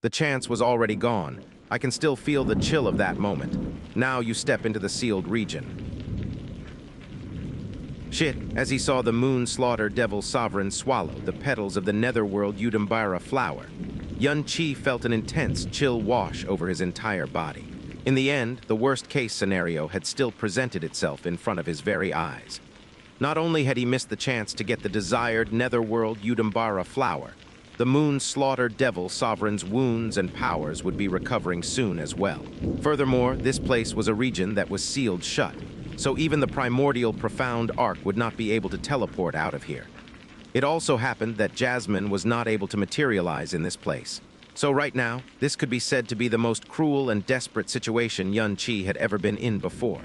The chance was already gone. I can still feel the chill of that moment. Now you step into the sealed region. Shit, as he saw the moon slaughter devil sovereign swallow the petals of the Netherworld Udumbara Flower, Xianxia felt an intense chill wash over his entire body. In the end, the worst-case scenario had still presented itself in front of his very eyes. Not only had he missed the chance to get the desired Netherworld Udumbara Flower, the moon-slaughtered devil sovereign's wounds and powers would be recovering soon as well. Furthermore, this place was a region that was sealed shut, so even the primordial profound arc would not be able to teleport out of here. It also happened that Jasmine was not able to materialize in this place. So right now, this could be said to be the most cruel and desperate situation Xianxia had ever been in before.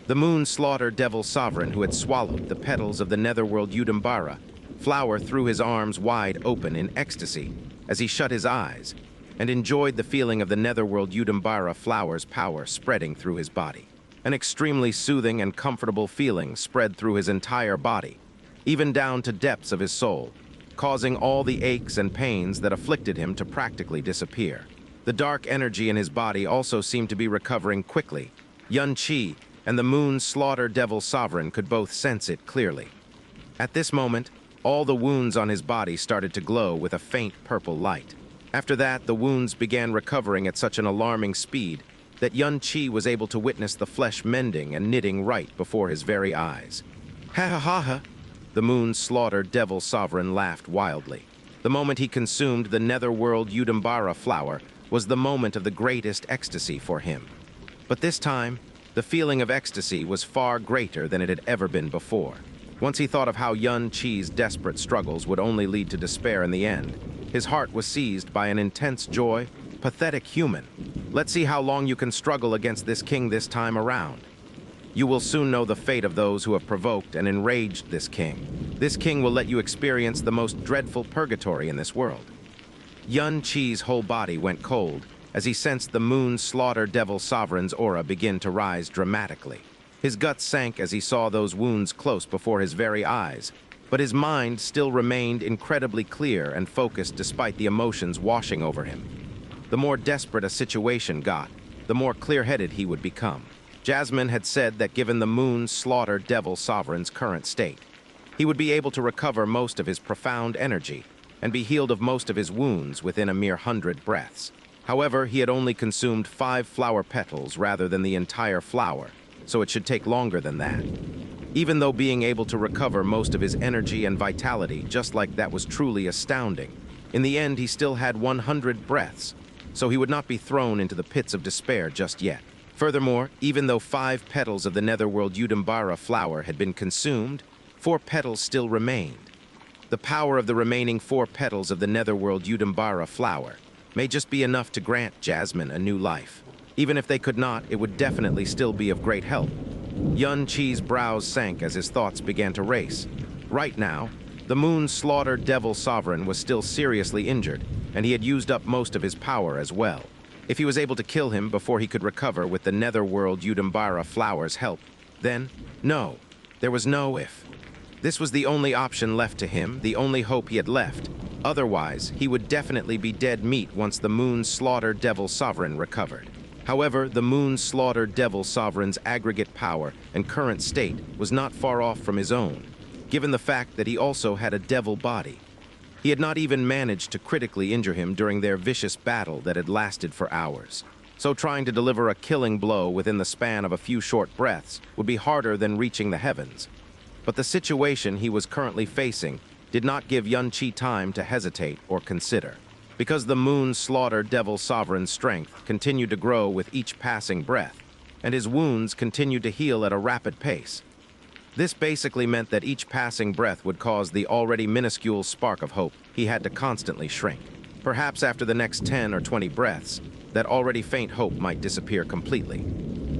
The moon-slaughtered devil sovereign who had swallowed the petals of the Netherworld Udumbara Flower threw his arms wide open in ecstasy as he shut his eyes and enjoyed the feeling of the Netherworld Udumbara Flower's power spreading through his body. An extremely soothing and comfortable feeling spread through his entire body, even down to depths of his soul, causing all the aches and pains that afflicted him to practically disappear. The dark energy in his body also seemed to be recovering quickly. Xianxia and the moon-slaughtered devil sovereign could both sense it clearly. At this moment, all the wounds on his body started to glow with a faint purple light. After that, the wounds began recovering at such an alarming speed that Xianxia was able to witness the flesh mending and knitting right before his very eyes. Ha ha ha ha! The moon-slaughtered devil sovereign laughed wildly. The moment he consumed the Netherworld Udumbara Flower was the moment of the greatest ecstasy for him. But this time, the feeling of ecstasy was far greater than it had ever been before. Once he thought of how Xianxia's desperate struggles would only lead to despair in the end, his heart was seized by an intense joy. Pathetic human. Let's see how long you can struggle against this king this time around. You will soon know the fate of those who have provoked and enraged this king. This king will let you experience the most dreadful purgatory in this world. Xianxia's whole body went cold as he sensed the moon-slaughtered devil sovereign's aura begin to rise dramatically. His guts sank as he saw those wounds close before his very eyes, but his mind still remained incredibly clear and focused despite the emotions washing over him. The more desperate a situation got, the more clear-headed he would become. Jasmine had said that given the moon-slaughtered devil sovereign's current state, he would be able to recover most of his profound energy and be healed of most of his wounds within a mere 100 breaths. However, he had only consumed 5 flower petals rather than the entire flower, so it should take longer than that. Even though being able to recover most of his energy and vitality just like that was truly astounding, in the end he still had 100 breaths, so he would not be thrown into the pits of despair just yet. Furthermore, even though 5 petals of the Netherworld Udumbara Flower had been consumed, 4 petals still remained. The power of the remaining 4 petals of the Netherworld Udumbara Flower may just be enough to grant Jasmine a new life. Even if they could not, it would definitely still be of great help. Xianxia's brows sank as his thoughts began to race. Right now, the moon-slaughtered devil sovereign was still seriously injured, and he had used up most of his power as well. If he was able to kill him before he could recover with the Netherworld Udumbara Flower's help, then, no, there was no if. This was the only option left to him, the only hope he had left. Otherwise, he would definitely be dead meat once the moon-slaughtered devil sovereign recovered. However, the moon-slaughtered devil sovereign's aggregate power and current state was not far off from his own, given the fact that he also had a devil body. He had not even managed to critically injure him during their vicious battle that had lasted for hours. So trying to deliver a killing blow within the span of a few short breaths would be harder than reaching the heavens. But the situation he was currently facing did not give Xianxia time to hesitate or consider. Because the moon-slaughtered devil sovereign's strength continued to grow with each passing breath, and his wounds continued to heal at a rapid pace. This basically meant that each passing breath would cause the already minuscule spark of hope he had to constantly shrink. Perhaps after the next 10 or 20 breaths, that already faint hope might disappear completely.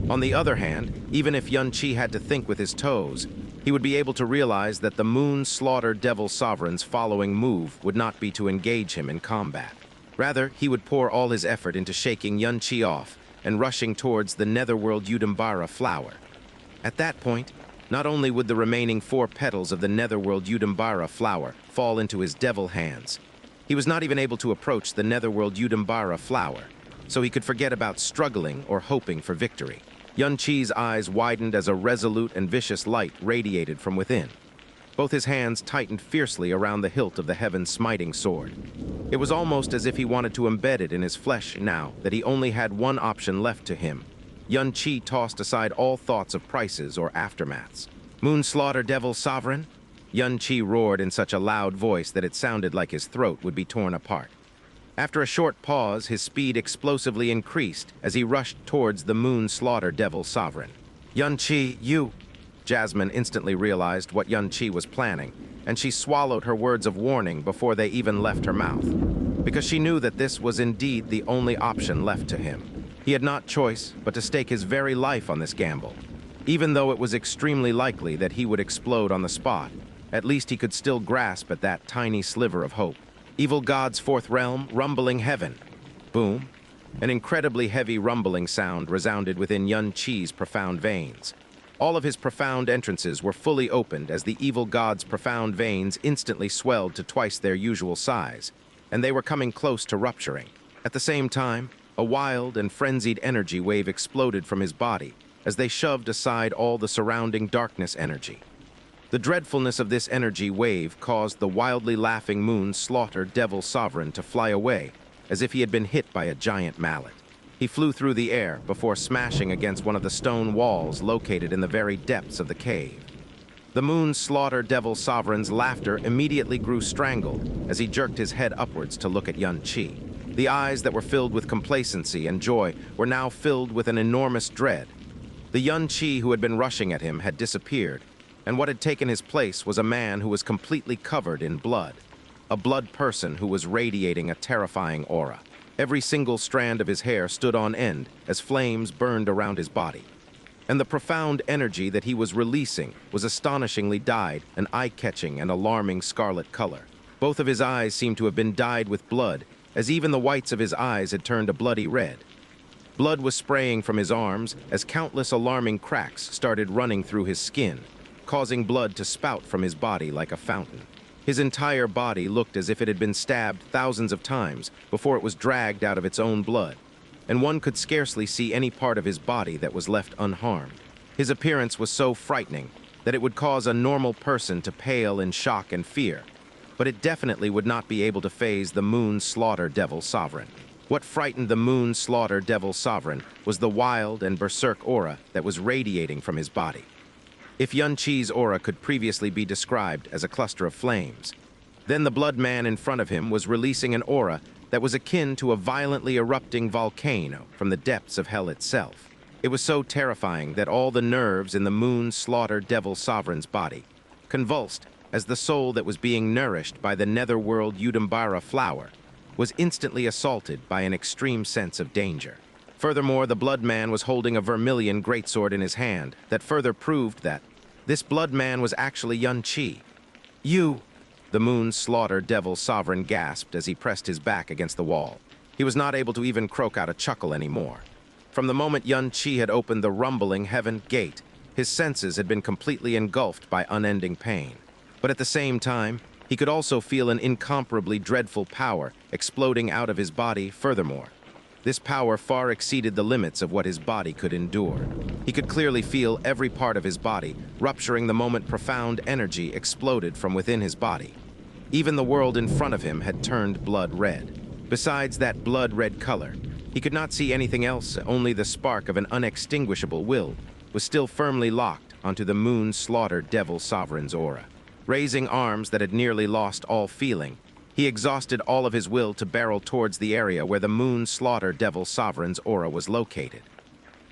On the other hand, even if Xianxia had to think with his toes, he would be able to realize that the moon-slaughtered devil sovereign's following move would not be to engage him in combat. Rather, he would pour all his effort into shaking Xianxia off and rushing towards the Netherworld Udumbara Flower. At that point, not only would the remaining 4 petals of the Netherworld Udumbara Flower fall into his devil hands, He was not even able to approach the Netherworld Udumbara Flower, so he could forget about struggling or hoping for victory. Xianxia's eyes widened as a resolute and vicious light radiated from within. Both his hands tightened fiercely around the hilt of the heaven-smiting sword. It was almost as if he wanted to embed it in his flesh now that he only had one option left to him. Xianxia tossed aside all thoughts of prices or aftermaths. "Moon Slaughter Devil Sovereign?" Xianxia roared in such a loud voice that it sounded like his throat would be torn apart. After a short pause, his speed explosively increased as he rushed towards the Moon Slaughter Devil Sovereign. "Xianxia, you..." Jasmine instantly realized what Xianxia was planning, and she swallowed her words of warning before they even left her mouth, because she knew that this was indeed the only option left to him. He had not choice but to stake his very life on this gamble. Even though it was extremely likely that he would explode on the spot, at least he could still grasp at that tiny sliver of hope. Evil God's fourth realm, rumbling heaven. Boom. An incredibly heavy rumbling sound resounded within Xianxia's profound veins. All of his profound entrances were fully opened as the evil god's profound veins instantly swelled to twice their usual size, and they were coming close to rupturing. At the same time, a wild and frenzied energy wave exploded from his body as they shoved aside all the surrounding darkness energy. The dreadfulness of this energy wave caused the wildly laughing Moon Slaughter Devil Sovereign to fly away as if he had been hit by a giant mallet. He flew through the air before smashing against one of the stone walls located in the very depths of the cave. The Moon Slaughter Devil Sovereign's laughter immediately grew strangled as he jerked his head upwards to look at Xianxia. The eyes that were filled with complacency and joy were now filled with an enormous dread. The Xianxia who had been rushing at him had disappeared, and what had taken his place was a man who was completely covered in blood. A blood person who was radiating a terrifying aura. Every single strand of his hair stood on end as flames burned around his body. And the profound energy that he was releasing was astonishingly dyed an eye-catching and alarming scarlet color. Both of his eyes seemed to have been dyed with blood, as even the whites of his eyes had turned a bloody red. Blood was spraying from his arms as countless alarming cracks started running through his skin, causing blood to spout from his body like a fountain. His entire body looked as if it had been stabbed thousands of times before it was dragged out of its own blood, and one could scarcely see any part of his body that was left unharmed. His appearance was so frightening that it would cause a normal person to pale in shock and fear, but it definitely would not be able to faze the Moon Slaughter Devil Sovereign. What frightened the Moon Slaughter Devil Sovereign was the wild and berserk aura that was radiating from his body. If Xianxia's aura could previously be described as a cluster of flames, then the blood man in front of him was releasing an aura that was akin to a violently erupting volcano from the depths of hell itself. It was so terrifying that all the nerves in the Moon Slaughter Devil Sovereign's body convulsed as the soul that was being nourished by the Netherworld Udumbara Flower was instantly assaulted by an extreme sense of danger. Furthermore, the blood man was holding a vermilion greatsword in his hand that further proved that this blood man was actually Xianxia. "You..." The Moon Slaughter Devil Sovereign gasped as he pressed his back against the wall. He was not able to even croak out a chuckle anymore. From the moment Xianxia had opened the rumbling heaven gate, his senses had been completely engulfed by unending pain. But at the same time, he could also feel an incomparably dreadful power exploding out of his body furthermore. This power far exceeded the limits of what his body could endure. He could clearly feel every part of his body rupturing the moment profound energy exploded from within his body. Even the world in front of him had turned blood red. Besides that blood red color, he could not see anything else, only the spark of an unextinguishable will was still firmly locked onto the Moon Slaughter Devil Sovereign's aura. Raising arms that had nearly lost all feeling, he exhausted all of his will to barrel towards the area where the Moon Slaughter Devil Sovereign's aura was located.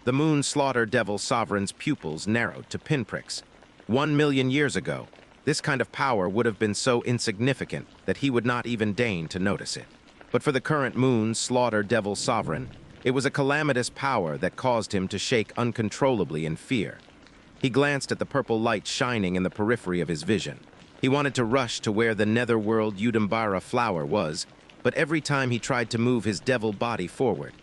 The Moon Slaughter Devil Sovereign's pupils narrowed to pinpricks. 1,000,000 years ago, this kind of power would have been so insignificant that he would not even deign to notice it. But for the current Moon Slaughter Devil Sovereign, it was a calamitous power that caused him to shake uncontrollably in fear. He glanced at the purple light shining in the periphery of his vision. He wanted to rush to where the Netherworld Udumbara Flower was, but every time he tried to move his devil body forward,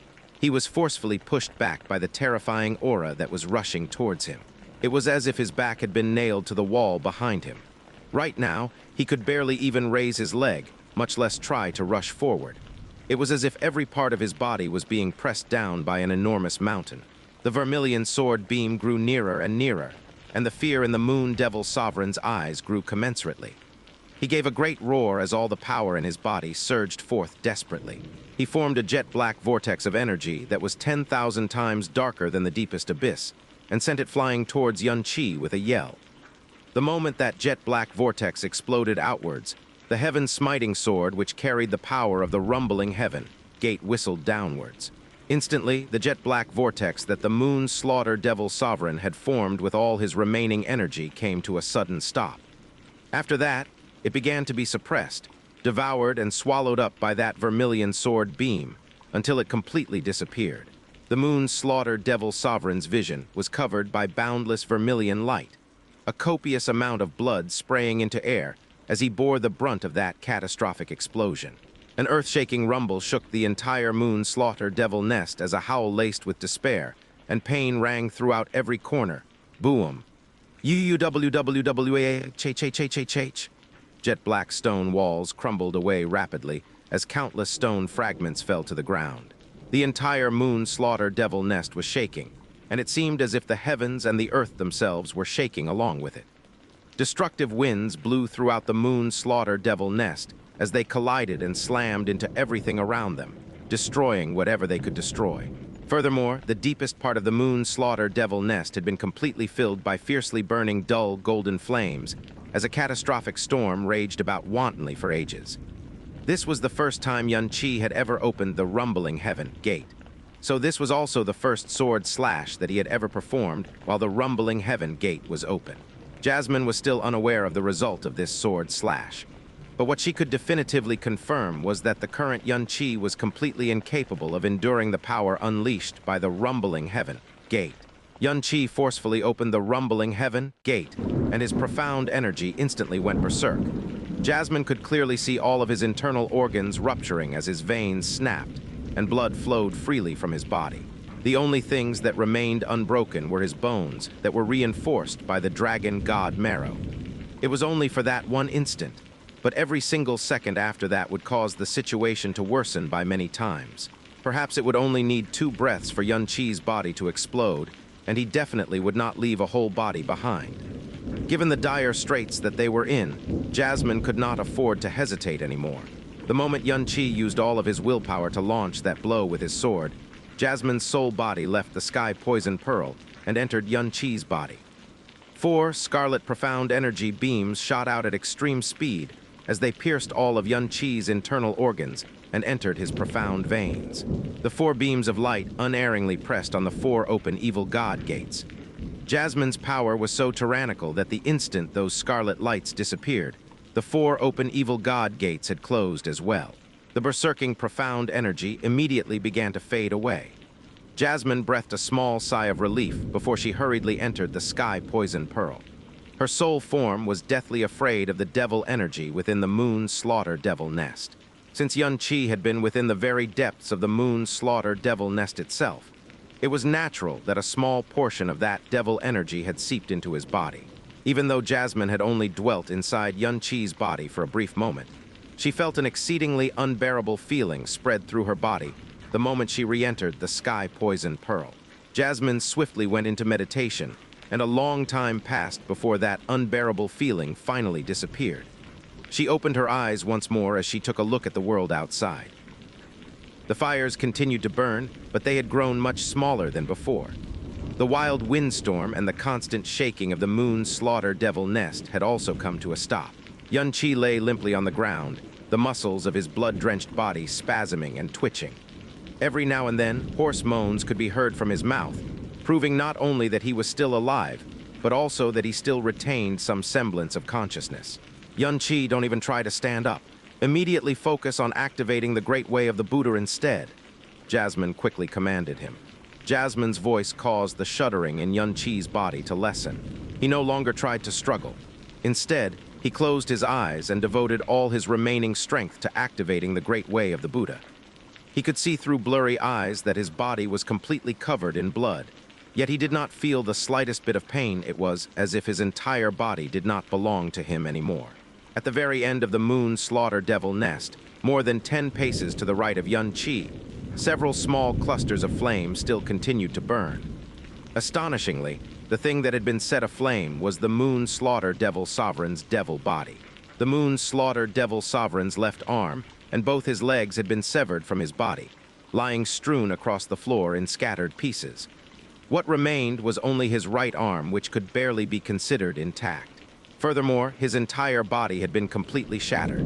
he was forcefully pushed back by the terrifying aura that was rushing towards him. It was as if his back had been nailed to the wall behind him. Right now, he could barely even raise his leg, much less try to rush forward. It was as if every part of his body was being pressed down by an enormous mountain. The vermilion sword beam grew nearer and nearer, and the fear in the Moon Devil Sovereign's eyes grew commensurately. He gave a great roar as all the power in his body surged forth desperately. He formed a jet-black vortex of energy that was 10,000 times darker than the deepest abyss, and sent it flying towards Xianxia with a yell. The moment that jet-black vortex exploded outwards, the heaven-smiting sword, which carried the power of the rumbling heaven, gate whistled downwards. Instantly, the jet-black vortex that the Moon Slaughter Devil Sovereign had formed with all his remaining energy came to a sudden stop. After that, it began to be suppressed, devoured and swallowed up by that vermilion sword beam, until it completely disappeared. The Moon Slaughter Devil Sovereign's vision was covered by boundless vermilion light, a copious amount of blood spraying into air as he bore the brunt of that catastrophic explosion. An earth-shaking rumble shook the entire Moon Slaughter Devil nest as a howl laced with despair, and pain rang throughout every corner. Boom. UUWWWAH. Jet-black stone walls crumbled away rapidly as countless stone fragments fell to the ground. The entire Moon Slaughter Devil nest was shaking, and it seemed as if the heavens and the earth themselves were shaking along with it. Destructive winds blew throughout the Moon Slaughter Devil nest as they collided and slammed into everything around them, destroying whatever they could destroy. Furthermore, the deepest part of the Moon Slaughter Devil nest had been completely filled by fiercely burning dull golden flames as a catastrophic storm raged about wantonly for ages. This was the first time Xianxia had ever opened the rumbling heaven gate. So this was also the first sword slash that he had ever performed while the rumbling heaven gate was open. Jasmine was still unaware of the result of this sword slash. But what she could definitively confirm was that the current Xianxia was completely incapable of enduring the power unleashed by the rumbling heaven gate. Xianxia forcefully opened the rumbling heaven gate, and his profound energy instantly went berserk. Jasmine could clearly see all of his internal organs rupturing as his veins snapped, and blood flowed freely from his body. The only things that remained unbroken were his bones that were reinforced by the dragon god marrow. It was only for that one instant, but every single second after that would cause the situation to worsen by many times. Perhaps it would only need 2 breaths for Xianxia's body to explode, and he definitely would not leave a whole body behind. Given the dire straits that they were in, Jasmine could not afford to hesitate anymore. The moment Xianxia used all of his willpower to launch that blow with his sword, Jasmine's soul body left the sky poison pearl and entered Xianxia's body. 4 scarlet profound energy beams shot out at extreme speed as they pierced all of Xianxia's internal organs and entered his profound veins. The 4 beams of light unerringly pressed on the 4 open evil god gates. Jasmine's power was so tyrannical that the instant those scarlet lights disappeared, the 4 open evil god gates had closed as well. The berserking profound energy immediately began to fade away. Jasmine breathed a small sigh of relief before she hurriedly entered the sky poison pearl. Her soul form was deathly afraid of the devil energy within the Moon Slaughter Devil nest. Since Xianxia had been within the very depths of the Moon Slaughter Devil nest itself, it was natural that a small portion of that devil energy had seeped into his body. Even though Jasmine had only dwelt inside Xianxia's body for a brief moment, she felt an exceedingly unbearable feeling spread through her body the moment she re-entered the sky poison pearl. Jasmine swiftly went into meditation, and a long time passed before that unbearable feeling finally disappeared. She opened her eyes once more as she took a look at the world outside. The fires continued to burn, but they had grown much smaller than before. The wild windstorm and the constant shaking of the Moon Slaughter Devil nest had also come to a stop. Xianxia lay limply on the ground, the muscles of his blood-drenched body spasming and twitching. Every now and then, hoarse moans could be heard from his mouth, proving not only that he was still alive, but also that he still retained some semblance of consciousness. Xianxia, don't even try to stand up. Immediately focus on activating the Great Way of the Buddha instead, Jasmine quickly commanded him. Jasmine's voice caused the shuddering in Xianxia's body to lessen. He no longer tried to struggle. Instead, he closed his eyes and devoted all his remaining strength to activating the Great Way of the Buddha. He could see through blurry eyes that his body was completely covered in blood, yet he did not feel the slightest bit of pain. It was as if his entire body did not belong to him anymore. At the very end of the moon slaughter devil nest, more than 10 paces to the right of Xianxia, several small clusters of flame still continued to burn. Astonishingly, the thing that had been set aflame was the moon slaughter devil sovereign's devil body. The moon slaughter devil sovereign's left arm and both his legs had been severed from his body, lying strewn across the floor in scattered pieces. What remained was only his right arm, which could barely be considered intact. Furthermore, his entire body had been completely shattered.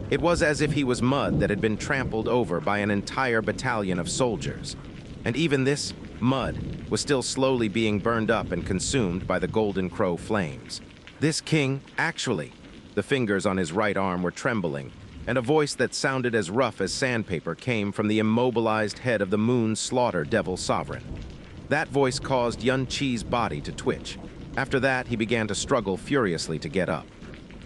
It was as if he was mud that had been trampled over by an entire battalion of soldiers. And even this mud was still slowly being burned up and consumed by the Golden Crow flames. This king, actually, the fingers on his right arm were trembling, and a voice that sounded as rough as sandpaper came from the immobilized head of the moon slaughter devil sovereign. That voice caused Xianxia's body to twitch. After that, he began to struggle furiously to get up.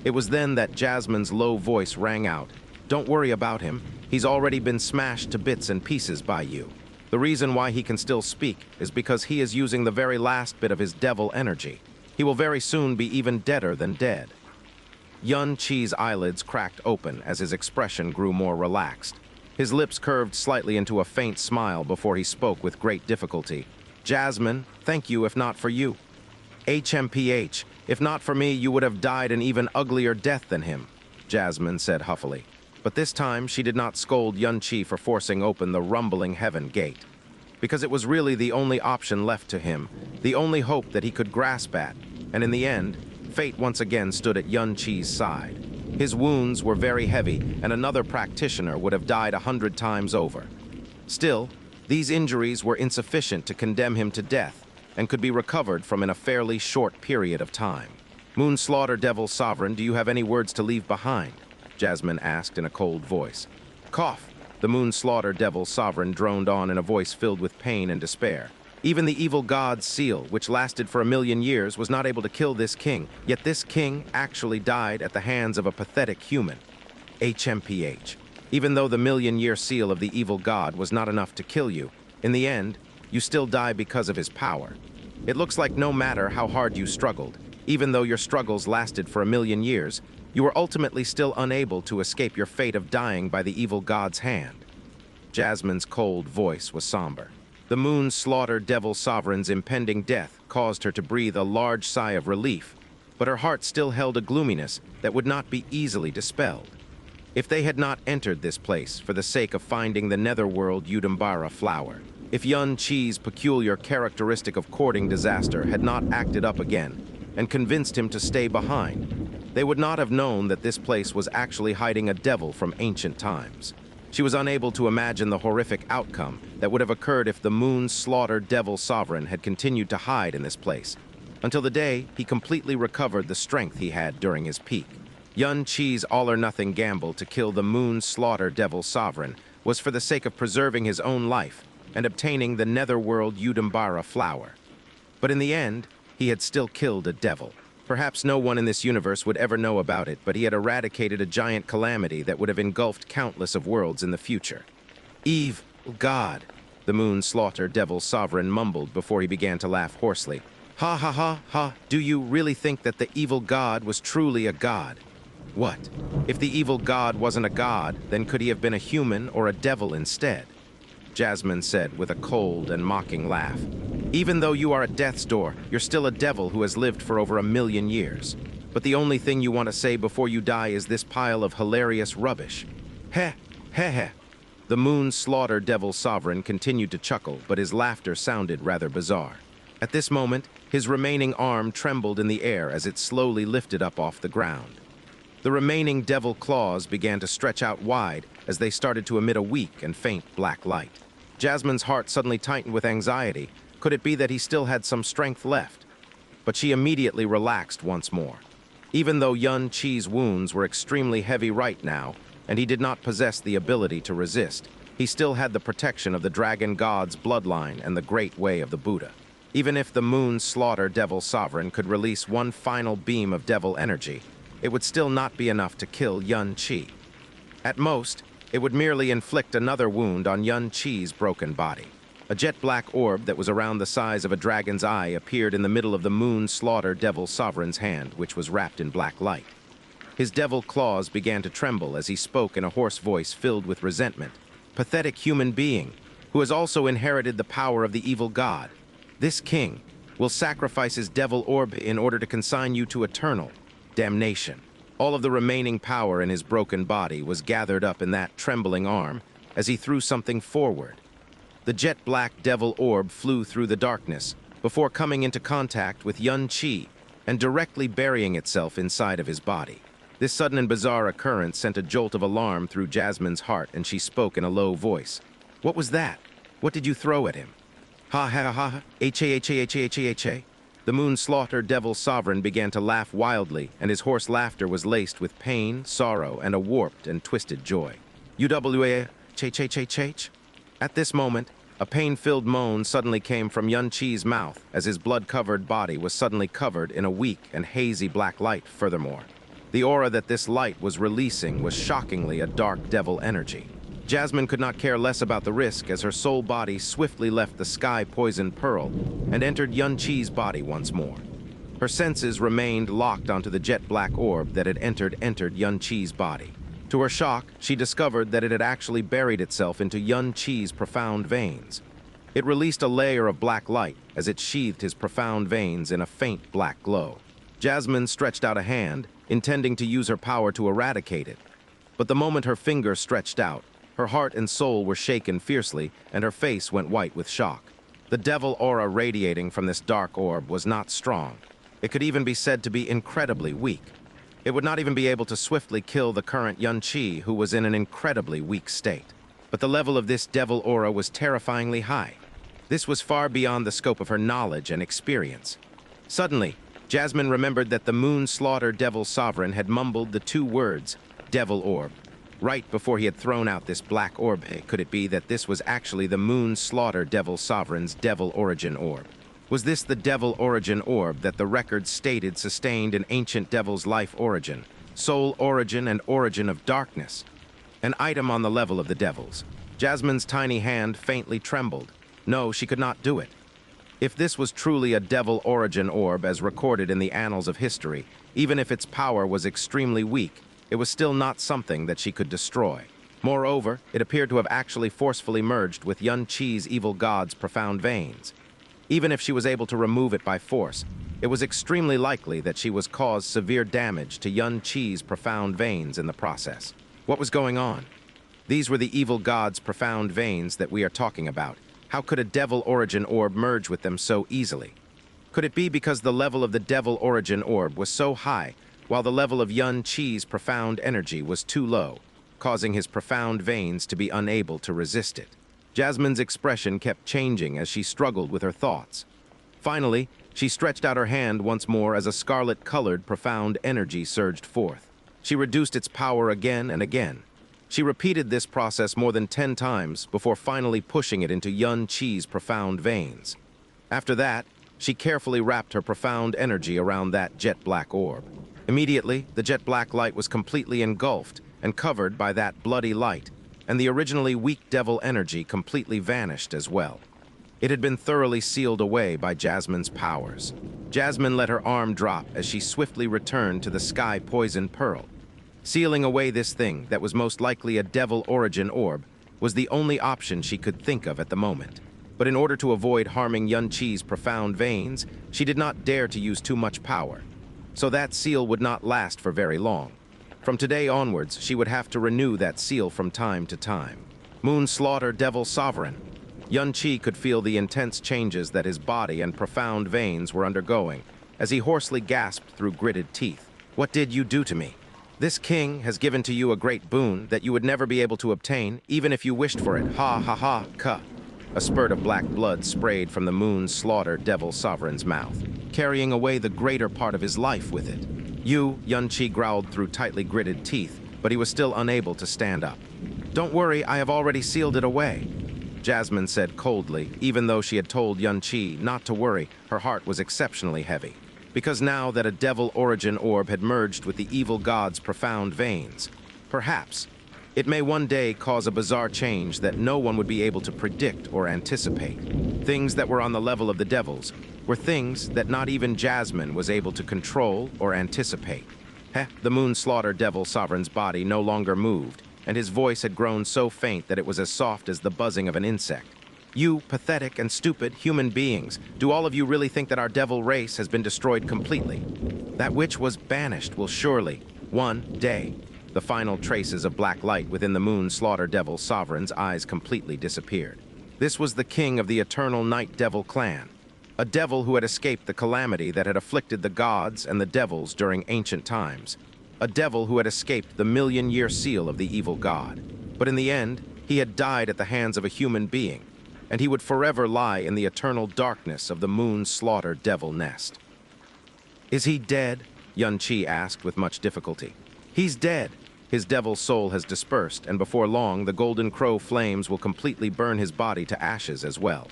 It was then that Jasmine's low voice rang out, "Don't worry about him. He's already been smashed to bits and pieces by you. The reason why he can still speak is because he is using the very last bit of his devil energy. He will very soon be even deader than dead." Xianxia's eyelids cracked open as his expression grew more relaxed. His lips curved slightly into a faint smile before he spoke with great difficulty. "Jasmine, thank you if not for you. HMPH, if not for me, you would have died an even uglier death than him," Jasmine said huffily. But this time, she did not scold Xianxia for forcing open the rumbling heaven gate, because it was really the only option left to him, the only hope that he could grasp at, and in the end, fate once again stood at Xianxia's side. His wounds were very heavy, and another practitioner would have died 100 times over. Still, these injuries were insufficient to condemn him to death, and could be recovered from in a fairly short period of time. "Moon Slaughter Devil Sovereign, do you have any words to leave behind?" Jasmine asked in a cold voice. "Cough!" The Moon Slaughter Devil Sovereign droned on in a voice filled with pain and despair. "Even the evil god's seal, which lasted for 1,000,000 years, was not able to kill this king, yet this king actually died at the hands of a pathetic human. HMPH. Even though the 1,000,000-year seal of the evil god was not enough to kill you, in the end, you still die because of his power. It looks like no matter how hard you struggled, even though your struggles lasted for 1,000,000 years, you were ultimately still unable to escape your fate of dying by the evil god's hand." Jasmine's cold voice was somber. The Moon Slaughter Devil Sovereign's impending death caused her to breathe a large sigh of relief, but her heart still held a gloominess that would not be easily dispelled. If they had not entered this place for the sake of finding the Netherworld Udumbara Flower, if Xianxia's peculiar characteristic of courting disaster had not acted up again and convinced him to stay behind, they would not have known that this place was actually hiding a devil from ancient times. She was unable to imagine the horrific outcome that would have occurred if the Moon Slaughter Devil Sovereign had continued to hide in this place, until the day he completely recovered the strength he had during his peak. Xianxia's all-or-nothing gamble to kill the Moon Slaughter Devil Sovereign was for the sake of preserving his own life and obtaining the Netherworld Udumbara Flower. But in the end, he had still killed a devil. Perhaps no one in this universe would ever know about it, but he had eradicated a giant calamity that would have engulfed countless of worlds in the future. "Eve, God," the Moon Slaughter Devil Sovereign mumbled before he began to laugh hoarsely. "Ha ha ha ha, do you really think that the evil god was truly a god? What? If the evil god wasn't a god, then could he have been a human or a devil instead?" Jasmine said with a cold and mocking laugh. "Even though you are at death's door, you're still a devil who has lived for over 1,000,000 years. But the only thing you want to say before you die is this pile of hilarious rubbish. Heh, heh heh." The Moon Slaughter Devil Sovereign continued to chuckle, but his laughter sounded rather bizarre. At this moment, his remaining arm trembled in the air as it slowly lifted up off the ground. The remaining devil claws began to stretch out wide as they started to emit a weak and faint black light. Jasmine's heart suddenly tightened with anxiety. Could it be that he still had some strength left? But she immediately relaxed once more. Even though Xianxia's wounds were extremely heavy right now, and he did not possess the ability to resist, he still had the protection of the Dragon God's bloodline and the Great Way of the Buddha. Even if the Moon Slaughter Devil Sovereign could release one final beam of devil energy, it would still not be enough to kill Xianxia. At most, it would merely inflict another wound on Xianxia's broken body. A jet-black orb that was around the size of a dragon's eye appeared in the middle of the Moon Slaughter Devil Sovereign's hand, which was wrapped in black light. His devil claws began to tremble as he spoke in a hoarse voice filled with resentment. Pathetic human being, who has also inherited the power of the evil god. This king will sacrifice his devil orb in order to consign you to eternal damnation. All of the remaining power in his broken body was gathered up in that trembling arm as he threw something forward. The jet-black devil orb flew through the darkness before coming into contact with Xianxia and directly burying itself inside of his body. This sudden and bizarre occurrence sent a jolt of alarm through Jasmine's heart, and she spoke in a low voice. "What was that? What did you throw at him?" "Ha ha ha ha, ha. The Moonslaughter Devil Sovereign began to laugh wildly, and his hoarse laughter was laced with pain, sorrow, and a warped and twisted joy. "UWA, ch. At this moment, a pain-filled moan suddenly came from Xianxia's mouth as his blood-covered body was suddenly covered in a weak and hazy black light furthermore. The aura that this light was releasing was shockingly a dark devil energy. Jasmine could not care less about the risk as her soul body swiftly left the sky-poisoned pearl and entered Xianxia's body once more. Her senses remained locked onto the jet-black orb that had entered Xianxia's body. To her shock, she discovered that it had actually buried itself into Xianxia's profound veins. It released a layer of black light as it sheathed his profound veins in a faint black glow. Jasmine stretched out a hand, intending to use her power to eradicate it. But the moment her finger stretched out, her heart and soul were shaken fiercely, and her face went white with shock. The devil aura radiating from this dark orb was not strong. It could even be said to be incredibly weak. It would not even be able to swiftly kill the current Xianxia, who was in an incredibly weak state. But the level of this devil aura was terrifyingly high. This was far beyond the scope of her knowledge and experience. Suddenly, Jasmine remembered that the Moonslaughter Devil Sovereign had mumbled the two words, "Devil Orb," right before he had thrown out this black orb. Could it be that this was actually the Moonslaughter Devil Sovereign's Devil Origin Orb? Was this the Devil Origin Orb that the records stated sustained an ancient devil's life origin, soul origin, and origin of darkness? An item on the level of the devils. Jasmine's tiny hand faintly trembled. No, she could not do it. If this was truly a Devil Origin Orb as recorded in the annals of history, even if its power was extremely weak, it was still not something that she could destroy. Moreover, it appeared to have actually forcefully merged with Xianxia's evil god's profound veins. Even if she was able to remove it by force, it was extremely likely that she was caused severe damage to Xianxia's profound veins in the process. What was going on? These were the evil god's profound veins that we are talking about. How could a Devil Origin Orb merge with them so easily? Could it be because the level of the Devil Origin Orb was so high, while the level of Xianxia's profound energy was too low, causing his profound veins to be unable to resist it? Jasmine's expression kept changing as she struggled with her thoughts. Finally, she stretched out her hand once more as a scarlet-colored profound energy surged forth. She reduced its power again and again. She repeated this process more than 10 times before finally pushing it into Xianxia's profound veins. After that, she carefully wrapped her profound energy around that jet-black orb. Immediately, the jet-black light was completely engulfed and covered by that bloody light, and the originally weak devil energy completely vanished as well. It had been thoroughly sealed away by Jasmine's powers. Jasmine let her arm drop as she swiftly returned to the sky-poisoned pearl. Sealing away this thing that was most likely a Devil Origin Orb was the only option she could think of at the moment. But in order to avoid harming Xianxia's profound veins, she did not dare to use too much power. So that seal would not last for very long. From today onwards, she would have to renew that seal from time to time. Moonslaughter Devil Sovereign. Xianxia could feel the intense changes that his body and profound veins were undergoing as he hoarsely gasped through gritted teeth. "What did you do to me? This king has given to you a great boon that you would never be able to obtain, even if you wished for it. Ha ha ha, ka." A spurt of black blood sprayed from the Moonslaughter Devil Sovereign's mouth, carrying away the greater part of his life with it. Xianxia growled through tightly gritted teeth, but he was still unable to stand up. "Don't worry, I have already sealed it away," Jasmine said coldly. Even though she had told Xianxia not to worry, her heart was exceptionally heavy. Because now that a Devil Origin Orb had merged with the evil god's profound veins, perhaps it may one day cause a bizarre change that no one would be able to predict or anticipate. Things that were on the level of the devils were things that not even Jasmine was able to control or anticipate. The moon slaughter devil sovereign's body no longer moved, and his voice had grown so faint that it was as soft as the buzzing of an insect. You, pathetic and stupid human beings, do all of you really think that our devil race has been destroyed completely? That which was banished will surely, one day, the final traces of black light within the moon slaughter devil sovereign's eyes completely disappeared. This was the king of the eternal night devil clan, a devil who had escaped the calamity that had afflicted the gods and the devils during ancient times, a devil who had escaped the million-year seal of the evil god. But in the end, he had died at the hands of a human being, and he would forever lie in the eternal darkness of the moon slaughter devil nest. Is he dead? Xianxia asked with much difficulty. He's dead. His devil soul has dispersed, and before long, the golden crow flames will completely burn his body to ashes as well.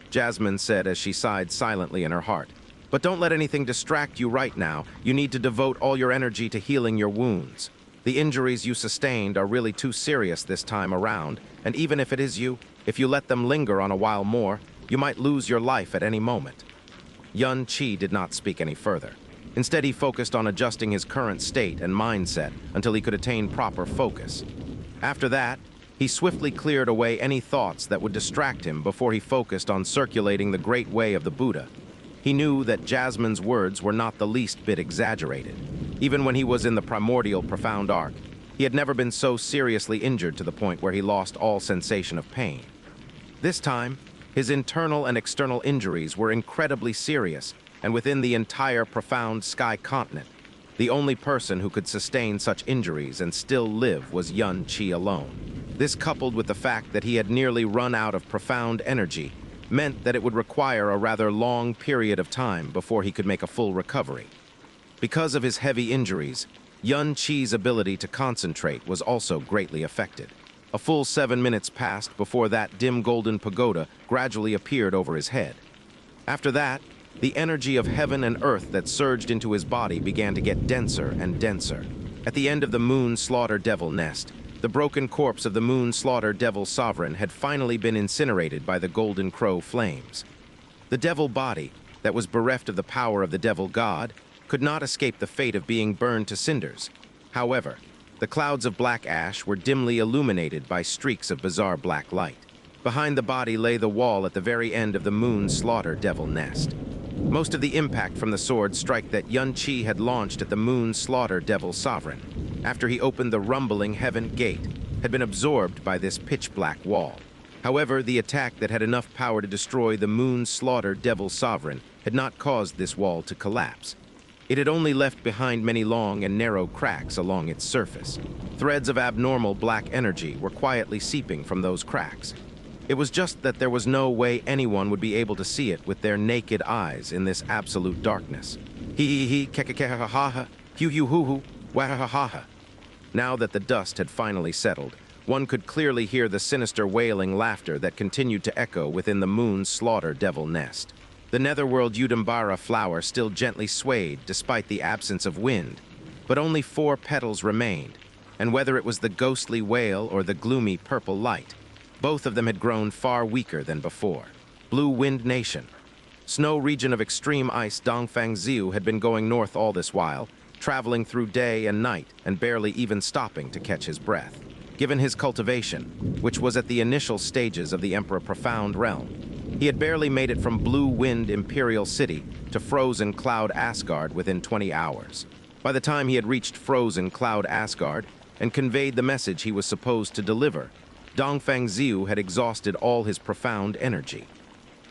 Jasmine said as she sighed silently in her heart. But don't let anything distract you right now. You need to devote all your energy to healing your wounds. The injuries you sustained are really too serious this time around, and even if it is you, if you let them linger on a while more, you might lose your life at any moment. Xianxia did not speak any further. Instead, he focused on adjusting his current state and mindset until he could attain proper focus. After that, he swiftly cleared away any thoughts that would distract him before he focused on circulating the great way of the Buddha. He knew that Jasmine's words were not the least bit exaggerated. Even when he was in the primordial profound arc, he had never been so seriously injured to the point where he lost all sensation of pain. This time, his internal and external injuries were incredibly serious, and within the entire profound sky continent, the only person who could sustain such injuries and still live was Xianxia alone. This, coupled with the fact that he had nearly run out of profound energy, meant that it would require a rather long period of time before he could make a full recovery. Because of his heavy injuries, Xianxia's ability to concentrate was also greatly affected. A full 7 minutes passed before that dim golden pagoda gradually appeared over his head. After that, the energy of heaven and earth that surged into his body began to get denser and denser. At the end of the moon slaughter devil nest, the broken corpse of the moon slaughter devil sovereign had finally been incinerated by the golden crow flames. The devil body, that was bereft of the power of the devil god, could not escape the fate of being burned to cinders. However, the clouds of black ash were dimly illuminated by streaks of bizarre black light. Behind the body lay the wall at the very end of the moon slaughter devil nest. Most of the impact from the sword strike that Xianxia had launched at the moon slaughter devil sovereign, after he opened the rumbling heaven gate, had been absorbed by this pitch-black wall. However, the attack that had enough power to destroy the moon slaughter devil sovereign had not caused this wall to collapse. It had only left behind many long and narrow cracks along its surface. Threads of abnormal black energy were quietly seeping from those cracks. It was just that there was no way anyone would be able to see it with their naked eyes in this absolute darkness. He kekeke-ha-ha-ha, hu-hu-hu-hu, wah-ha-ha-ha. Now that the dust had finally settled, one could clearly hear the sinister wailing laughter that continued to echo within the moon's slaughter devil nest. The Netherworld Udumbara Flower still gently swayed despite the absence of wind, but only 4 petals remained, and whether it was the ghostly wail or the gloomy purple light, both of them had grown far weaker than before. Blue Wind Nation. Snow region of extreme ice Dongfangziu had been going north all this while, traveling through day and night and barely even stopping to catch his breath. Given his cultivation, which was at the initial stages of the Emperor Profound Realm, he had barely made it from Blue Wind Imperial City to Frozen Cloud Asgard within 20 hours. By the time he had reached Frozen Cloud Asgard and conveyed the message he was supposed to deliver, Dongfangziu had exhausted all his profound energy.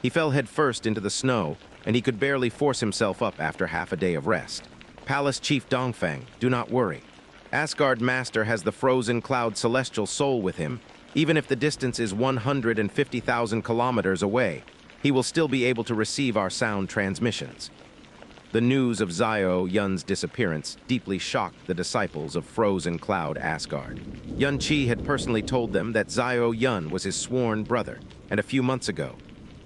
He fell headfirst into the snow, and he could barely force himself up after half a day of rest. Palace Chief Dongfang, do not worry. Asgard Master has the frozen cloud celestial soul with him. Even if the distance is 150,000 kilometers away, he will still be able to receive our sound transmissions. The news of Xiao Yun's disappearance deeply shocked the disciples of Frozen Cloud Asgard. Xianxia had personally told them that Xiao Yun was his sworn brother, and a few months ago,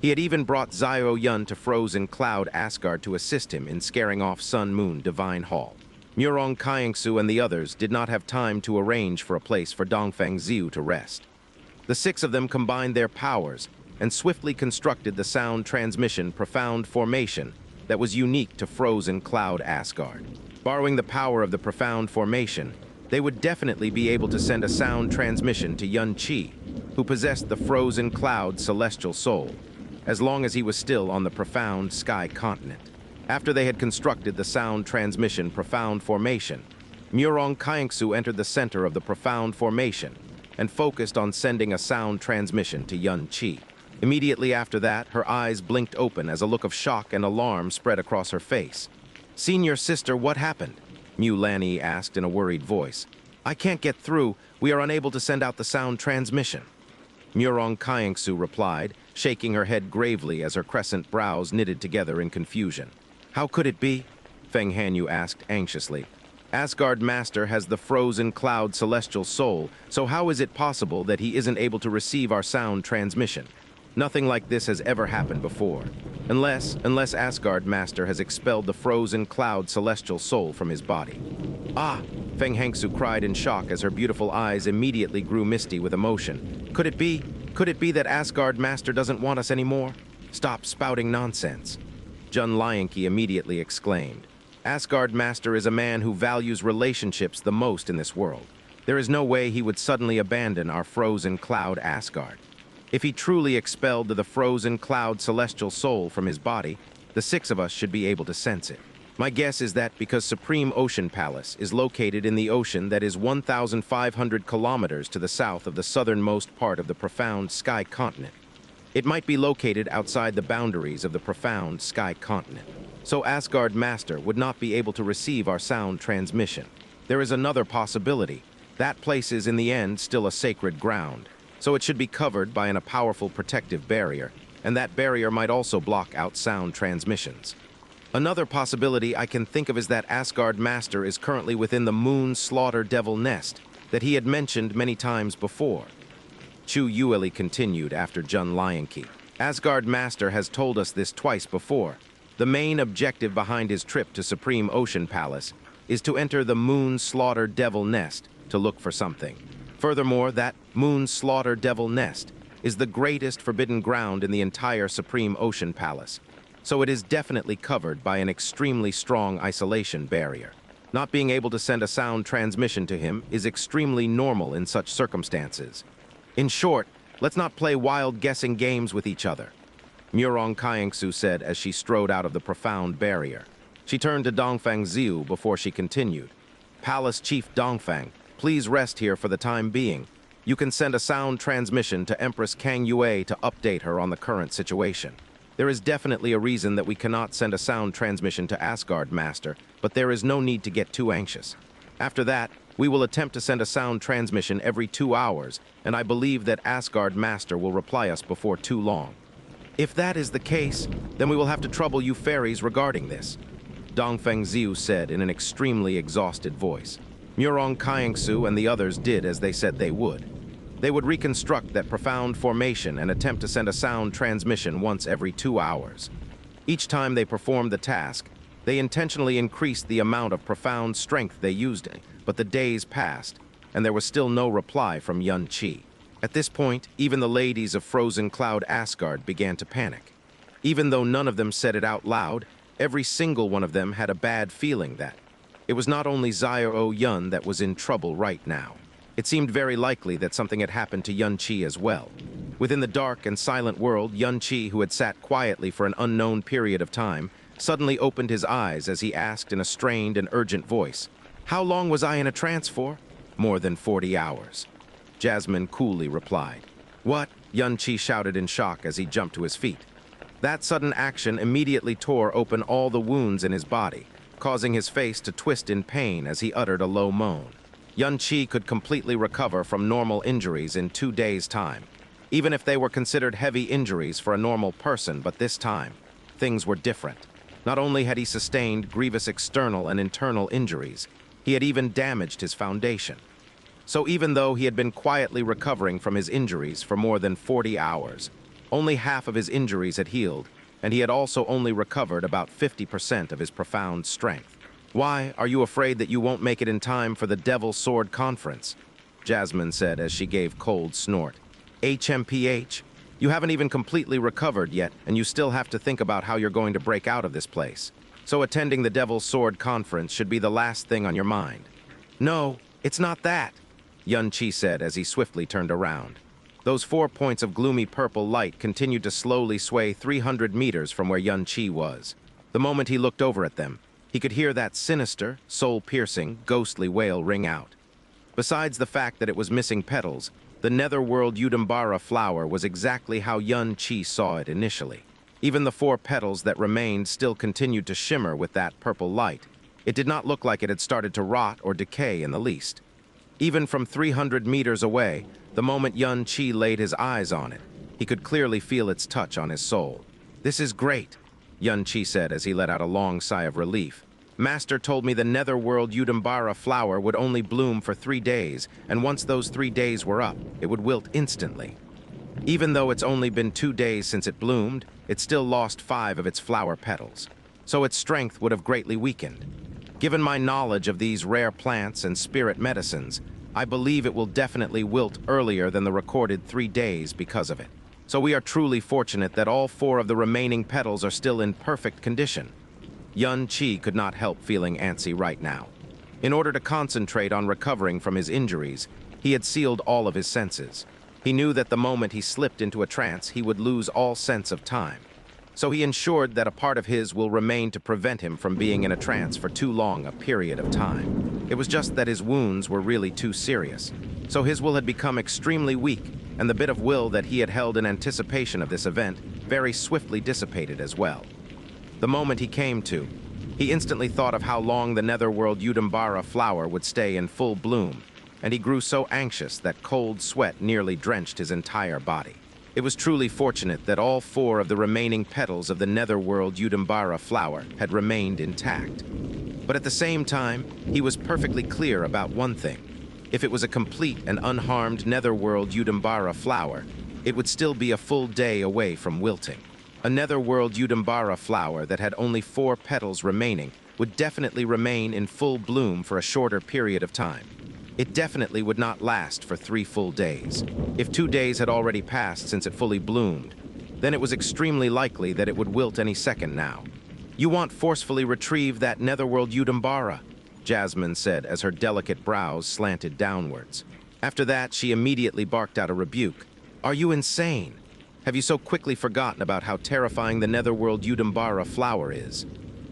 he had even brought Xiao Yun to Frozen Cloud Asgard to assist him in scaring off Sun Moon Divine Hall. Murong Kaiangsu and the others did not have time to arrange for a place for Dongfangziu to rest. The 6 of them combined their powers and swiftly constructed the sound transmission profound formation that was unique to Frozen Cloud Asgard. Borrowing the power of the profound formation, they would definitely be able to send a sound transmission to Xianxia, who possessed the frozen cloud celestial soul, as long as he was still on the profound sky continent. After they had constructed the sound transmission profound formation, Cang Yue entered the center of the profound formation and focused on sending a sound transmission to Xianxia. Immediately after that, her eyes blinked open as a look of shock and alarm spread across her face. "Senior sister, what happened?" Lani asked in a worried voice. "I can't get through. We are unable to send out the sound transmission." Cang Yue replied, shaking her head gravely as her crescent brows knitted together in confusion. "How could it be?" Feng Hanyu asked anxiously. "Asgard Master has the frozen cloud celestial soul, so how is it possible that he isn't able to receive our sound transmission? Nothing like this has ever happened before. Unless Asgard Master has expelled the frozen cloud celestial soul from his body." "Ah!" Feng Hanyu cried in shock as her beautiful eyes immediately grew misty with emotion. Could it be that Asgard Master doesn't want us anymore? Stop spouting nonsense." Lianqi immediately exclaimed. "Asgard Master is a man who values relationships the most in this world. There is no way he would suddenly abandon our frozen cloud Asgard. If he truly expelled the frozen cloud celestial soul from his body, the six of us should be able to sense it. My guess is that because Supreme Ocean Palace is located in the ocean that is 1,500 kilometers to the south of the southernmost part of the profound sky continent, it might be located outside the boundaries of the profound sky continent. So Asgard Master would not be able to receive our sound transmission. There is another possibility. That place is in the end still a sacred ground, so it should be covered by a powerful protective barrier, and that barrier might also block out sound transmissions. Another possibility I can think of is that Asgard Master is currently within the Moon Slaughter Devil Nest that he had mentioned many times before." Chu Yueli continued after Lianqi. "Asgard Master has told us this twice before. The main objective behind his trip to Supreme Ocean Palace is to enter the Moon Slaughter Devil Nest to look for something. Furthermore, that Moon Slaughter Devil Nest is the greatest forbidden ground in the entire Supreme Ocean Palace, so it is definitely covered by an extremely strong isolation barrier. Not being able to send a sound transmission to him is extremely normal in such circumstances. In short, let's not play wild guessing games with each other," Cang Yue said as she strode out of the profound barrier. She turned to Dongfang Ziu before she continued. "Palace Chief Dongfang, please rest here for the time being. You can send a sound transmission to Empress Cang Yue to update her on the current situation. There is definitely a reason that we cannot send a sound transmission to Asgard Master, but there is no need to get too anxious. After that, we will attempt to send a sound transmission every 2 hours, and I believe that Asgard Master will reply us before too long. If that is the case, then we will have to trouble you fairies regarding this," Dongfeng Ziu said in an extremely exhausted voice. Cang Yue and the others did as they said they would. They would reconstruct that profound formation and attempt to send a sound transmission once every 2 hours. Each time they performed the task, they intentionally increased the amount of profound strength they used, but the days passed, and there was still no reply from Xianxia. At this point, even the ladies of Frozen Cloud Asgard began to panic. Even though none of them said it out loud, every single one of them had a bad feeling that it was not only Xiao Yun that was in trouble right now. It seemed very likely that something had happened to Xianxia as well. Within the dark and silent world, Xianxia, who had sat quietly for an unknown period of time, suddenly opened his eyes as he asked in a strained and urgent voice, "How long was I in a trance for?" "More than 40 hours. Jasmine coolly replied. "What?" Xianxia shouted in shock as he jumped to his feet. That sudden action immediately tore open all the wounds in his body, causing his face to twist in pain as he uttered a low moan. Xianxia could completely recover from normal injuries in 2 days' time, even if they were considered heavy injuries for a normal person, but this time, things were different. Not only had he sustained grievous external and internal injuries, he had even damaged his foundation. So even though he had been quietly recovering from his injuries for more than 40 hours, only half of his injuries had healed, and he had also only recovered about 50% of his profound strength. "Why, are you afraid that you won't make it in time for the Devil Sword Conference?" Jasmine said as she gave cold snort. "HMPH, you haven't even completely recovered yet, and you still have to think about how you're going to break out of this place. So attending the Devil's Sword conference should be the last thing on your mind. No, it's not that, Xianxia said as he swiftly turned around. Those 4 points of gloomy purple light continued to slowly sway 300 meters from where Xianxia was. The moment he looked over at them, he could hear that sinister, soul-piercing, ghostly wail ring out. Besides the fact that it was missing petals, the Netherworld Udumbara Flower was exactly how Xianxia saw it initially. Even the 4 petals that remained still continued to shimmer with that purple light. It did not look like it had started to rot or decay in the least. Even from 300 meters away, the moment Xianxia laid his eyes on it, he could clearly feel its touch on his soul. "This is great," Xianxia said as he let out a long sigh of relief. "Master told me the Netherworld Udumbara Flower would only bloom for 3 days, and once those 3 days were up, it would wilt instantly. Even though it's only been 2 days since it bloomed, it still lost 5 of its flower petals, so its strength would have greatly weakened. Given my knowledge of these rare plants and spirit medicines, I believe it will definitely wilt earlier than the recorded 3 days because of it. So we are truly fortunate that all 4 of the remaining petals are still in perfect condition." Xianxia could not help feeling antsy right now. In order to concentrate on recovering from his injuries, he had sealed all of his senses. He knew that the moment he slipped into a trance, he would lose all sense of time. So he ensured that a part of his will remain to prevent him from being in a trance for too long a period of time. It was just that his wounds were really too serious. So his will had become extremely weak, and the bit of will that he had held in anticipation of this event very swiftly dissipated as well. The moment he came to, he instantly thought of how long the Netherworld Udumbara Flower would stay in full bloom, and he grew so anxious that cold sweat nearly drenched his entire body. It was truly fortunate that all 4 of the remaining petals of the Netherworld Udumbara Flower had remained intact. But at the same time, he was perfectly clear about one thing. If it was a complete and unharmed Netherworld Udumbara Flower, it would still be a full day away from wilting. A Netherworld Udumbara Flower that had only 4 petals remaining would definitely remain in full bloom for a shorter period of time. It definitely would not last for 3 full days. If 2 days had already passed since it fully bloomed, then it was extremely likely that it would wilt any second now. "You want forcefully retrieve that Netherworld Udumbara," Jasmine said as her delicate brows slanted downwards. After that, she immediately barked out a rebuke. "Are you insane? Have you so quickly forgotten about how terrifying the Netherworld Udumbara Flower is?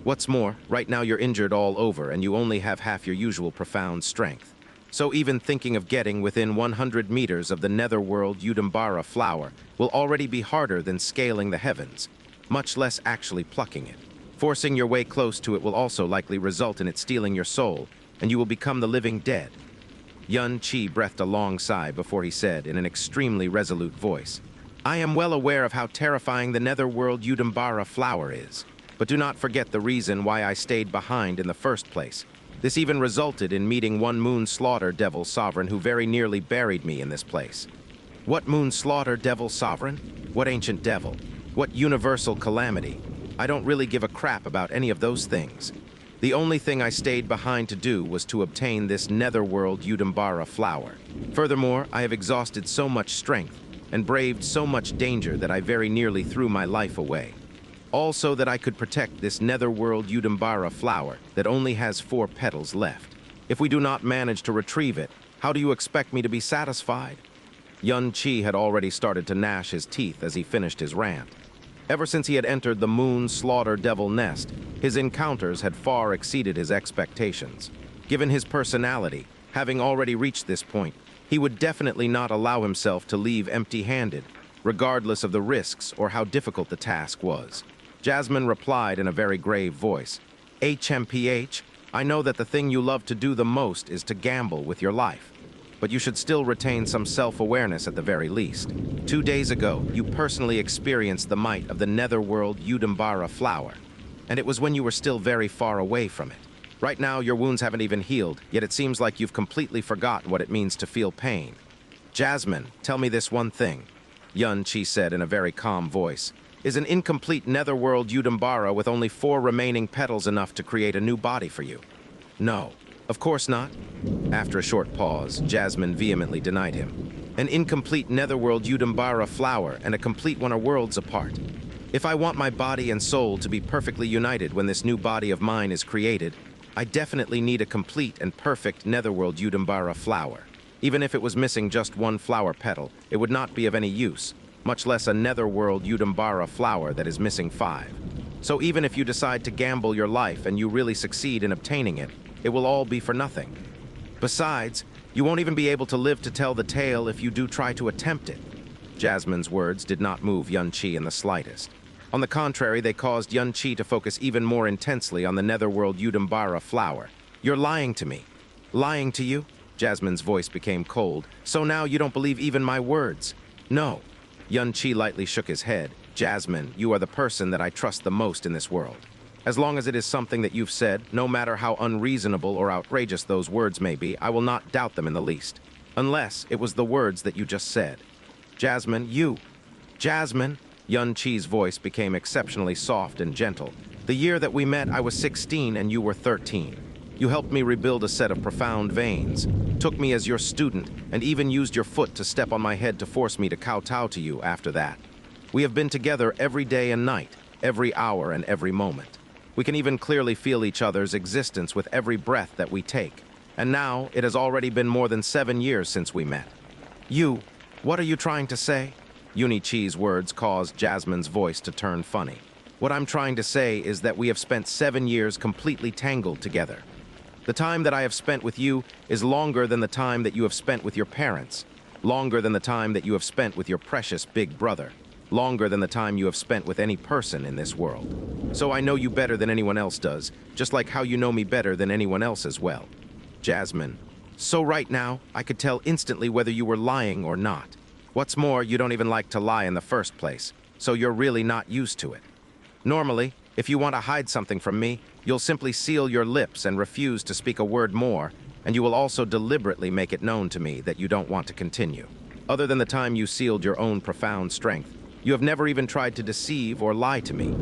What's more, right now you're injured all over and you only have half your usual profound strength. So even thinking of getting within 100 meters of the Netherworld Udumbara Flower will already be harder than scaling the heavens, much less actually plucking it. Forcing your way close to it will also likely result in it stealing your soul, and you will become the living dead." Xianxia breathed a long sigh before he said in an extremely resolute voice, "I am well aware of how terrifying the Netherworld Udumbara Flower is, but do not forget the reason why I stayed behind in the first place. This even resulted in meeting one Moon Slaughter Devil Sovereign who very nearly buried me in this place." "What Moon Slaughter Devil Sovereign? What ancient devil? What universal calamity? I don't really give a crap about any of those things. The only thing I stayed behind to do was to obtain this Netherworld Udumbara Flower. Furthermore, I have exhausted so much strength and braved so much danger that I very nearly threw my life away. All so that I could protect this Netherworld Udumbara Flower that only has 4 petals left. If we do not manage to retrieve it, how do you expect me to be satisfied?" Xianxia had already started to gnash his teeth as he finished his rant. Ever since he had entered the Moon Slaughter Devil Nest, his encounters had far exceeded his expectations. Given his personality, having already reached this point, he would definitely not allow himself to leave empty-handed, regardless of the risks or how difficult the task was. Jasmine replied in a very grave voice, "HMPH, I know that the thing you love to do the most is to gamble with your life. But you should still retain some self-awareness at the very least. 2 days ago, you personally experienced the might of the Netherworld Udumbara Flower, and it was when you were still very far away from it. Right now, your wounds haven't even healed, yet it seems like you've completely forgotten what it means to feel pain. Jasmine, tell me this one thing," Xianxia said in a very calm voice. "Is an incomplete Netherworld Udumbara with only 4 remaining petals enough to create a new body for you?" "No, of course not." After a short pause, Jasmine vehemently denied him. "An incomplete Netherworld Udumbara Flower and a complete one are worlds apart. If I want my body and soul to be perfectly united when this new body of mine is created, I definitely need a complete and perfect Netherworld Udumbara flower. Even if it was missing just one flower petal, it would not be of any use, much less a Netherworld Udumbara flower that is missing 5. So even if you decide to gamble your life and you really succeed in obtaining it, it will all be for nothing. Besides, you won't even be able to live to tell the tale if you do try to attempt it. Jasmine's words did not move Xianxia in the slightest. On the contrary, they caused Xianxia to focus even more intensely on the Netherworld Udumbara flower. You're lying to me. Lying to you? Jasmine's voice became cold. So now you don't believe even my words? No. Xianxia lightly shook his head. Jasmine, you are the person that I trust the most in this world. As long as it is something that you've said, no matter how unreasonable or outrageous those words may be, I will not doubt them in the least. Unless it was the words that you just said. Jasmine, you. Jasmine. Xianxia's voice became exceptionally soft and gentle. The year that we met, I was 16 and you were 13. You helped me rebuild a set of profound veins, took me as your student, and even used your foot to step on my head to force me to kowtow to you after that. We have been together every day and night, every hour and every moment. We can even clearly feel each other's existence with every breath that we take. And now, it has already been more than 7 years since we met. You, what are you trying to say? Xianxia's words caused Jasmine's voice to turn funny. What I'm trying to say is that we have spent 7 years completely tangled together. The time that I have spent with you is longer than the time that you have spent with your parents, longer than the time that you have spent with your precious big brother, longer than the time you have spent with any person in this world. So I know you better than anyone else does, just like how you know me better than anyone else as well. Jasmine, so right now, I could tell instantly whether you were lying or not. What's more, you don't even like to lie in the first place, so you're really not used to it. Normally, if you want to hide something from me, you'll simply seal your lips and refuse to speak a word more, and you will also deliberately make it known to me that you don't want to continue. Other than the time you sealed your own profound strength, you have never even tried to deceive or lie to me.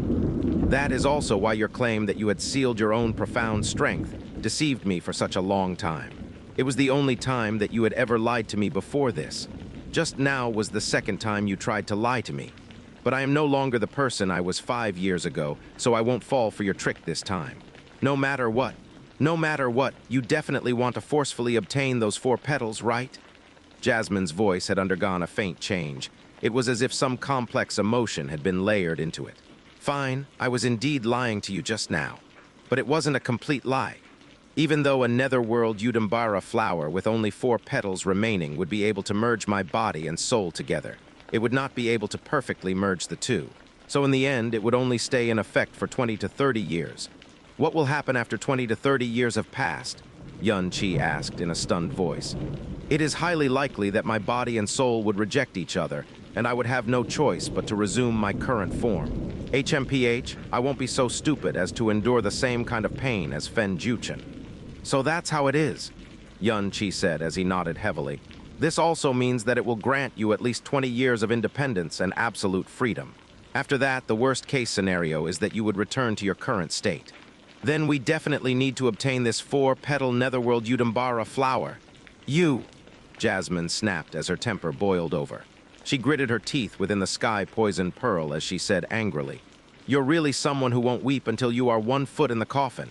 That is also why your claim that you had sealed your own profound strength deceived me for such a long time. It was the only time that you had ever lied to me before this. Just now was the second time you tried to lie to me. But I am no longer the person I was 5 years ago, so I won't fall for your trick this time. No matter what, you definitely want to forcefully obtain those 4 petals, right? Jasmine's voice had undergone a faint change. It was as if some complex emotion had been layered into it. Fine, I was indeed lying to you just now. But it wasn't a complete lie. Even though a Netherworld Udumbara flower with only 4 petals remaining would be able to merge my body and soul together, it would not be able to perfectly merge the two. So in the end, it would only stay in effect for 20 to 30 years. What will happen after 20 to 30 years have passed? Xianxia asked in a stunned voice. It is highly likely that my body and soul would reject each other, and I would have no choice but to resume my current form. HMPH, I won't be so stupid as to endure the same kind of pain as Fen Juchen. So that's how it is, Xianxia said as he nodded heavily. This also means that it will grant you at least 20 years of independence and absolute freedom. After that, the worst-case scenario is that you would return to your current state. Then we definitely need to obtain this 4-petal Netherworld Udumbara flower. You, Jasmine snapped as her temper boiled over. She gritted her teeth within the sky-poisoned pearl as she said angrily, "You're really someone who won't weep until you are 1 foot in the coffin.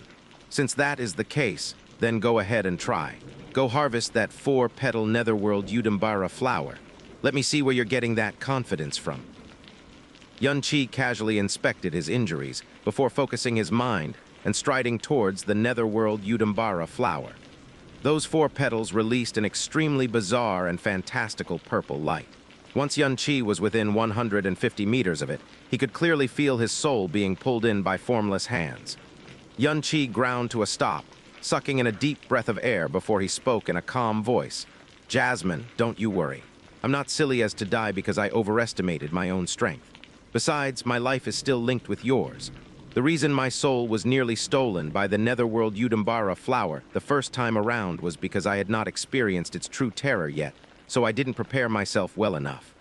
Since that is the case, then go ahead and try. Go harvest that 4-petal Netherworld Udumbara flower. Let me see where you're getting that confidence from." Xianxia casually inspected his injuries before focusing his mind and striding towards the Netherworld Udumbara flower. Those 4 petals released an extremely bizarre and fantastical purple light. Once Xianxia was within 150 meters of it, he could clearly feel his soul being pulled in by formless hands. Xianxia ground to a stop, sucking in a deep breath of air before he spoke in a calm voice. "Jasmine, don't you worry. I'm not silly as to die because I overestimated my own strength. Besides, my life is still linked with yours. The reason my soul was nearly stolen by the Netherworld Udumbara flower the first time around was because I had not experienced its true terror yet, so I didn't prepare myself well enough.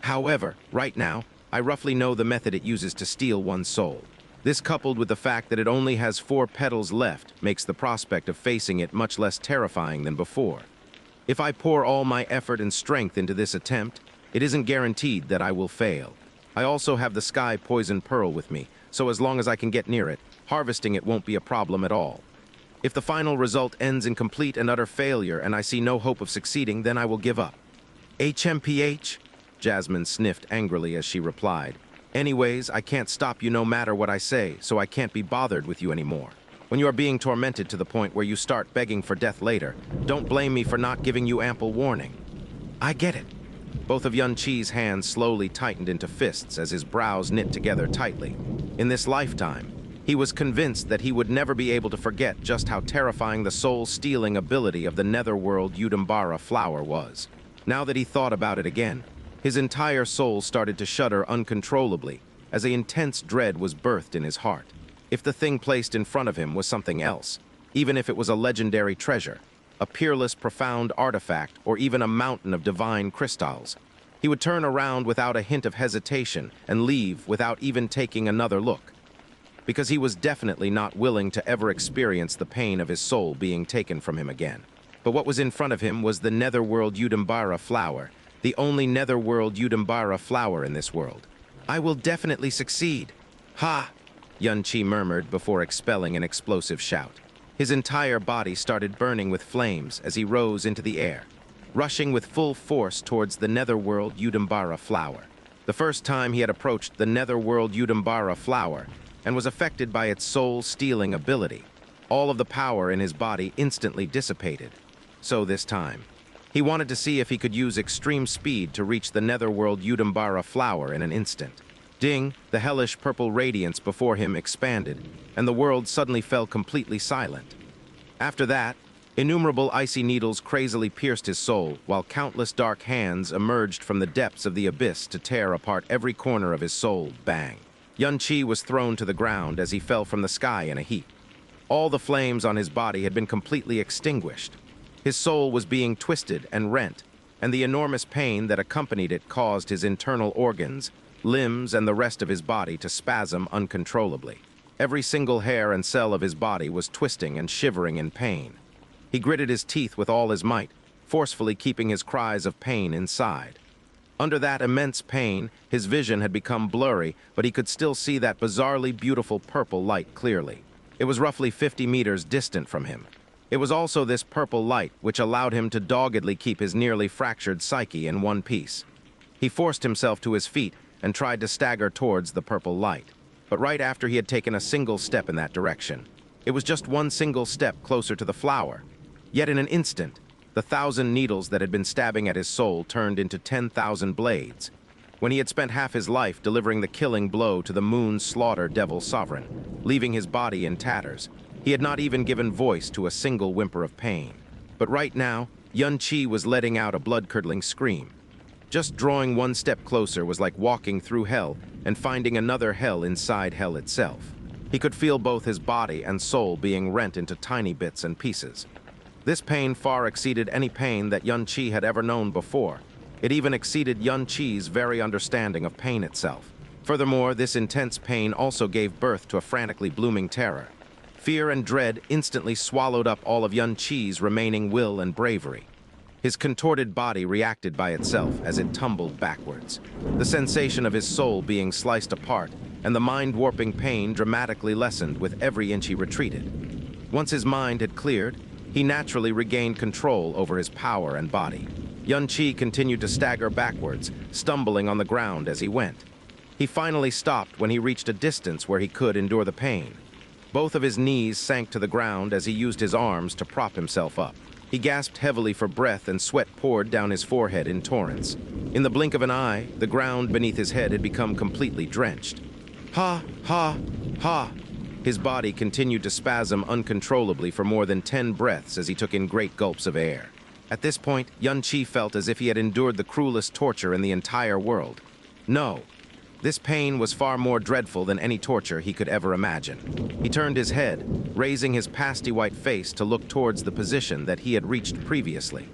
However, right now, I roughly know the method it uses to steal one's soul. This, coupled with the fact that it only has 4 petals left, makes the prospect of facing it much less terrifying than before. If I pour all my effort and strength into this attempt, it isn't guaranteed that I will fail. I also have the sky poison pearl with me, so as long as I can get near it, harvesting it won't be a problem at all. If the final result ends in complete and utter failure and I see no hope of succeeding, then I will give up. HMPH? Jasmine sniffed angrily as she replied. Anyways, I can't stop you no matter what I say, so I can't be bothered with you anymore. When you are being tormented to the point where you start begging for death later, don't blame me for not giving you ample warning. I get it. Both of Xianxia's hands slowly tightened into fists as his brows knit together tightly. In this lifetime, he was convinced that he would never be able to forget just how terrifying the soul-stealing ability of the Netherworld Udumbara Flower was. Now that he thought about it again, his entire soul started to shudder uncontrollably as an intense dread was birthed in his heart. If the thing placed in front of him was something else, even if it was a legendary treasure, a peerless, profound artifact, or even a mountain of divine crystals, he would turn around without a hint of hesitation and leave without even taking another look. Because he was definitely not willing to ever experience the pain of his soul being taken from him again. But what was in front of him was the Netherworld Udumbara Flower, the only Netherworld Udumbara Flower in this world. I will definitely succeed. Ha! Xianxia murmured before expelling an explosive shout. His entire body started burning with flames as he rose into the air, rushing with full force towards the Netherworld Udumbara Flower. The first time he had approached the Netherworld Udumbara Flower and was affected by its soul-stealing ability, all of the power in his body instantly dissipated. So this time, he wanted to see if he could use extreme speed to reach the Netherworld Udumbara Flower in an instant. Ding, the hellish purple radiance before him expanded, and the world suddenly fell completely silent. After that, innumerable icy needles crazily pierced his soul, while countless dark hands emerged from the depths of the abyss to tear apart every corner of his soul. Bang! Xianxia was thrown to the ground as he fell from the sky in a heap. All the flames on his body had been completely extinguished. His soul was being twisted and rent, and the enormous pain that accompanied it caused his internal organs, limbs, and the rest of his body to spasm uncontrollably. Every single hair and cell of his body was twisting and shivering in pain. He gritted his teeth with all his might, forcefully keeping his cries of pain inside. Under that immense pain, his vision had become blurry, but he could still see that bizarrely beautiful purple light clearly. It was roughly 50 meters distant from him. It was also this purple light which allowed him to doggedly keep his nearly fractured psyche in one piece. He forced himself to his feet and tried to stagger towards the purple light. But right after he had taken a single step in that direction, it was just one single step closer to the flower. Yet in an instant, the 1,000 needles that had been stabbing at his soul turned into 10,000 blades. When he had spent half his life delivering the killing blow to the moon's slaughter devil sovereign, leaving his body in tatters, he had not even given voice to a single whimper of pain. But right now, Xianxia was letting out a blood-curdling scream. Just drawing one step closer was like walking through hell and finding another hell inside hell itself. He could feel both his body and soul being rent into tiny bits and pieces. This pain far exceeded any pain that Xianxia had ever known before. It even exceeded Xianxia's very understanding of pain itself. Furthermore, this intense pain also gave birth to a frantically blooming terror. Fear and dread instantly swallowed up all of Xianxia's remaining will and bravery. His contorted body reacted by itself as it tumbled backwards, the sensation of his soul being sliced apart and the mind-warping pain dramatically lessened with every inch he retreated. Once his mind had cleared, he naturally regained control over his power and body. Xianxia continued to stagger backwards, stumbling on the ground as he went. He finally stopped when he reached a distance where he could endure the pain. Both of his knees sank to the ground as he used his arms to prop himself up. He gasped heavily for breath and sweat poured down his forehead in torrents. In the blink of an eye, the ground beneath his head had become completely drenched. Ha, ha, ha! His body continued to spasm uncontrollably for more than 10 breaths as he took in great gulps of air. At this point, Xianxia felt as if he had endured the cruelest torture in the entire world. No, this pain was far more dreadful than any torture he could ever imagine. He turned his head, raising his pasty-white face to look towards the position that he had reached previously.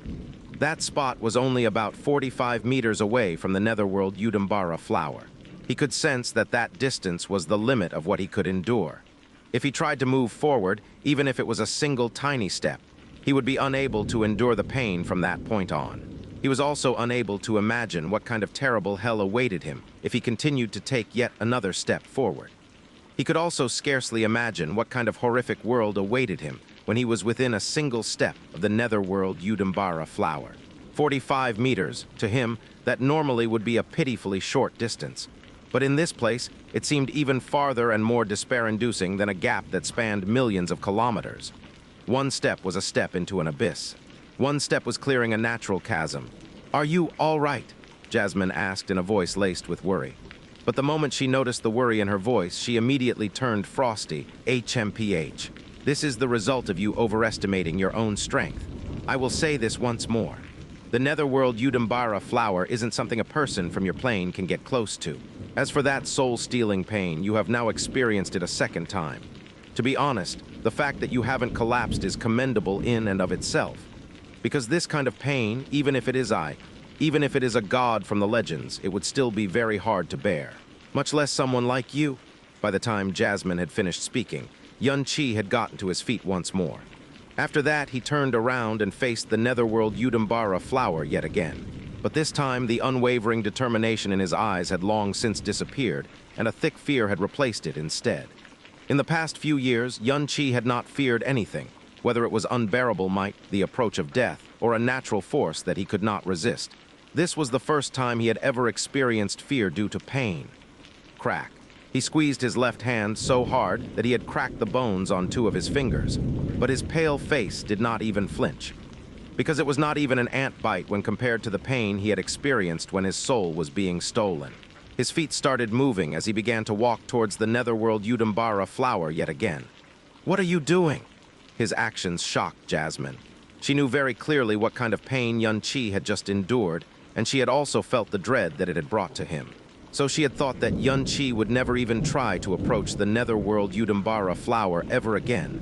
That spot was only about 45 meters away from the Netherworld Udumbara Flower. He could sense that that distance was the limit of what he could endure. If he tried to move forward, even if it was a single tiny step, he would be unable to endure the pain from that point on. He was also unable to imagine what kind of terrible hell awaited him if he continued to take yet another step forward. He could also scarcely imagine what kind of horrific world awaited him when he was within a single step of the Netherworld Udumbara Flower. 45 meters, to him, that normally would be a pitifully short distance. But in this place, it seemed even farther and more despair-inducing than a gap that spanned millions of kilometers. One step was a step into an abyss. One step was clearing a natural chasm. "Are you all right?" Jasmine asked in a voice laced with worry. But the moment she noticed the worry in her voice, she immediately turned frosty. "HMPH. This is the result of you overestimating your own strength. I will say this once more. The Netherworld Udumbara Flower isn't something a person from your plane can get close to. As for that soul-stealing pain, you have now experienced it a second time. To be honest, the fact that you haven't collapsed is commendable in and of itself. Because this kind of pain, even if it is a god from the legends, it would still be very hard to bear. Much less someone like you." By the time Jasmine had finished speaking, Xianxia had gotten to his feet once more. After that, he turned around and faced the Netherworld Udumbara Flower yet again. But this time, the unwavering determination in his eyes had long since disappeared, and a thick fear had replaced it instead. In the past few years, Xianxia had not feared anything, whether it was unbearable might, the approach of death, or a natural force that he could not resist. This was the first time he had ever experienced fear due to pain. Crack. He squeezed his left hand so hard that he had cracked the bones on 2 of his fingers, but his pale face did not even flinch. Because it was not even an ant bite when compared to the pain he had experienced when his soul was being stolen. His feet started moving as he began to walk towards the Netherworld Udumbara Flower yet again. "What are you doing?" His actions shocked Jasmine. She knew very clearly what kind of pain Xianxia had just endured, and she had also felt the dread that it had brought to him. So she had thought that Xianxia would never even try to approach the Netherworld Udumbara Flower ever again.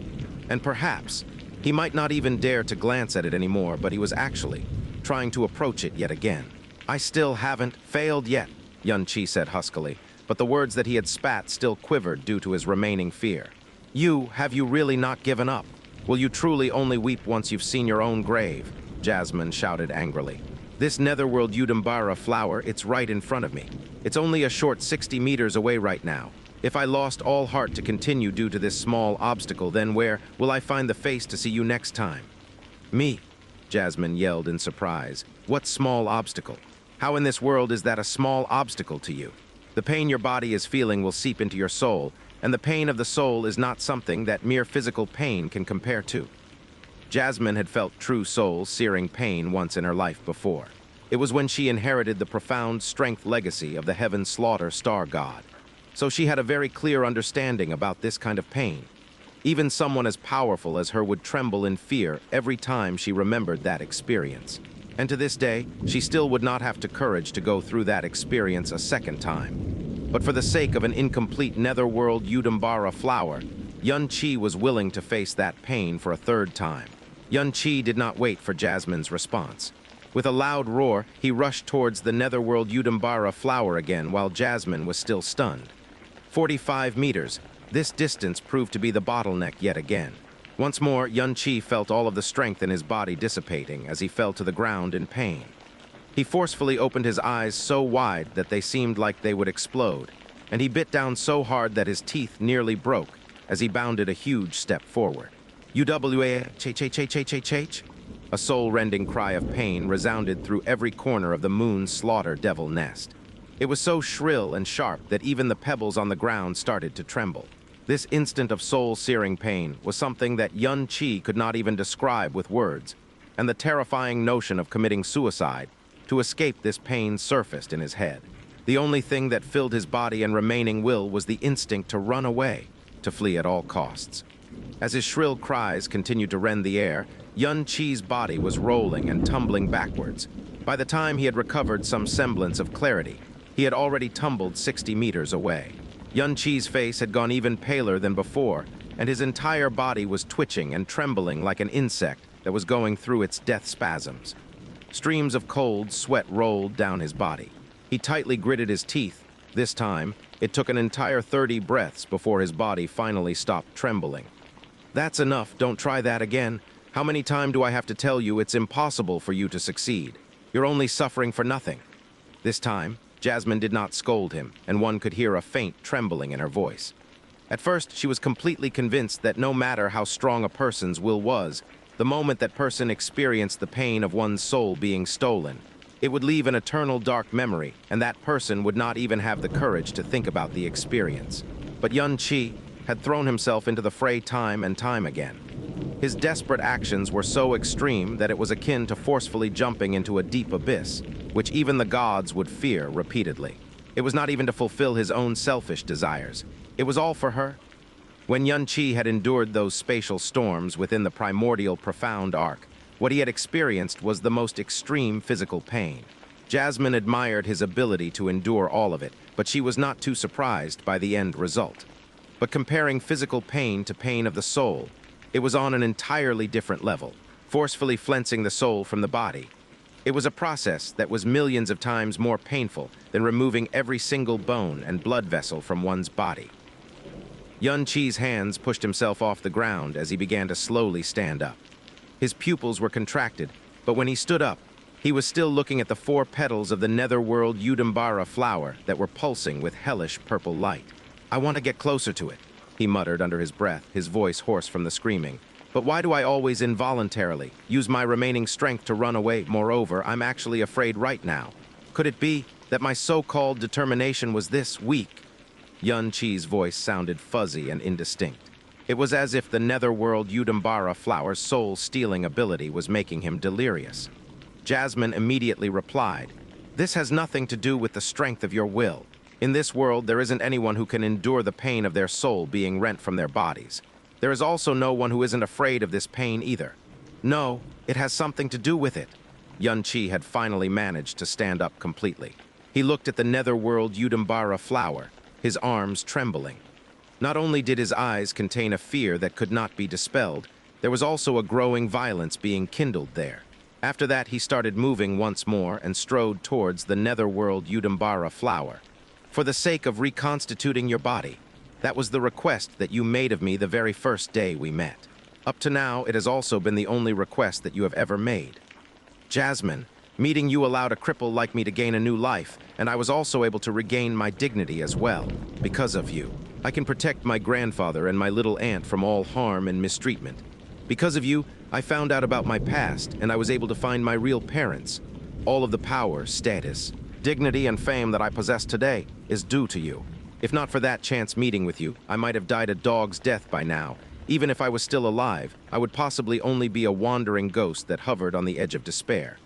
And perhaps he might not even dare to glance at it anymore, but he was actually trying to approach it yet again. "I still haven't failed yet," Xianxia said huskily, but the words that he had spat still quivered due to his remaining fear. Have you really not given up? Will you truly only weep once you've seen your own grave?" Jasmine shouted angrily. "This Netherworld Udumbara Flower, it's right in front of me. It's only a short 60 meters away right now. If I lost all heart to continue due to this small obstacle, then where will I find the face to see you next time?" "Me?" Jasmine yelled in surprise. "What small obstacle? How in this world is that a small obstacle to you? The pain your body is feeling will seep into your soul, and the pain of the soul is not something that mere physical pain can compare to." Jasmine had felt true soul-searing pain once in her life before. It was when she inherited the profound strength legacy of the Heaven Slaughter Star God. So she had a very clear understanding about this kind of pain. Even someone as powerful as her would tremble in fear every time she remembered that experience. And to this day, she still would not have the courage to go through that experience a second time. But for the sake of an incomplete Netherworld Udumbara Flower, Xianxia was willing to face that pain for a third time. Xianxia did not wait for Jasmine's response. With a loud roar, he rushed towards the Netherworld Udumbara Flower again while Jasmine was still stunned. 45 meters. This distance proved to be the bottleneck yet again. Once more, Xianxia felt all of the strength in his body dissipating as he fell to the ground in pain. He forcefully opened his eyes so wide that they seemed like they would explode, and he bit down so hard that his teeth nearly broke as he bounded a huge step forward. "UWA, ch. A soul-rending cry of pain resounded through every corner of the moon's slaughter devil nest. It was so shrill and sharp that even the pebbles on the ground started to tremble. This instant of soul-searing pain was something that Xianxia could not even describe with words, and the terrifying notion of committing suicide to escape this pain surfaced in his head. The only thing that filled his body and remaining will was the instinct to run away, to flee at all costs. As his shrill cries continued to rend the air, Xianxia's body was rolling and tumbling backwards. By the time he had recovered some semblance of clarity, he had already tumbled 60 meters away. Xianxia's face had gone even paler than before, and his entire body was twitching and trembling like an insect that was going through its death spasms. Streams of cold sweat rolled down his body. He tightly gritted his teeth. This time, it took an entire 30 breaths before his body finally stopped trembling. "That's enough, don't try that again. How many times do I have to tell you it's impossible for you to succeed?" You're only suffering for nothing." This time, Jasmine did not scold him, and one could hear a faint trembling in her voice. At first, she was completely convinced that no matter how strong a person's will was, the moment that person experienced the pain of one's soul being stolen, it would leave an eternal dark memory, and that person would not even have the courage to think about the experience. But Xianxia had thrown himself into the fray time and time again. His desperate actions were so extreme that it was akin to forcefully jumping into a deep abyss, which even the gods would fear repeatedly. It was not even to fulfill his own selfish desires. It was all for her. When Xianxia had endured those spatial storms within the primordial profound arc, what he had experienced was the most extreme physical pain. Jasmine admired his ability to endure all of it, but she was not too surprised by the end result. But comparing physical pain to pain of the soul, it was on an entirely different level, forcefully flensing the soul from the body. It was a process that was millions of times more painful than removing every single bone and blood vessel from one's body. Xianxia's hands pushed himself off the ground as he began to slowly stand up. His pupils were contracted, but when he stood up, he was still looking at the 4 petals of the Netherworld Udumbara Flower that were pulsing with hellish purple light. "I want to get closer to it," he muttered under his breath, his voice hoarse from the screaming. "But why do I always involuntarily use my remaining strength to run away? Moreover, I'm actually afraid right now. Could it be that my so-called determination was this weak?" Xianxia's voice sounded fuzzy and indistinct. It was as if the Netherworld Udumbara Flower's soul-stealing ability was making him delirious. Jasmine immediately replied, "This has nothing to do with the strength of your will. In this world, there isn't anyone who can endure the pain of their soul being rent from their bodies. There is also no one who isn't afraid of this pain either. No, it has something to do with it." Xianxia had finally managed to stand up completely. He looked at the Netherworld Udumbara Flower, his arms trembling. Not only did his eyes contain a fear that could not be dispelled, there was also a growing violence being kindled there. After that, he started moving once more and strode towards the Netherworld Udumbara Flower. "For the sake of reconstituting your body, that was the request that you made of me the very first day we met. Up to now, it has also been the only request that you have ever made. Jasmine, meeting you allowed a cripple like me to gain a new life, and I was also able to regain my dignity as well. Because of you, I can protect my grandfather and my little aunt from all harm and mistreatment. Because of you, I found out about my past, and I was able to find my real parents. All of the power, status, dignity, and fame that I possess today is due to you. If not for that chance meeting with you, I might have died a dog's death by now. Even if I was still alive, I would possibly only be a wandering ghost that hovered on the edge of despair.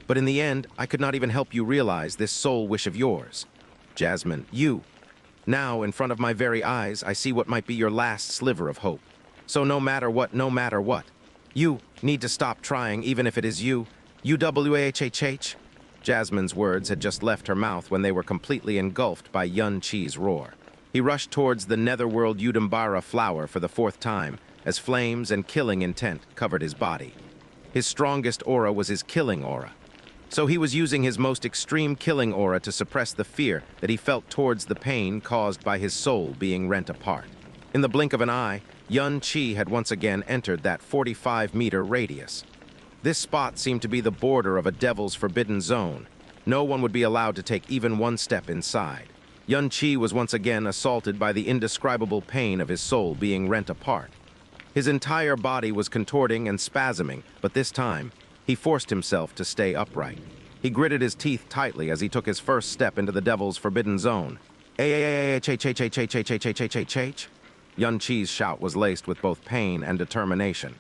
But in the end, I could not even help you realize this soul wish of yours. Jasmine, you. Now, in front of my very eyes, I see what might be your last sliver of hope. So no matter what, you need to stop trying, even if it is you. UWAHHH." Jasmine's words had just left her mouth when they were completely engulfed by Xianxia's roar. He rushed towards the Netherworld Udumbara Flower for the 4th time, as flames and killing intent covered his body. His strongest aura was his killing aura. So he was using his most extreme killing aura to suppress the fear that he felt towards the pain caused by his soul being rent apart. In the blink of an eye, Xianxia had once again entered that 45-meter radius. This spot seemed to be the border of a devil's forbidden zone. No one would be allowed to take even one step inside. Xianxia was once again assaulted by the indescribable pain of his soul being rent apart. His entire body was contorting and spasming, but this time, he forced himself to stay upright. He gritted his teeth tightly as he took his first step into the devil's forbidden zone. Xianxia's shout was laced with both pain and determination.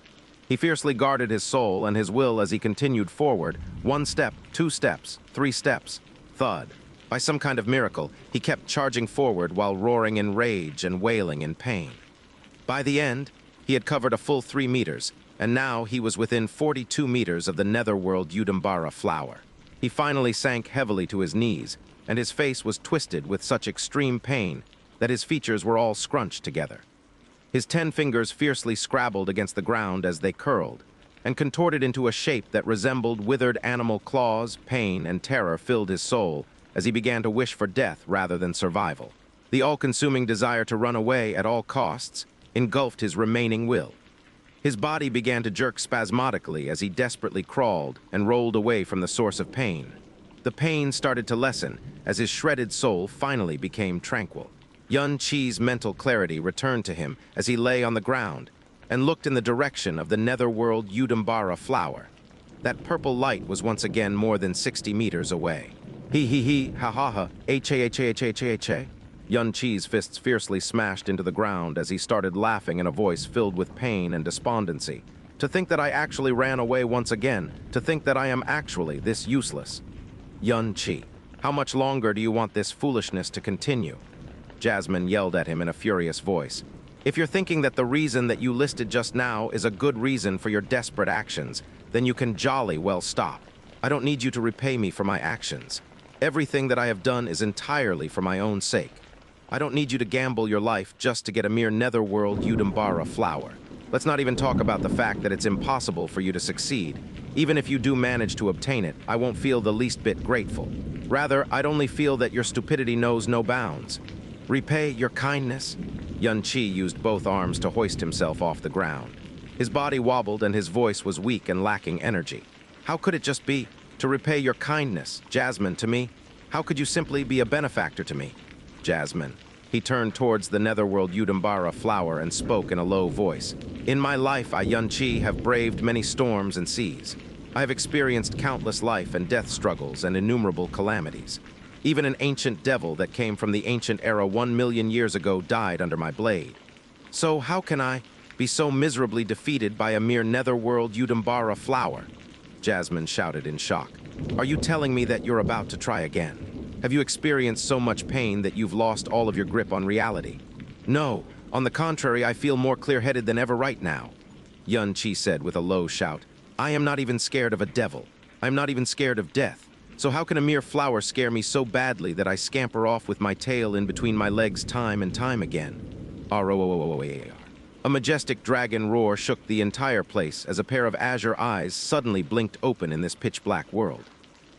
He fiercely guarded his soul and his will as he continued forward, 1 step, 2 steps, 3 steps. Thud. By some kind of miracle, he kept charging forward while roaring in rage and wailing in pain. By the end, he had covered a full 3 meters, and now he was within 42 meters of the Netherworld Udumbara Flower. He finally sank heavily to his knees, and his face was twisted with such extreme pain that his features were all scrunched together. His 10 fingers fiercely scrabbled against the ground as they curled, and contorted into a shape that resembled withered animal claws. Pain and terror filled his soul as he began to wish for death rather than survival. The all-consuming desire to run away at all costs engulfed his remaining will. His body began to jerk spasmodically as he desperately crawled and rolled away from the source of pain. The pain started to lessen as his shredded soul finally became tranquil. Xianxia's mental clarity returned to him as he lay on the ground and looked in the direction of the Netherworld Udumbara Flower. That purple light was once again more than 60 meters away. He, ha ha ha, H-A-H-A-H-A-H-A. Xianxia's fists fiercely smashed into the ground as he started laughing in a voice filled with pain and despondency. To think that I actually ran away once again, to think that I am actually this useless. Xianxia, how much longer do you want this foolishness to continue? Jasmine yelled at him in a furious voice. If you're thinking that the reason that you listed just now is a good reason for your desperate actions, then you can jolly well stop. I don't need you to repay me for my actions. Everything that I have done is entirely for my own sake. I don't need you to gamble your life just to get a mere Netherworld Udumbara Flower. Let's not even talk about the fact that it's impossible for you to succeed. Even if you do manage to obtain it, I won't feel the least bit grateful. Rather, I'd only feel that your stupidity knows no bounds. Repay your kindness? Xianxia used both arms to hoist himself off the ground. His body wobbled and his voice was weak and lacking energy. How could it just be to repay your kindness, Jasmine, to me? How could you simply be a benefactor to me? Jasmine. He turned towards the Netherworld Udumbara Flower and spoke in a low voice. In my life, I, Xianxia, have braved many storms and seas. I have experienced countless life and death struggles and innumerable calamities. Even an ancient devil that came from the ancient era 1 million years ago died under my blade. So how can I be so miserably defeated by a mere Netherworld Udumbara Flower? Jasmine shouted in shock. Are you telling me that you're about to try again? Have you experienced so much pain that you've lost all of your grip on reality? No, on the contrary, I feel more clear-headed than ever right now. Xianxia said with a low shout. I am not even scared of a devil. I am not even scared of death. So how can a mere flower scare me so badly that I scamper off with my tail in between my legs time and time again? A majestic dragon roar shook the entire place as a pair of azure eyes suddenly blinked open in this pitch-black world.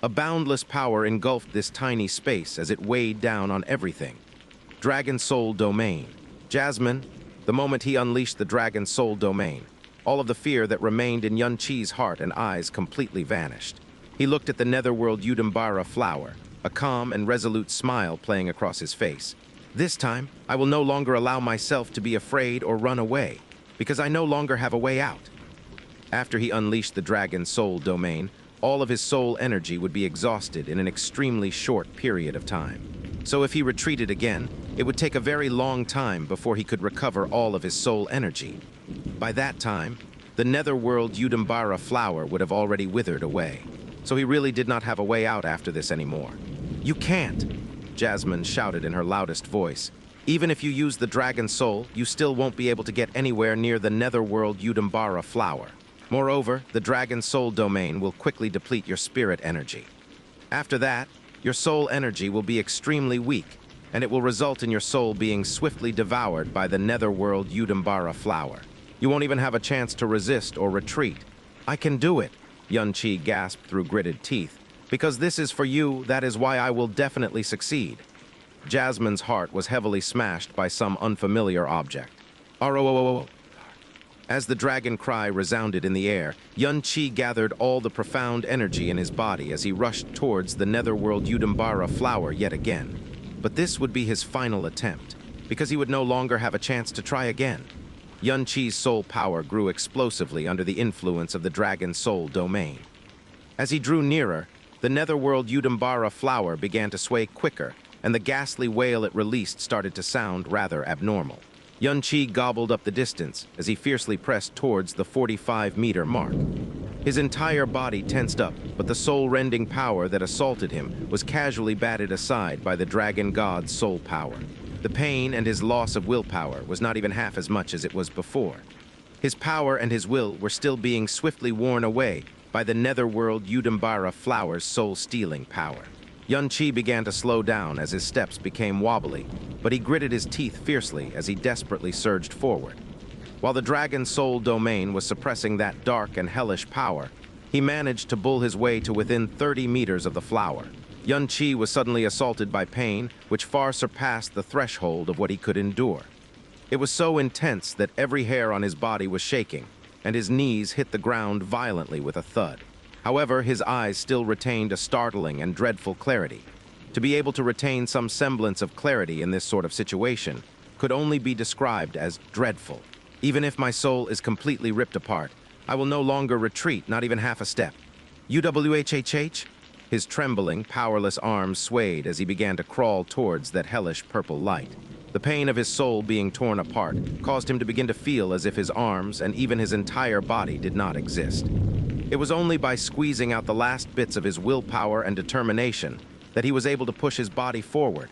A boundless power engulfed this tiny space as it weighed down on everything. Dragon Soul Domain. Jasmine, the moment he unleashed the Dragon Soul Domain, all of the fear that remained in Xianxia's heart and eyes completely vanished. He looked at the Netherworld Udumbara Flower, a calm and resolute smile playing across his face. This time, I will no longer allow myself to be afraid or run away, because I no longer have a way out. After he unleashed the Dragon Soul Domain, all of his soul energy would be exhausted in an extremely short period of time. So if he retreated again, it would take a very long time before he could recover all of his soul energy. By that time, the Netherworld Udumbara Flower would have already withered away. So he really did not have a way out after this anymore. You can't, Jasmine shouted in her loudest voice. Even if you use the Dragon Soul, you still won't be able to get anywhere near the Netherworld Udumbara Flower. Moreover, the Dragon Soul Domain will quickly deplete your spirit energy. After that, your soul energy will be extremely weak, and it will result in your soul being swiftly devoured by the Netherworld Udumbara Flower. You won't even have a chance to resist or retreat. I can do it, Xianxia gasped through gritted teeth. Because this is for you, that is why I will definitely succeed. Jasmine's heart was heavily smashed by some unfamiliar object. As the dragon cry resounded in the air, Xianxia gathered all the profound energy in his body as he rushed towards the Netherworld Udumbara Flower yet again. But this would be his final attempt, because he would no longer have a chance to try again. Xianxia's soul power grew explosively under the influence of the Dragon Soul Domain. As he drew nearer, the Netherworld Udumbara Flower began to sway quicker, and the ghastly wail it released started to sound rather abnormal. Xianxia gobbled up the distance as he fiercely pressed towards the 45-meter mark. His entire body tensed up, but the soul-rending power that assaulted him was casually batted aside by the dragon god's soul power. The pain and his loss of willpower was not even half as much as it was before. His power and his will were still being swiftly worn away by the Netherworld Udumbara Flower's soul-stealing power. Xianxia began to slow down as his steps became wobbly, but he gritted his teeth fiercely as he desperately surged forward. While the Dragon Soul Domain was suppressing that dark and hellish power, he managed to bull his way to within 30 meters of the flower. Xianxia was suddenly assaulted by pain which far surpassed the threshold of what he could endure. It was so intense that every hair on his body was shaking. and his knees hit the ground violently with a thud. However, his eyes still retained a startling and dreadful clarity. To be able to retain some semblance of clarity in this sort of situation could only be described as dreadful. Even if my soul is completely ripped apart, I will no longer retreat, not even half a step. UWHHH? His trembling, powerless arms swayed as he began to crawl towards that hellish purple light. The pain of his soul being torn apart caused him to begin to feel as if his arms and even his entire body did not exist. It was only by squeezing out the last bits of his willpower and determination that he was able to push his body forward.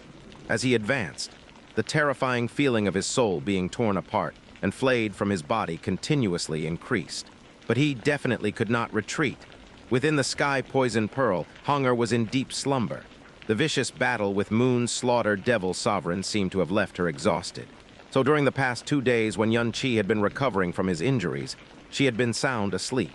As he advanced, the terrifying feeling of his soul being torn apart and flayed from his body continuously increased. But he definitely could not retreat. Within the sky-poison pearl, Hunger was in deep slumber. The vicious battle with Moon's slaughtered devil sovereign seemed to have left her exhausted. So during the past 2 days when Xianxia had been recovering from his injuries, she had been sound asleep.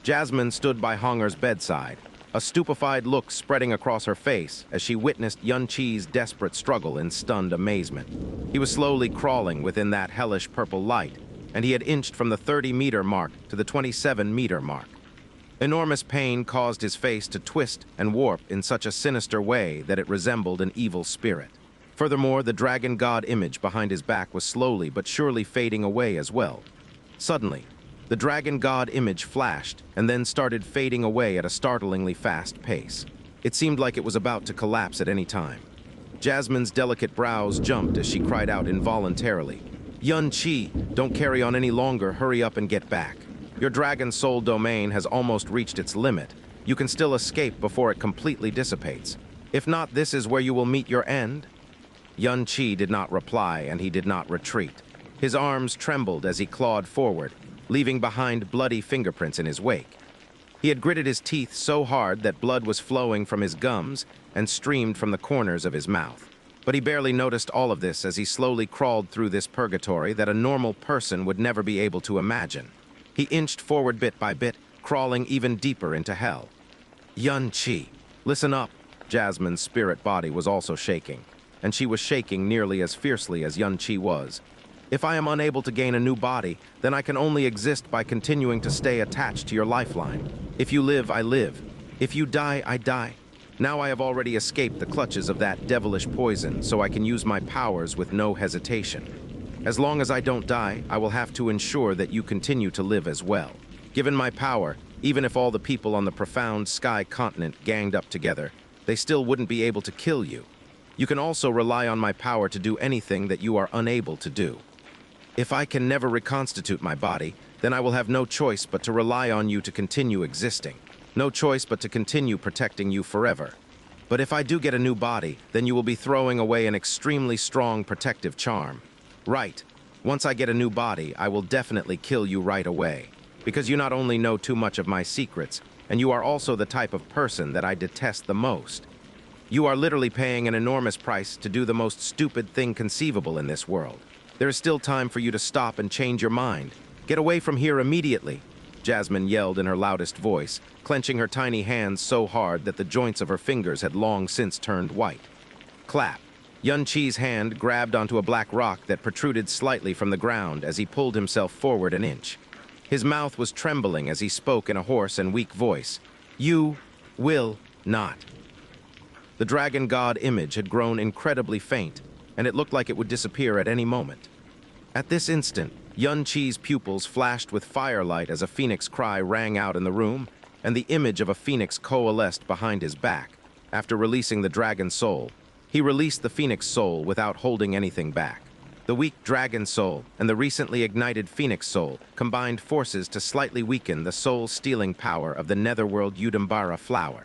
Jasmine stood by Hunger's bedside, a stupefied look spreading across her face as she witnessed Xianxia's desperate struggle in stunned amazement. He was slowly crawling within that hellish purple light, and he had inched from the 30-meter mark to the 27-meter mark. Enormous pain caused his face to twist and warp in such a sinister way that it resembled an evil spirit. Furthermore, the dragon god image behind his back was slowly but surely fading away as well. Suddenly, the dragon god image flashed and then started fading away at a startlingly fast pace. It seemed like it was about to collapse at any time. Jasmine's delicate brows jumped as she cried out involuntarily, "Xianxia, don't carry on any longer, hurry up and get back. Your dragon soul domain has almost reached its limit. You can still escape before it completely dissipates. If not, this is where you will meet your end." Xianxia did not reply, and he did not retreat. His arms trembled as he clawed forward, leaving behind bloody fingerprints in his wake. He had gritted his teeth so hard that blood was flowing from his gums and streamed from the corners of his mouth. But he barely noticed all of this as he slowly crawled through this purgatory that a normal person would never be able to imagine. He inched forward bit by bit, crawling even deeper into hell. "Xianxia, listen up." Jasmine's spirit body was also shaking, and she was shaking nearly as fiercely as Xianxia was. "If I am unable to gain a new body, then I can only exist by continuing to stay attached to your lifeline. If you live, I live. If you die, I die. Now I have already escaped the clutches of that devilish poison, so I can use my powers with no hesitation. As long as I don't die, I will have to ensure that you continue to live as well. Given my power, even if all the people on the profound sky continent ganged up together, they still wouldn't be able to kill you. You can also rely on my power to do anything that you are unable to do. If I can never reconstitute my body, then I will have no choice but to rely on you to continue existing. No choice but to continue protecting you forever. But if I do get a new body, then you will be throwing away an extremely strong protective charm. Right. Once I get a new body, I will definitely kill you right away. Because you not only know too much of my secrets, and you are also the type of person that I detest the most. You are literally paying an enormous price to do the most stupid thing conceivable in this world. There is still time for you to stop and change your mind. Get away from here immediately," Jasmine yelled in her loudest voice, clenching her tiny hands so hard that the joints of her fingers had long since turned white. Clap. Xianxia's hand grabbed onto a black rock that protruded slightly from the ground as he pulled himself forward an inch. His mouth was trembling as he spoke in a hoarse and weak voice. "You will not." The dragon god image had grown incredibly faint, and it looked like it would disappear at any moment. At this instant, Xianxia's pupils flashed with firelight as a phoenix cry rang out in the room, and the image of a phoenix coalesced behind his back. After releasing the dragon soul, he released the phoenix soul without holding anything back. The weak dragon soul and the recently ignited phoenix soul combined forces to slightly weaken the soul-stealing power of the Netherworld Udumbara Flower.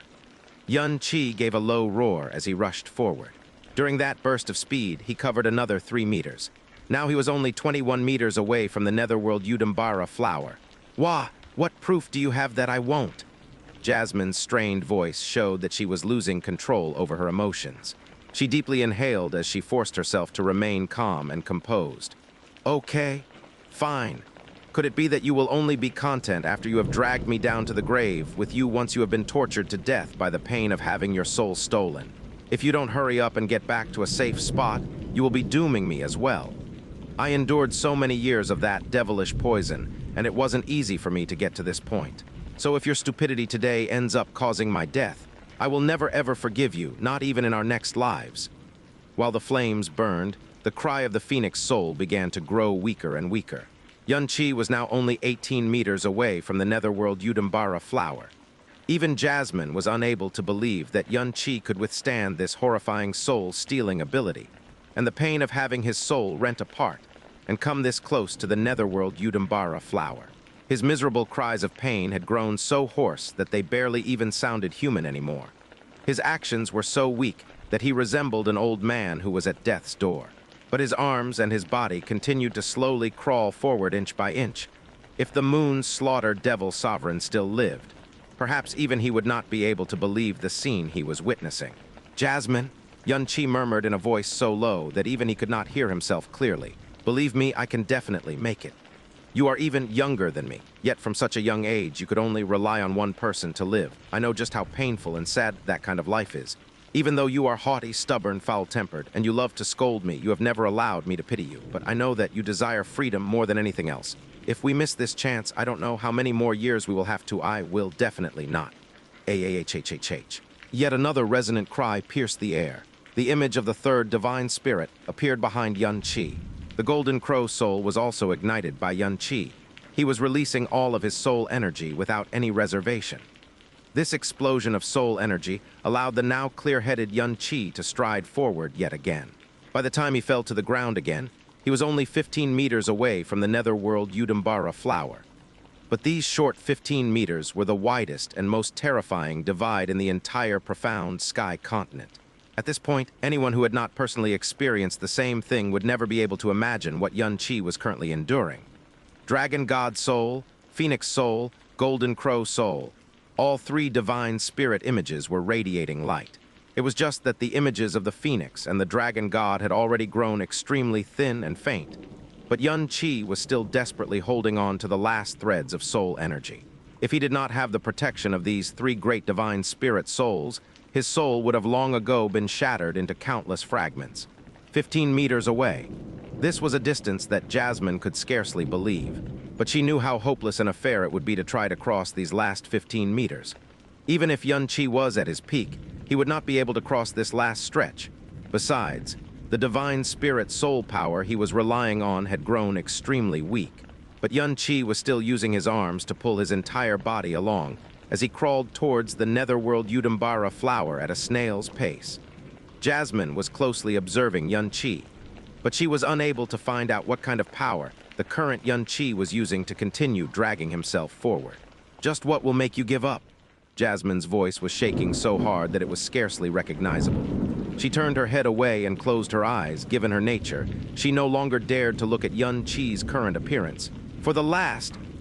Xianxia gave a low roar as he rushed forward. During that burst of speed, he covered another 3 meters. Now he was only 21 meters away from the Netherworld Udumbara Flower. "Wah, what proof do you have that I won't?" Jasmine's strained voice showed that she was losing control over her emotions. She deeply inhaled as she forced herself to remain calm and composed. "Okay, fine. Could it be that you will only be content after you have dragged me down to the grave with you once you have been tortured to death by the pain of having your soul stolen? If you don't hurry up and get back to a safe spot, you will be dooming me as well. I endured so many years of that devilish poison, and it wasn't easy for me to get to this point. So if your stupidity today ends up causing my death, I will never ever forgive you, not even in our next lives." While the flames burned, the cry of the phoenix soul began to grow weaker and weaker. Xianxia was now only 18 meters away from the Netherworld Udumbara Flower. Even Jasmine was unable to believe that Xianxia could withstand this horrifying soul-stealing ability, and the pain of having his soul rent apart and come this close to the Netherworld Udumbara Flower. His miserable cries of pain had grown so hoarse that they barely even sounded human anymore. His actions were so weak that he resembled an old man who was at death's door. But his arms and his body continued to slowly crawl forward inch by inch. If the moon's slaughtered devil sovereign still lived, perhaps even he would not be able to believe the scene he was witnessing. "Jasmine," Xianxia murmured in a voice so low that even he could not hear himself clearly. "Believe me, I can definitely make it. You are even younger than me, yet from such a young age you could only rely on one person to live. I know just how painful and sad that kind of life is. Even though you are haughty, stubborn, foul-tempered, and you love to scold me, you have never allowed me to pity you. But I know that you desire freedom more than anything else. If we miss this chance, I don't know how many more years we will have to. I will definitely not." AAHHHH. Yet another resonant cry pierced the air. The image of the third divine spirit appeared behind Xianxia. The golden crow soul was also ignited by Xianxia. He was releasing all of his soul energy without any reservation. This explosion of soul energy allowed the now clear-headed Xianxia to stride forward yet again. By the time he fell to the ground again, he was only 15 meters away from the Netherworld Udumbara Flower. But these short 15 meters were the widest and most terrifying divide in the entire profound sky continent. At this point, anyone who had not personally experienced the same thing would never be able to imagine what Xianxia was currently enduring. Dragon God Soul, Phoenix Soul, Golden Crow Soul. All three divine spirit images were radiating light. It was just that the images of the Phoenix and the Dragon God had already grown extremely thin and faint. But Xianxia was still desperately holding on to the last threads of soul energy. If he did not have the protection of these three great divine spirit souls, his soul would have long ago been shattered into countless fragments. 15 meters away. This was a distance that Jasmine could scarcely believe, but she knew how hopeless an affair it would be to try to cross these last 15 meters. Even if Xianxia was at his peak, he would not be able to cross this last stretch. Besides, the divine spirit soul power he was relying on had grown extremely weak, but Xianxia was still using his arms to pull his entire body along as he crawled towards the Netherworld Udumbara Flower at a snail's pace. Jasmine was closely observing Xianxia, but she was unable to find out what kind of power the current Xianxia was using to continue dragging himself forward. "Just what will make you give up?" Jasmine's voice was shaking so hard that it was scarcely recognizable. She turned her head away and closed her eyes. Given her nature, she no longer dared to look at Xianxia's current appearance.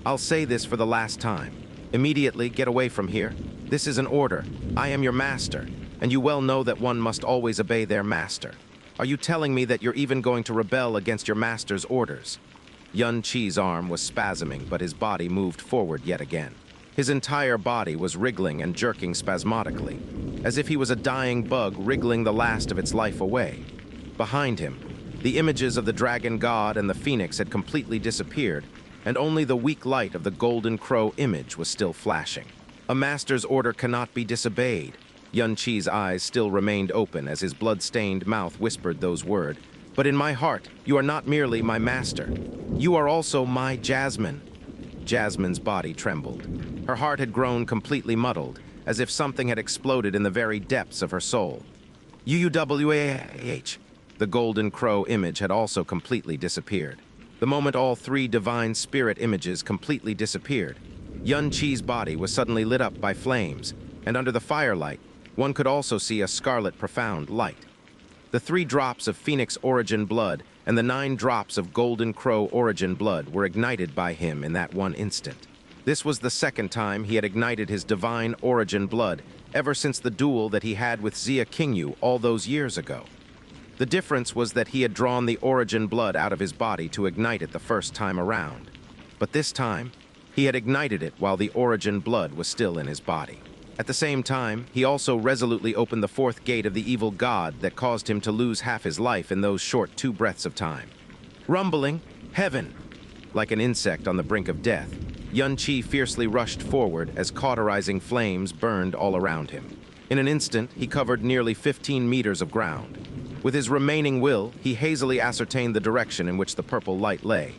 I'll say this for the last time. Immediately get away from here. This is an order. I am your master, and you well know that one must always obey their master. Are you telling me that you're even going to rebel against your master's orders?" Xianxia's arm was spasming, but his body moved forward yet again. His entire body was wriggling and jerking spasmodically, as if he was a dying bug wriggling the last of its life away. Behind him, the images of the Dragon God and the Phoenix had completely disappeared, and only the weak light of the Golden Crow image was still flashing. "A master's order cannot be disobeyed." Xianxia's eyes still remained open as his blood-stained mouth whispered those words. "But in my heart, you are not merely my master. You are also my Jasmine." Jasmine's body trembled. Her heart had grown completely muddled, as if something had exploded in the very depths of her soul. UUWAH. The Golden Crow image had also completely disappeared. The moment all three divine spirit images completely disappeared, Xianxia's body was suddenly lit up by flames, and under the firelight, one could also see a scarlet profound light. The 3 drops of Phoenix origin blood and the 9 drops of Golden Crow origin blood were ignited by him in that one instant. This was the second time he had ignited his divine origin blood ever since the duel that he had with Cang Yue all those years ago. The difference was that he had drawn the origin blood out of his body to ignite it the first time around. But this time, he had ignited it while the origin blood was still in his body. At the same time, he also resolutely opened the 4th gate of the evil god that caused him to lose half his life in those short 2 breaths of time. Rumbling, heaven! Like an insect on the brink of death, Xianxia fiercely rushed forward as cauterizing flames burned all around him. In an instant, he covered nearly 15 meters of ground. With his remaining will, he hazily ascertained the direction in which the purple light lay.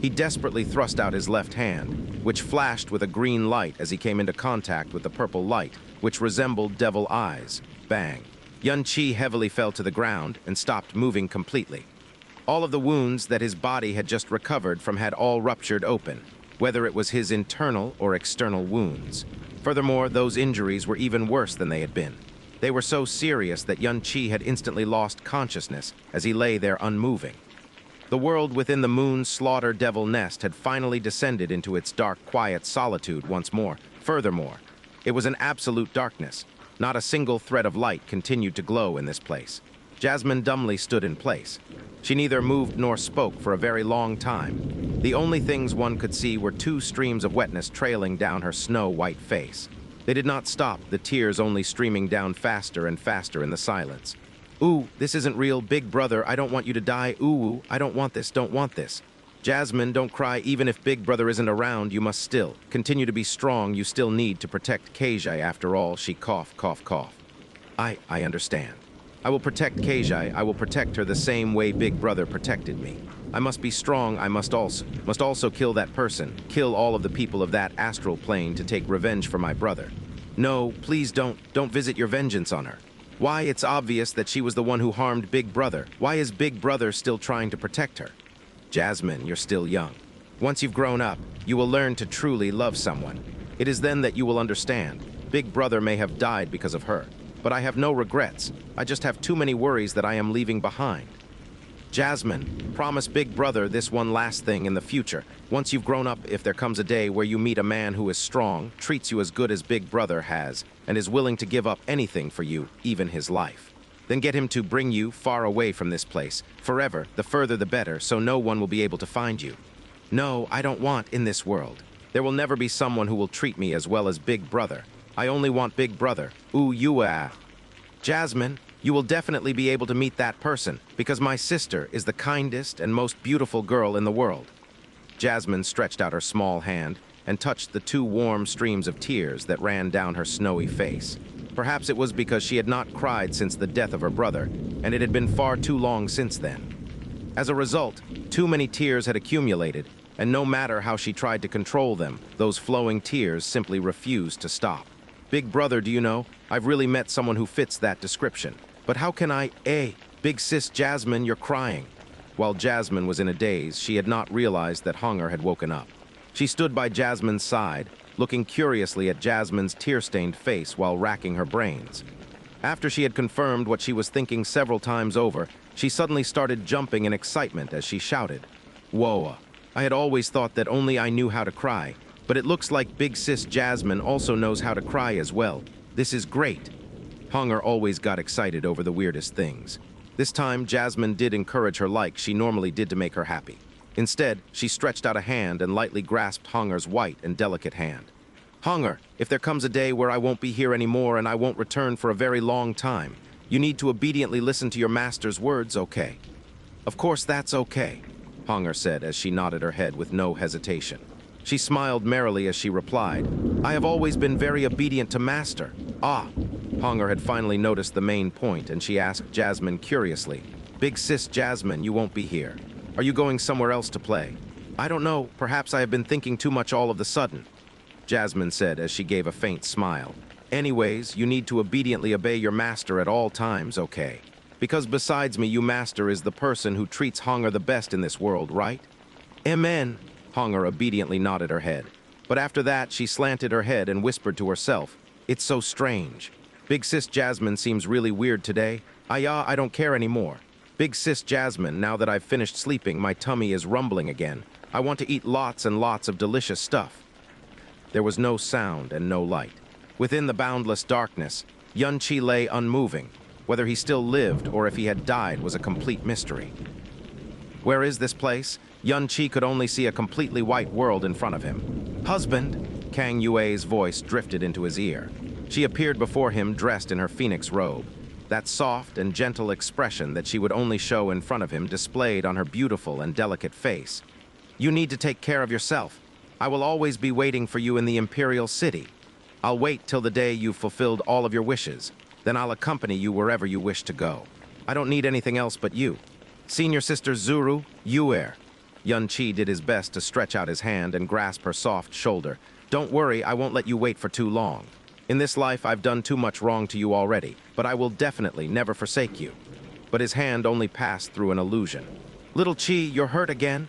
He desperately thrust out his left hand, which flashed with a green light as he came into contact with the purple light, which resembled devil eyes. Bang! Xianxia heavily fell to the ground and stopped moving completely. All of the wounds that his body had just recovered from had all ruptured open, whether it was his internal or external wounds. Furthermore, those injuries were even worse than they had been. They were so serious that Xianxia had instantly lost consciousness as he lay there unmoving. The world within the moon's slaughter devil nest had finally descended into its dark, quiet solitude once more. Furthermore, it was an absolute darkness. Not a single thread of light continued to glow in this place. Jasmine dumbly stood in place. She neither moved nor spoke for a very long time. The only things one could see were 2 streams of wetness trailing down her snow-white face. They did not stop, the tears only streaming down faster and faster in the silence. Ooh, this isn't real, big brother, I don't want you to die, ooh, I don't want this, don't want this. Jasmine, don't cry, even if big brother isn't around, you must still continue to be strong, you still need to protect Cang Yue after all, she coughed, cough, cough. I understand. I will protect Cang Yue, I will protect her the same way big brother protected me. I must be strong, I must also kill that person, kill all of the people of that astral plane to take revenge for my brother. No, please don't visit your vengeance on her. Why, it's obvious that she was the one who harmed Big Brother. Why is Big Brother still trying to protect her? Jasmine, you're still young. Once you've grown up, you will learn to truly love someone. It is then that you will understand. Big Brother may have died because of her, but I have no regrets. I just have too many worries that I am leaving behind. Jasmine, promise Big Brother this one last thing in the future. Once you've grown up, if there comes a day where you meet a man who is strong, treats you as good as Big Brother has, and is willing to give up anything for you, even his life, then get him to bring you far away from this place, forever, the further the better, so no one will be able to find you. No, I don't want in this world. There will never be someone who will treat me as well as Big Brother. I only want Big Brother. Ooh, you Jasmine, you will definitely be able to meet that person, because my sister is the kindest and most beautiful girl in the world. Jasmine stretched out her small hand and touched the 2 warm streams of tears that ran down her snowy face. Perhaps it was because she had not cried since the death of her brother, and it had been far too long since then. As a result, too many tears had accumulated, and no matter how she tried to control them, those flowing tears simply refused to stop. Big brother, do you know, I've really met someone who fits that description. But how can I, big sis Jasmine, you're crying. While Jasmine was in a daze, she had not realized that Hunger had woken up. She stood by Jasmine's side, looking curiously at Jasmine's tear-stained face while racking her brains. After she had confirmed what she was thinking several times over, she suddenly started jumping in excitement as she shouted, "Whoa, I had always thought that only I knew how to cry, but it looks like big sis Jasmine also knows how to cry as well. This is great." Hunger always got excited over the weirdest things. This time, Jasmine did encourage her like she normally did to make her happy. Instead, she stretched out a hand and lightly grasped Hunger's white and delicate hand. "Hunger, if there comes a day where I won't be here anymore and I won't return for a very long time, you need to obediently listen to your master's words, okay?" "Of course that's okay," Hunger said as she nodded her head with no hesitation. She smiled merrily as she replied, "I have always been very obedient to Master." "Ah." Hunger had finally noticed the main point, and she asked Jasmine curiously, "Big sis Jasmine, you won't be here. Are you going somewhere else to play?" "I don't know, perhaps I have been thinking too much all of the sudden," Jasmine said as she gave a faint smile. "Anyways, you need to obediently obey your master at all times, okay? Because besides me, you master is the person who treats Hunger the best in this world, right?" "Amen." Hunger obediently nodded her head. But after that, she slanted her head and whispered to herself, "It's so strange. Big sis Jasmine seems really weird today. I don't care anymore. Big sis Jasmine, now that I've finished sleeping, my tummy is rumbling again. I want to eat lots and lots of delicious stuff." There was no sound and no light. Within the boundless darkness, Xianxia lay unmoving. Whether he still lived or if he had died was a complete mystery. Where is this place? Xianxia could only see a completely white world in front of him. "Husband!" Cang Yue's voice drifted into his ear. She appeared before him dressed in her phoenix robe. that soft and gentle expression that she would only show in front of him displayed on her beautiful and delicate face. "You need to take care of yourself. I will always be waiting for you in the Imperial City. I'll wait till the day you've fulfilled all of your wishes. Then I'll accompany you wherever you wish to go. I don't need anything else but you. Senior Sister Zuru, Yue." Xianxia did his best to stretch out his hand and grasp her soft shoulder. "Don't worry, I won't let you wait for too long. In this life, I've done too much wrong to you already, but I will definitely never forsake you." But his hand only passed through an illusion. "Little Chi, you're hurt again?"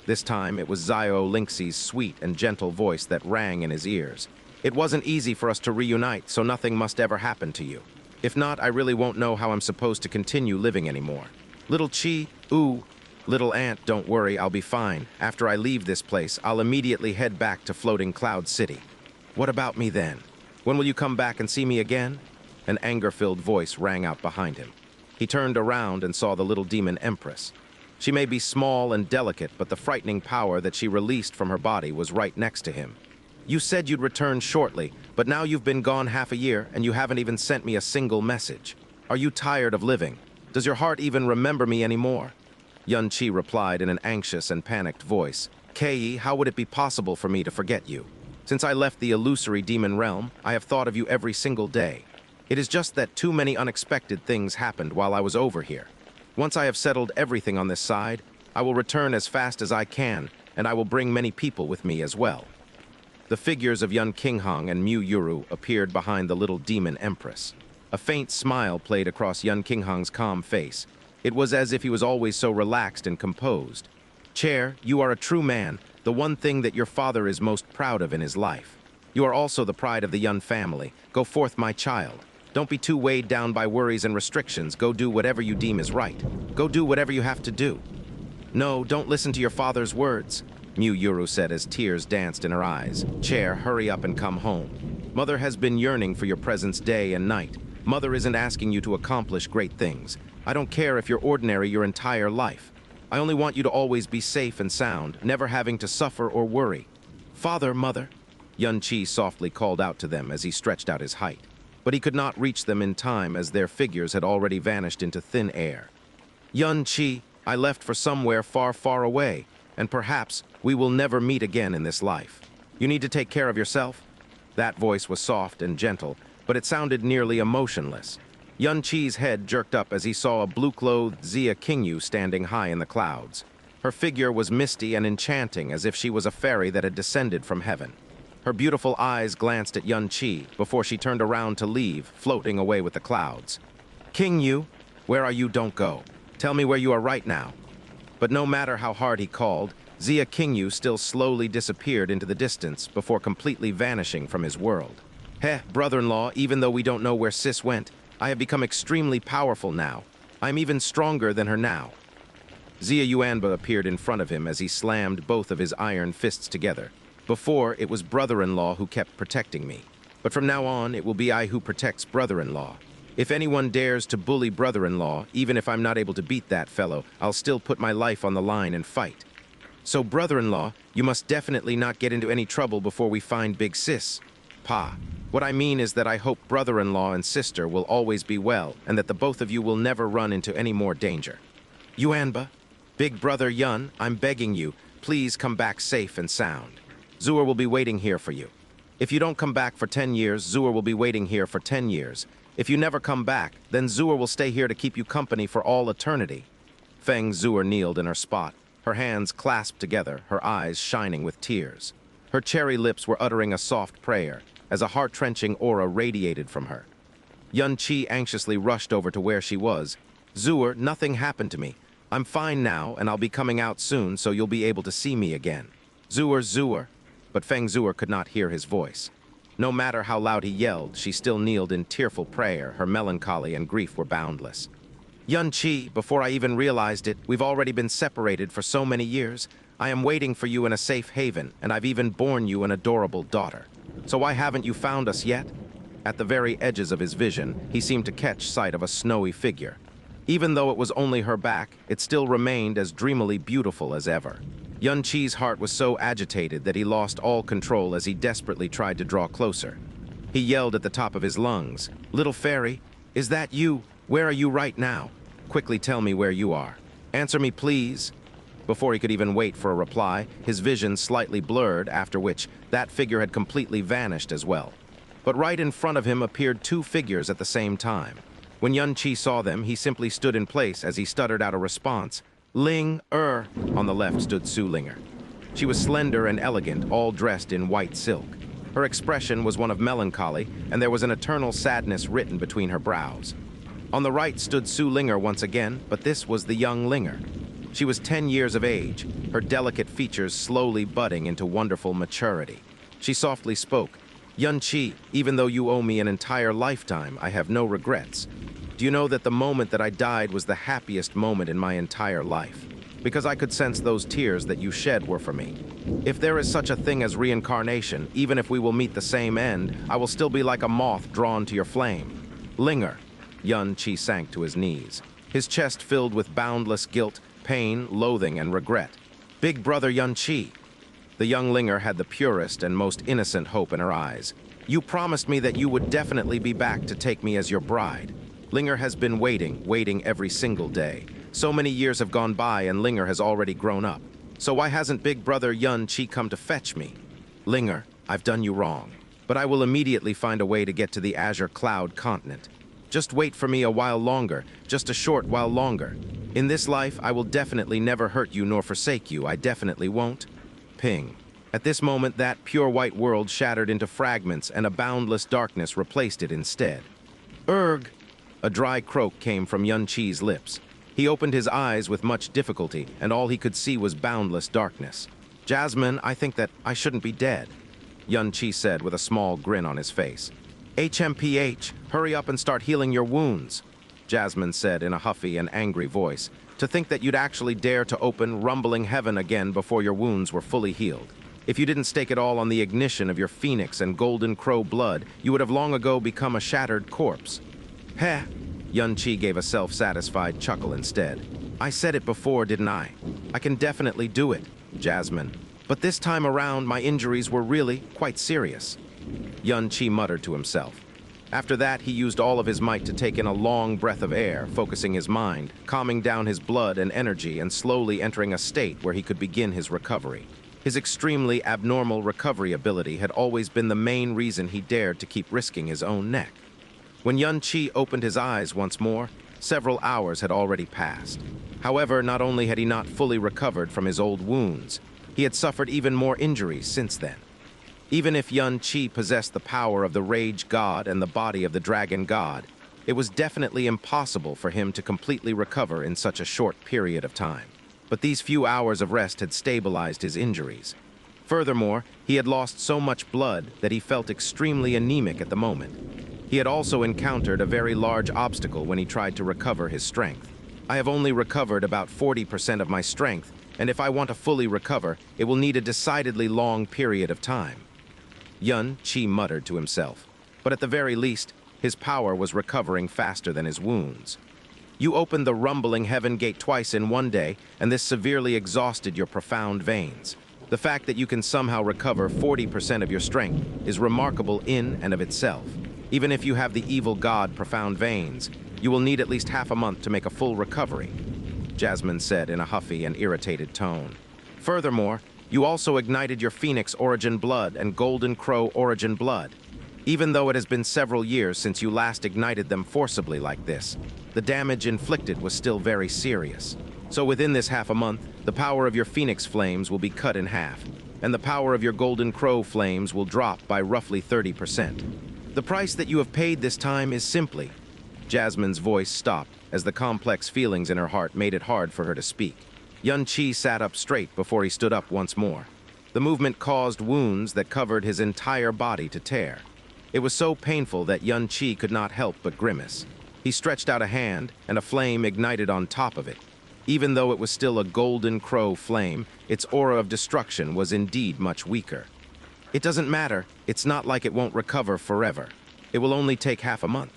This time, it was Zio Linxi's sweet and gentle voice that rang in his ears. "It wasn't easy for us to reunite, so nothing must ever happen to you. If not, I really won't know how I'm supposed to continue living anymore. Little Chi, ooh. Little Aunt, don't worry, I'll be fine. After I leave this place, I'll immediately head back to Floating Cloud City." "What about me then? When will you come back and see me again?" An anger-filled voice rang out behind him. He turned around and saw the little demon Empress. She may be small and delicate, but the frightening power that she released from her body was right next to him. "You said you'd return shortly, but now you've been gone half a year and you haven't even sent me a single message. Are you tired of living? Does your heart even remember me anymore?" Xianxia replied in an anxious and panicked voice. "Kei, how would it be possible for me to forget you? Since I left the illusory demon realm, I have thought of you every single day. It is just that too many unexpected things happened while I was over here. Once I have settled everything on this side, I will return as fast as I can, and I will bring many people with me as well." The figures of Yun Qinghang and Mu Yuru appeared behind the little demon Empress. A faint smile played across Yun Qinghang's calm face. It was as if he was always so relaxed and composed. "Chair, you are a true man, the one thing that your father is most proud of in his life. You are also the pride of the Yun family. Go forth, my child. Don't be too weighed down by worries and restrictions. Go do whatever you deem is right. Go do whatever you have to do." "No, don't listen to your father's words," Mu Yuru said as tears danced in her eyes. "Chair, hurry up and come home. Mother has been yearning for your presence day and night. Mother isn't asking you to accomplish great things. I don't care if you're ordinary your entire life. I only want you to always be safe and sound, never having to suffer or worry. Father, Mother," Xianxia softly called out to them as he stretched out his height. But he could not reach them in time as their figures had already vanished into thin air. "Xianxia, I left for somewhere far, far away, and perhaps we will never meet again in this life. You need to take care of yourself." That voice was soft and gentle, but it sounded nearly emotionless. Xianxia's head jerked up as he saw a blue-clothed Xia Qingyu standing high in the clouds. Her figure was misty and enchanting, as if she was a fairy that had descended from heaven. Her beautiful eyes glanced at Xianxia before she turned around to leave, floating away with the clouds. "Qingyu, where are you? Don't go. Tell me where you are right now." But no matter how hard he called, Xia Qingyu still slowly disappeared into the distance before completely vanishing from his world. "Heh, brother-in-law, even though we don't know where Sis went, I have become extremely powerful now. I'm even stronger than her now." Xia Yuanba appeared in front of him as he slammed both of his iron fists together. "Before, it was brother-in-law who kept protecting me. But from now on, it will be I who protects brother-in-law. If anyone dares to bully brother-in-law, even if I'm not able to beat that fellow, I'll still put my life on the line and fight. So brother-in-law, you must definitely not get into any trouble before we find Big Sis. Pa. What I mean is that I hope brother-in-law and sister will always be well, and that the both of you will never run into any more danger. Yuanba, Big Brother Yun, I'm begging you, please come back safe and sound. Zuer will be waiting here for you. If you don't come back for 10 years, Zuer will be waiting here for 10 years. If you never come back, then Zuer will stay here to keep you company for all eternity." Feng Zuer kneeled in her spot, her hands clasped together, her eyes shining with tears. Her cherry lips were uttering a soft prayer, as a heart-trenching aura radiated from her. Xianxia anxiously rushed over to where she was. "Zuer, nothing happened to me. I'm fine now, and I'll be coming out soon, so you'll be able to see me again. Zuer, Zuer." But Feng Zuer could not hear his voice. No matter how loud he yelled, she still kneeled in tearful prayer. Her melancholy and grief were boundless. "Xianxia, before I even realized it, we've already been separated for so many years. I am waiting for you in a safe haven, and I've even borne you an adorable daughter. So why haven't you found us yet?" At the very edges of his vision, he seemed to catch sight of a snowy figure. Even though it was only her back, it still remained as dreamily beautiful as ever. Xianxia's heart was so agitated that he lost all control as he desperately tried to draw closer. He yelled at the top of his lungs, "Little fairy, is that you? Where are you right now? Quickly tell me where you are. Answer me, please." Before he could even wait for a reply, his vision slightly blurred, after which that figure had completely vanished as well. But right in front of him appeared two figures at the same time. When Xianxia saw them, he simply stood in place as he stuttered out a response. "Ling, er." On the left stood Su Linger. She was slender and elegant, all dressed in white silk. Her expression was one of melancholy, and there was an eternal sadness written between her brows. On the right stood Su Linger once again, but this was the young Linger. She was 10 years of age, her delicate features slowly budding into wonderful maturity. She softly spoke. "Xianxia, even though you owe me an entire lifetime, I have no regrets. Do you know that the moment that I died was the happiest moment in my entire life? Because I could sense those tears that you shed were for me. If there is such a thing as reincarnation, even if we will meet the same end, I will still be like a moth drawn to your flame. Linger." Xianxia sank to his knees, his chest filled with boundless guilt, pain, loathing, and regret. "Big brother Xianxia." The young Linger had the purest and most innocent hope in her eyes. "You promised me that you would definitely be back to take me as your bride." Linger has been waiting every single day. So many years have gone by and Linger has already grown up. So why hasn't big brother Xianxia come to fetch me? "Linger, I've done you wrong, but I will immediately find a way to get to the Azure Cloud continent. Just wait for me a while longer, just a short while longer. In this life, I will definitely never hurt you nor forsake you. I definitely won't." Ping. At this moment, that pure white world shattered into fragments and a boundless darkness replaced it instead. "Erg!" A dry croak came from Xianxia's lips. He opened his eyes with much difficulty, and all he could see was boundless darkness. "Jasmine, I think that I shouldn't be dead," Xianxia said with a small grin on his face. "HMPH, hurry up and start healing your wounds," Jasmine said in a huffy and angry voice. "To think that you'd actually dare to open rumbling heaven again before your wounds were fully healed. If you didn't stake it all on the ignition of your phoenix and golden crow blood, you would have long ago become a shattered corpse." "Heh," Xianxia gave a self-satisfied chuckle instead. "I said it before, didn't I? I can definitely do it, Jasmine. But this time around, my injuries were really quite serious." Xianxia muttered to himself. After that, he used all of his might to take in a long breath of air, focusing his mind, calming down his blood and energy, and slowly entering a state where he could begin his recovery. His extremely abnormal recovery ability had always been the main reason he dared to keep risking his own neck. When Xianxia opened his eyes once more, several hours had already passed. However, not only had he not fully recovered from his old wounds, he had suffered even more injuries since then. Even if Xianxia possessed the power of the Rage God and the body of the Dragon God, it was definitely impossible for him to completely recover in such a short period of time. But these few hours of rest had stabilized his injuries. Furthermore, he had lost so much blood that he felt extremely anemic at the moment. He had also encountered a very large obstacle when he tried to recover his strength. "I have only recovered about 40% of my strength, and if I want to fully recover, it will need a decidedly long period of time." Xianxia muttered to himself, but at the very least, his power was recovering faster than his wounds. "You opened the rumbling heaven gate twice in one day, and this severely exhausted your profound veins. The fact that you can somehow recover 40% of your strength is remarkable in and of itself. Even if you have the evil god profound veins, you will need at least half a month to make a full recovery," Jasmine said in a huffy and irritated tone. "Furthermore, you also ignited your Phoenix origin blood and Golden Crow origin blood. Even though it has been several years since you last ignited them forcibly like this, the damage inflicted was still very serious. So within this half a month, the power of your Phoenix flames will be cut in half, and the power of your Golden Crow flames will drop by roughly 30%. The price that you have paid this time is simply..." Jasmine's voice stopped as the complex feelings in her heart made it hard for her to speak. Xianxia sat up straight before he stood up once more. The movement caused wounds that covered his entire body to tear. It was so painful that Xianxia could not help but grimace. He stretched out a hand, and a flame ignited on top of it. Even though it was still a golden crow flame, its aura of destruction was indeed much weaker. "It doesn't matter. It's not like it won't recover forever. It will only take half a month."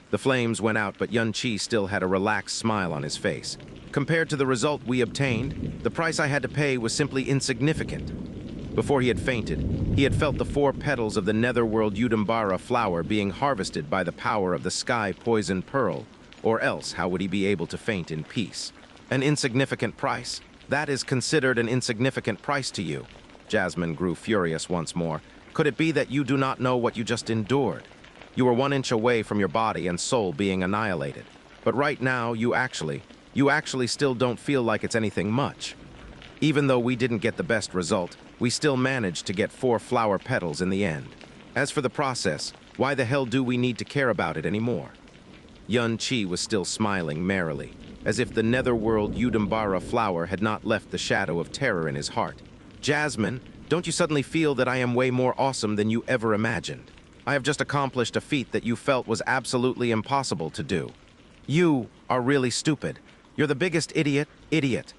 The flames went out, but Xianxia still had a relaxed smile on his face. "Compared to the result we obtained, the price I had to pay was simply insignificant." Before he had fainted, he had felt the 4 petals of the Netherworld Udumbara Flower being harvested by the power of the Sky Poison Pearl, Or else, how would he be able to faint in peace? An insignificant price? That is considered an insignificant price to you. Jasmine grew furious once more. Could it be that you do not know what you just endured? You were 1 inch away from your body and soul being annihilated. But right now, you actually still don't feel like it's anything much. Even though we didn't get the best result, we still managed to get 4 flower petals in the end. As for the process, why the hell do we need to care about it anymore? Xianxia was still smiling merrily, as if the Netherworld Udumbara Flower had not left the shadow of terror in his heart. Jasmine, don't you suddenly feel that I am way more awesome than you ever imagined? I have just accomplished a feat that you felt was absolutely impossible to do. You are really stupid. You're the biggest idiot.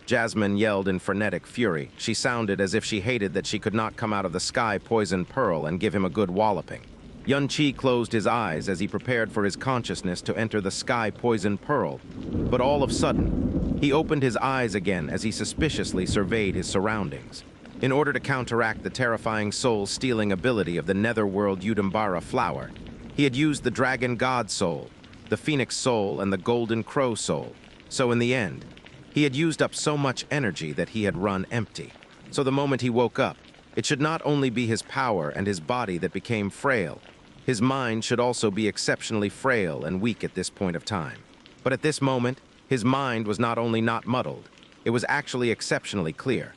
Jasmine yelled in frenetic fury. She sounded as if she hated that she could not come out of the sky poison pearl and give him a good walloping. Xianxia closed his eyes as he prepared for his consciousness to enter the sky poison pearl. But all of a sudden, he opened his eyes again as he suspiciously surveyed his surroundings. In order to counteract the terrifying soul-stealing ability of the Netherworld Udumbara Flower, he had used the Dragon God Soul, the Phoenix Soul, and the Golden Crow Soul. So in the end, he had used up so much energy that he had run empty. So the moment he woke up, it should not only be his power and his body that became frail, his mind should also be exceptionally frail and weak at this point of time. But at this moment, his mind was not only not muddled, it was actually exceptionally clear.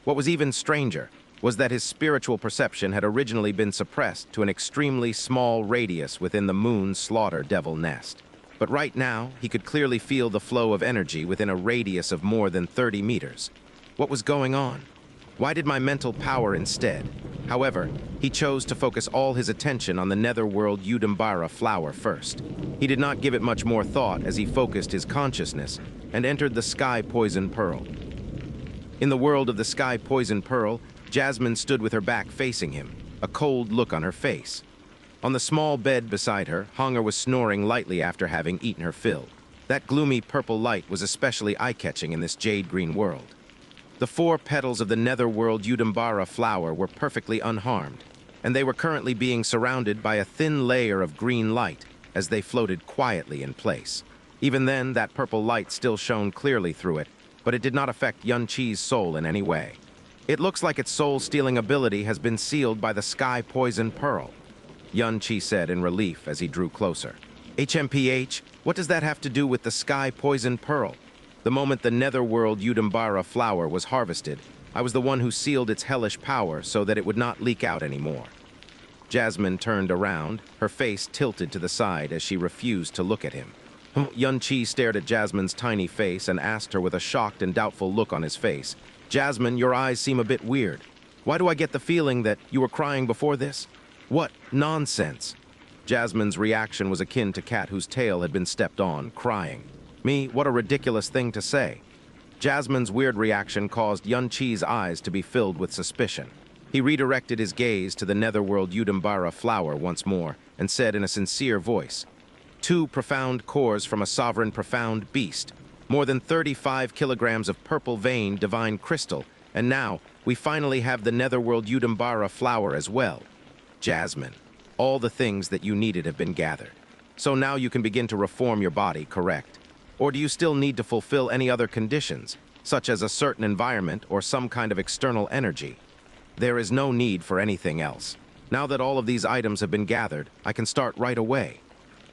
What was even stranger was that his spiritual perception had originally been suppressed to an extremely small radius within the moon's slaughter devil nest. But right now, he could clearly feel the flow of energy within a radius of more than 30 meters. What was going on? Why did my mental power instead? However, he chose to focus all his attention on the Netherworld Udumbara Flower first. He did not give it much more thought as he focused his consciousness and entered the Sky Poison Pearl. In the world of the Sky Poison Pearl, Jasmine stood with her back facing him, a cold look on her face. On the small bed beside her, Hunger was snoring lightly after having eaten her fill. That gloomy purple light was especially eye-catching in this jade-green world. The 4 petals of the Netherworld Udumbara Flower were perfectly unharmed, and they were currently being surrounded by a thin layer of green light as they floated quietly in place. Even then, that purple light still shone clearly through it, but it did not affect Xianxia's soul in any way. It looks like its soul-stealing ability has been sealed by the Sky Poison Pearl, Xianxia said in relief as he drew closer. HMPH, what does that have to do with the Sky Poison Pearl? The moment the Netherworld Udumbara Flower was harvested, I was the one who sealed its hellish power so that it would not leak out anymore. Jasmine turned around, her face tilted to the side as she refused to look at him. Xianxia stared at Jasmine's tiny face and asked her with a shocked and doubtful look on his face, "Jasmine, your eyes seem a bit weird. Why do I get the feeling that you were crying before this? What nonsense." Jasmine's reaction was akin to cat whose tail had been stepped on, crying. Me, what a ridiculous thing to say. Jasmine's weird reaction caused Xianxia's eyes to be filled with suspicion. He redirected his gaze to the Netherworld Udumbara Flower once more and said in a sincere voice, 2 profound cores from a sovereign profound beast, more than 35 kilograms of purple vein divine crystal, and now we finally have the Netherworld Udumbara Flower as well. Jasmine, all the things that you needed have been gathered. So now you can begin to reform your body, correct? Or do you still need to fulfill any other conditions, such as a certain environment or some kind of external energy? There is no need for anything else. Now that all of these items have been gathered, I can start right away,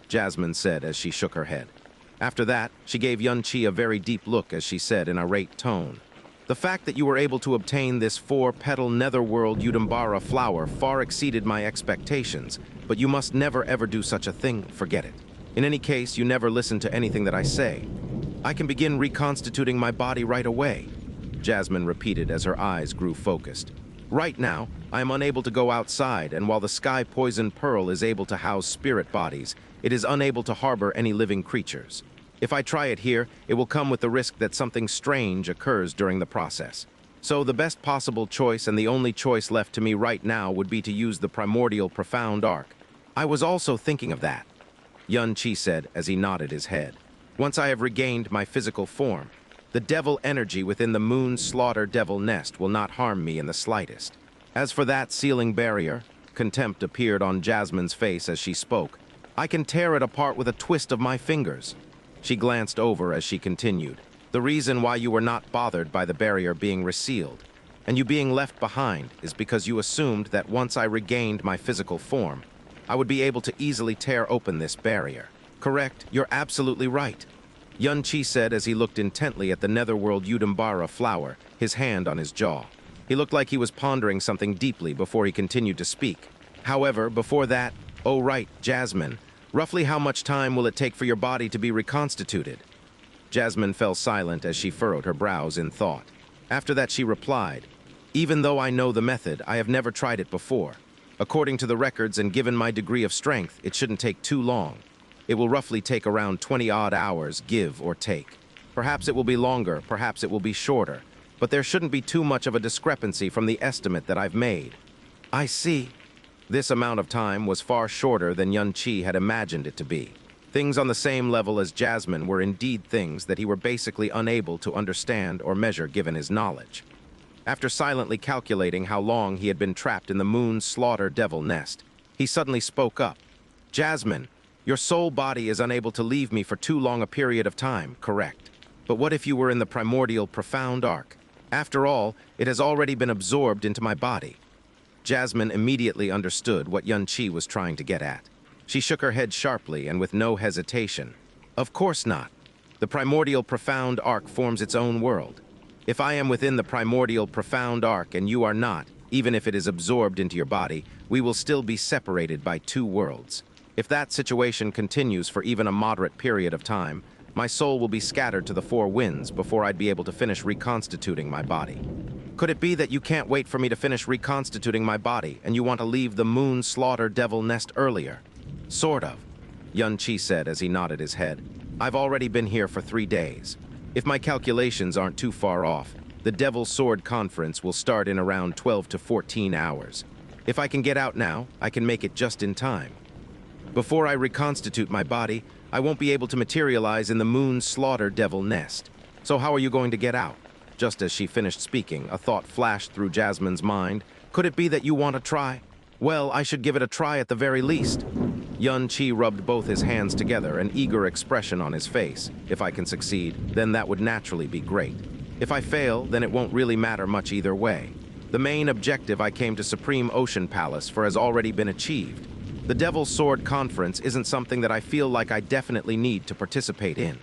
Jasmine said as she shook her head. After that, she gave Xianxia a very deep look as she said in a irate tone, "The fact that you were able to obtain this 4-petal Netherworld Udumbara Flower far exceeded my expectations, but you must never ever do such a thing, forget it. In any case, you never listen to anything that I say. I can begin reconstituting my body right away," Jasmine repeated as her eyes grew focused. "Right now, I am unable to go outside, and while the Sky Poison Pearl is able to house spirit bodies, it is unable to harbor any living creatures. If I try it here, it will come with the risk that something strange occurs during the process. So the best possible choice and the only choice left to me right now would be to use the primordial profound arc. I was also thinking of that," Xianxia said as he nodded his head. "Once I have regained my physical form, the devil energy within the moon's slaughter devil nest will not harm me in the slightest. As for that sealing barrier," contempt appeared on Jasmine's face as she spoke, I can tear it apart with a twist of my fingers." She glanced over as she continued. "The reason why you were not bothered by the barrier being resealed and you being left behind is because you assumed that once I regained my physical form, I would be able to easily tear open this barrier. Correct, you're absolutely right," Xianxia said as he looked intently at the Netherworld Udumbara Flower, his hand on his jaw. He looked like he was pondering something deeply before he continued to speak. "However, before that, oh right, Jasmine, roughly how much time will it take for your body to be reconstituted?" Jasmine fell silent as she furrowed her brows in thought. After that she replied, "Even though I know the method, I have never tried it before. According to the records and given my degree of strength, it shouldn't take too long. It will roughly take around 20-odd hours, give or take. Perhaps it will be longer, perhaps it will be shorter, but there shouldn't be too much of a discrepancy from the estimate that I've made." "I see." This amount of time was far shorter than Xianxia had imagined it to be. Things on the same level as Jasmine were indeed things that he were basically unable to understand or measure given his knowledge. After silently calculating how long he had been trapped in the moon's slaughter devil nest, he suddenly spoke up. "Jasmine, your soul body is unable to leave me for too long a period of time, correct? But what if you were in the primordial profound arc? After all, it has already been absorbed into my body." Jasmine immediately understood what Xianxia was trying to get at. She shook her head sharply and with no hesitation. "Of course not. The primordial profound arc forms its own world. If I am within the primordial profound arc and you are not, even if it is absorbed into your body, we will still be separated by two worlds. If that situation continues for even a moderate period of time, my soul will be scattered to the four winds before I'd be able to finish reconstituting my body. Could it be that you can't wait for me to finish reconstituting my body and you want to leave the moon slaughter devil nest earlier?" "Sort of," Xianxia said as he nodded his head. "I've already been here for 3 days. If my calculations aren't too far off, the Devil's Sword Conference will start in around 12 to 14 hours. If I can get out now, I can make it just in time. Before I reconstitute my body, I won't be able to materialize in the moon's slaughter devil nest. So how are you going to get out?" Just as she finished speaking, a thought flashed through Jasmine's mind. "Could it be that you want to try? Well, I should give it a try at the very least." Xianxia rubbed both his hands together, an eager expression on his face. "If I can succeed, then that would naturally be great. If I fail, then it won't really matter much either way. The main objective I came to Supreme Ocean Palace for has already been achieved. The Devil's Sword Conference isn't something that I feel like I definitely need to participate in."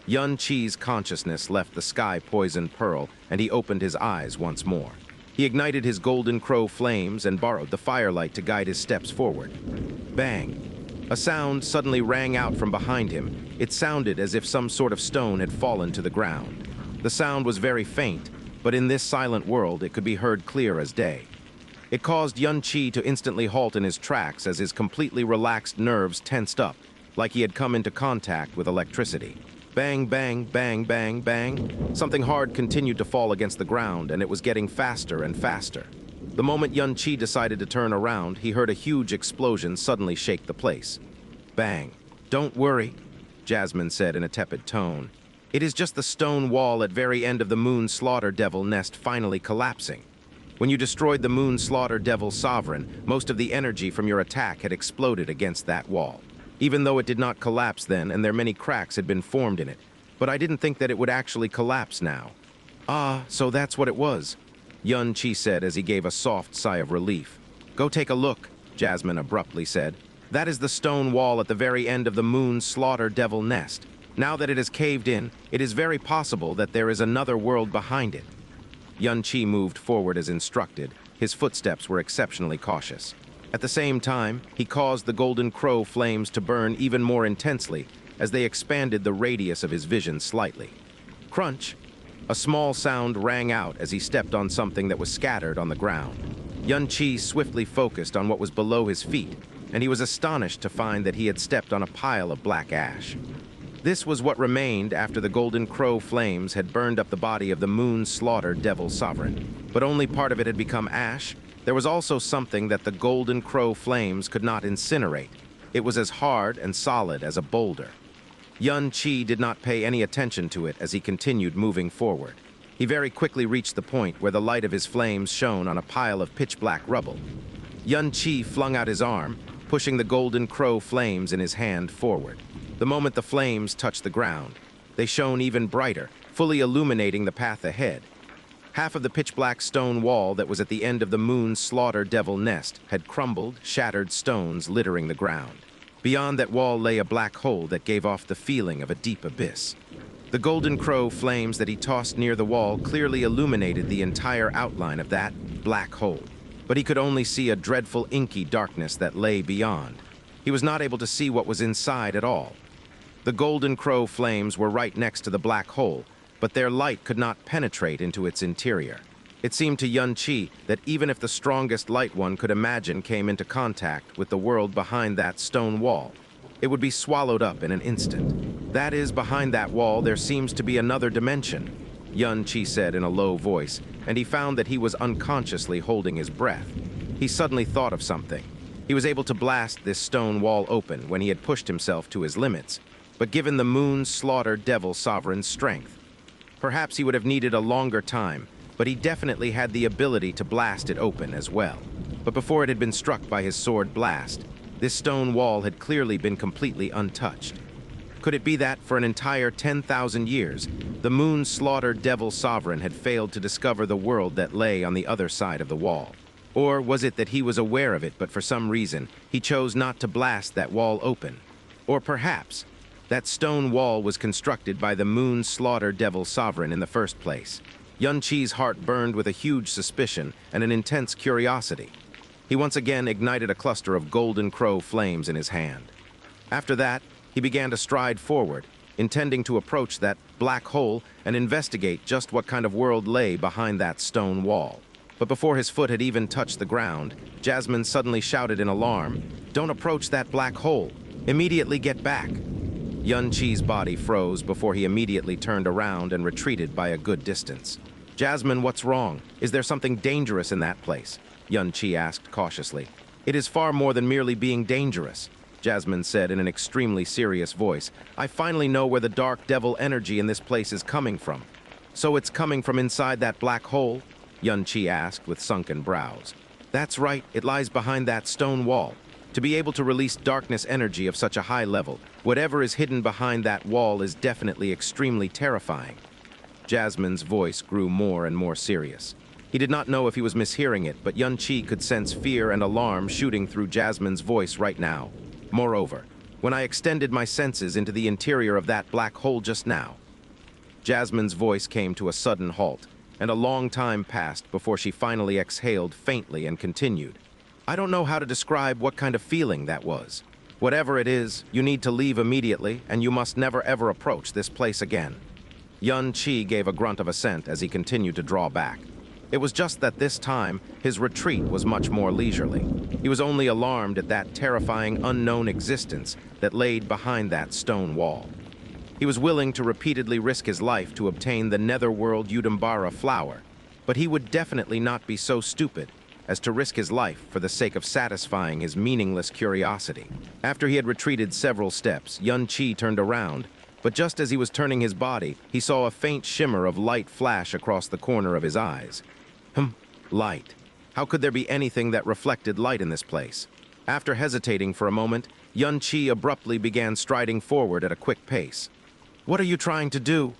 Xianxia's consciousness left the sky poison pearl, and he opened his eyes once more. He ignited his golden crow flames and borrowed the firelight to guide his steps forward. Bang! A sound suddenly rang out from behind him. It sounded as if some sort of stone had fallen to the ground. The sound was very faint, but in this silent world it could be heard clear as day. It caused Xianxia to instantly halt in his tracks as his completely relaxed nerves tensed up, like he had come into contact with electricity. Bang, bang, bang, bang, bang. Something hard continued to fall against the ground, and it was getting faster and faster. The moment Xianxia decided to turn around, he heard a huge explosion suddenly shake the place. Bang. "Don't worry," Jasmine said in a tepid tone. "It is just the stone wall at very end of the moon slaughter devil nest finally collapsing. When you destroyed the moon slaughter devil sovereign, most of the energy from your attack had exploded against that wall. Even though it did not collapse then, and there many cracks had been formed in it. But I didn't think that it would actually collapse now." "Ah, so that's what it was," Xianxia said as he gave a soft sigh of relief. "Go take a look," Jasmine abruptly said. "That is the stone wall at the very end of the moon slaughter devil nest. Now that it has caved in, it is very possible that there is another world behind it." Xianxia moved forward as instructed. His footsteps were exceptionally cautious. At the same time, he caused the golden crow flames to burn even more intensely as they expanded the radius of his vision slightly. Crunch! A small sound rang out as he stepped on something that was scattered on the ground. Xianxia swiftly focused on what was below his feet, and he was astonished to find that he had stepped on a pile of black ash. This was what remained after the golden crow flames had burned up the body of the moon slaughter devil sovereign. But only part of it had become ash. There was also something that the golden crow flames could not incinerate. It was as hard and solid as a boulder. Xianxia did not pay any attention to it as he continued moving forward. He very quickly reached the point where the light of his flames shone on a pile of pitch-black rubble. Xianxia flung out his arm, pushing the golden crow flames in his hand forward. The moment the flames touched the ground, they shone even brighter, fully illuminating the path ahead. Half of the pitch-black stone wall that was at the end of the moon's slaughter devil nest had crumbled, shattered stones littering the ground. Beyond that wall lay a black hole that gave off the feeling of a deep abyss. The golden crow flames that he tossed near the wall clearly illuminated the entire outline of that black hole, but he could only see a dreadful inky darkness that lay beyond. He was not able to see what was inside at all. The golden crow flames were right next to the black hole, but their light could not penetrate into its interior. It seemed to Xianxia that even if the strongest light one could imagine came into contact with the world behind that stone wall, it would be swallowed up in an instant. That is, behind that wall there seems to be another dimension, Xianxia said in a low voice, and he found that he was unconsciously holding his breath. He suddenly thought of something. He was able to blast this stone wall open when he had pushed himself to his limits, but given the moon's slaughter devil sovereign's strength, perhaps he would have needed a longer time, but he definitely had the ability to blast it open as well. But before it had been struck by his sword blast, this stone wall had clearly been completely untouched. Could it be that, for an entire 10,000 years, the moon's slaughter devil sovereign had failed to discover the world that lay on the other side of the wall? Or was it that he was aware of it, but for some reason, he chose not to blast that wall open? Or perhaps that stone wall was constructed by the moon's slaughter devil sovereign in the first place. Xianxia's heart burned with a huge suspicion and an intense curiosity. He once again ignited a cluster of golden crow flames in his hand. After that, he began to stride forward, intending to approach that black hole and investigate just what kind of world lay behind that stone wall. But before his foot had even touched the ground, Jasmine suddenly shouted in alarm, "Don't approach that black hole! Immediately get back!" Xianxia's body froze before he immediately turned around and retreated by a good distance. "Jasmine, what's wrong? Is there something dangerous in that place?" Xianxia asked cautiously. "It is far more than merely being dangerous," Jasmine said in an extremely serious voice. "I finally know where the dark devil energy in this place is coming from." "So it's coming from inside that black hole?" Xianxia asked with sunken brows. "That's right, it lies behind that stone wall. To be able to release darkness energy of such a high level, whatever is hidden behind that wall is definitely extremely terrifying." Jasmine's voice grew more and more serious. He did not know if he was mishearing it, but Xianxia could sense fear and alarm shooting through Jasmine's voice right now. "Moreover, when I extended my senses into the interior of that black hole just now..." Jasmine's voice came to a sudden halt, and a long time passed before she finally exhaled faintly and continued. "I don't know how to describe what kind of feeling that was. Whatever it is, you need to leave immediately, and you must never ever approach this place again." Xianxia gave a grunt of assent as he continued to draw back. It was just that this time, his retreat was much more leisurely. He was only alarmed at that terrifying unknown existence that laid behind that stone wall. He was willing to repeatedly risk his life to obtain the Netherworld Udumbara Flower, but he would definitely not be so stupid as to risk his life for the sake of satisfying his meaningless curiosity. After he had retreated several steps, Xianxia turned around, but just as he was turning his body, he saw a faint shimmer of light flash across the corner of his eyes. Light. How could there be anything that reflected light in this place? After hesitating for a moment, Xianxia abruptly began striding forward at a quick pace. "What are you trying to do?"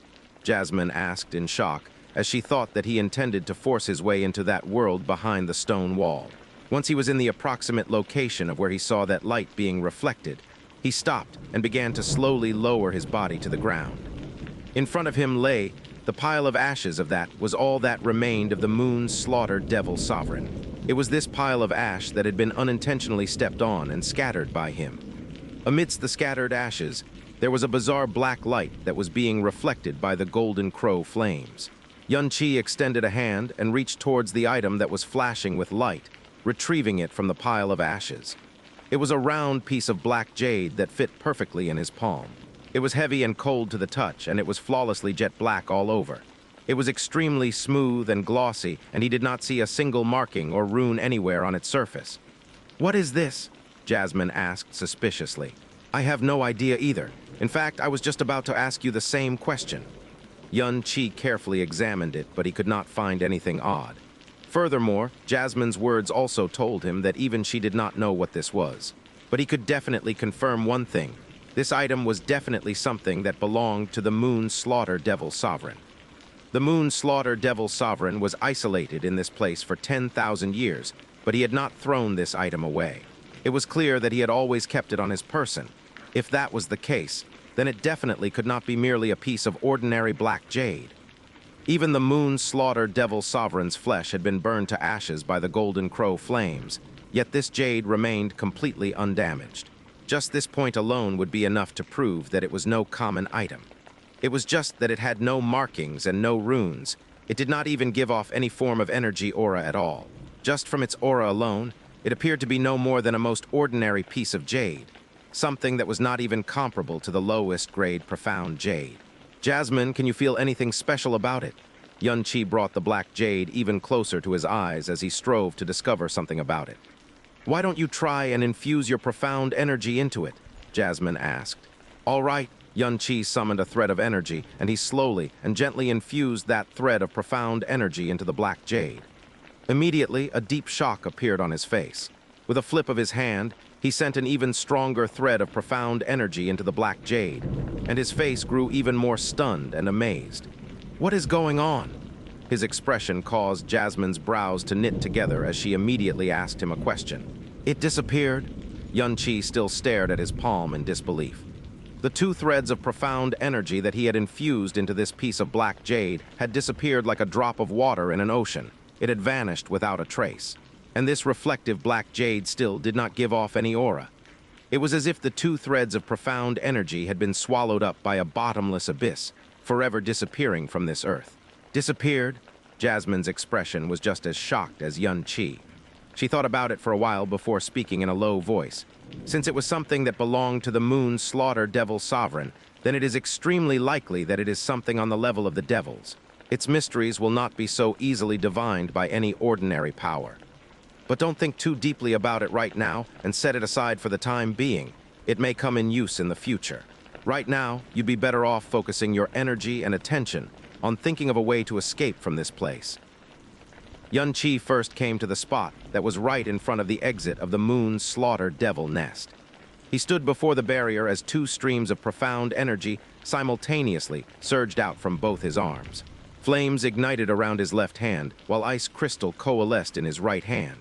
Jasmine asked in shock, as she thought that he intended to force his way into that world behind the stone wall. Once he was in the approximate location of where he saw that light being reflected, he stopped and began to slowly lower his body to the ground. In front of him lay the pile of ashes of that was all that remained of the moon's slaughtered devil sovereign. It was this pile of ash that had been unintentionally stepped on and scattered by him. Amidst the scattered ashes, there was a bizarre black light that was being reflected by the golden crow flames. Xianxia extended a hand and reached towards the item that was flashing with light, retrieving it from the pile of ashes. It was a round piece of black jade that fit perfectly in his palm. It was heavy and cold to the touch, and it was flawlessly jet black all over. It was extremely smooth and glossy, and he did not see a single marking or rune anywhere on its surface. "What is this?" Jasmine asked suspiciously. "I have no idea either. In fact, I was just about to ask you the same question." Xianxia carefully examined it, but he could not find anything odd. Furthermore, Jasmine's words also told him that even she did not know what this was. But he could definitely confirm one thing. This item was definitely something that belonged to the Moon Slaughter Devil Sovereign. The Moon Slaughter Devil Sovereign was isolated in this place for 10,000 years, but he had not thrown this item away. It was clear that he had always kept it on his person. If that was the case, then it definitely could not be merely a piece of ordinary black jade. Even the Moon Slaughter Devil Sovereign's flesh had been burned to ashes by the Golden Crow flames, yet this jade remained completely undamaged. Just this point alone would be enough to prove that it was no common item. It was just that it had no markings and no runes. It did not even give off any form of energy aura at all. Just from its aura alone, it appeared to be no more than a most ordinary piece of jade, something that was not even comparable to the lowest grade profound jade. Jasmine, can you feel anything special about it? Xianxia brought the black jade even closer to his eyes as he strove to discover something about it. Why don't you try and infuse your profound energy into it? Jasmine asked. All right. Xianxia summoned a thread of energy, and he slowly and gently infused that thread of profound energy into the black jade. Immediately, a deep shock appeared on his face. With a flip of his hand, he sent an even stronger thread of profound energy into the black jade, and his face grew even more stunned and amazed. What is going on? His expression caused Jasmine's brows to knit together as she immediately asked him a question. It disappeared. Xianxia still stared at his palm in disbelief. The two threads of profound energy that he had infused into this piece of black jade had disappeared like a drop of water in an ocean. It had vanished without a trace. And this reflective black jade still did not give off any aura. It was as if the two threads of profound energy had been swallowed up by a bottomless abyss, forever disappearing from this earth. Disappeared? Jasmine's expression was just as shocked as Xianxia. She thought about it for a while before speaking in a low voice. Since it was something that belonged to the Moon Slaughter Devil Sovereign, then it is extremely likely that it is something on the level of the devils. Its mysteries will not be so easily divined by any ordinary power. But don't think too deeply about it right now and set it aside for the time being. It may come in use in the future. Right now, you'd be better off focusing your energy and attention on thinking of a way to escape from this place. Xianxia first came to the spot that was right in front of the exit of the Moon Slaughter Devil Nest. He stood before the barrier as two streams of profound energy simultaneously surged out from both his arms. Flames ignited around his left hand, while ice crystal coalesced in his right hand.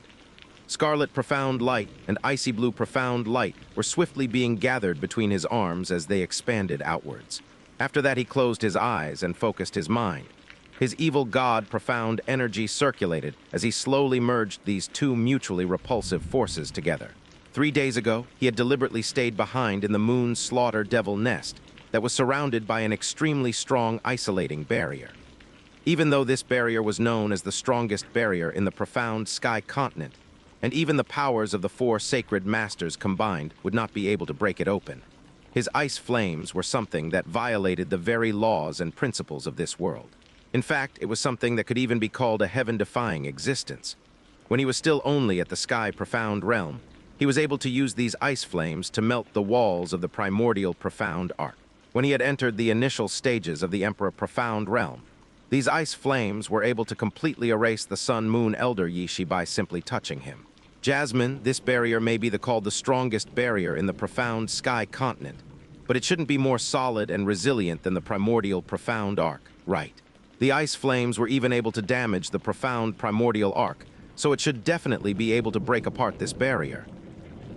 Scarlet profound light and icy blue profound light were swiftly being gathered between his arms as they expanded outwards. After that, he closed his eyes and focused his mind. His evil god profound energy circulated as he slowly merged these two mutually repulsive forces together. 3 days ago, he had deliberately stayed behind in the Moon Slaughter Devil Nest that was surrounded by an extremely strong isolating barrier. Even though this barrier was known as the strongest barrier in the profound sky continent, and even the powers of the 4 sacred masters combined would not be able to break it open. His ice flames were something that violated the very laws and principles of this world. In fact, it was something that could even be called a heaven-defying existence. When he was still only at the sky profound realm, he was able to use these ice flames to melt the walls of the primordial profound arc. When he had entered the initial stages of the Emperor Profound Realm, these ice flames were able to completely erase the Sun-Moon Elder Yishi by simply touching him. Jasmine, this barrier may be called the strongest barrier in the profound sky continent, but it shouldn't be more solid and resilient than the primordial profound arc, right? The ice flames were even able to damage the profound primordial arc, so it should definitely be able to break apart this barrier.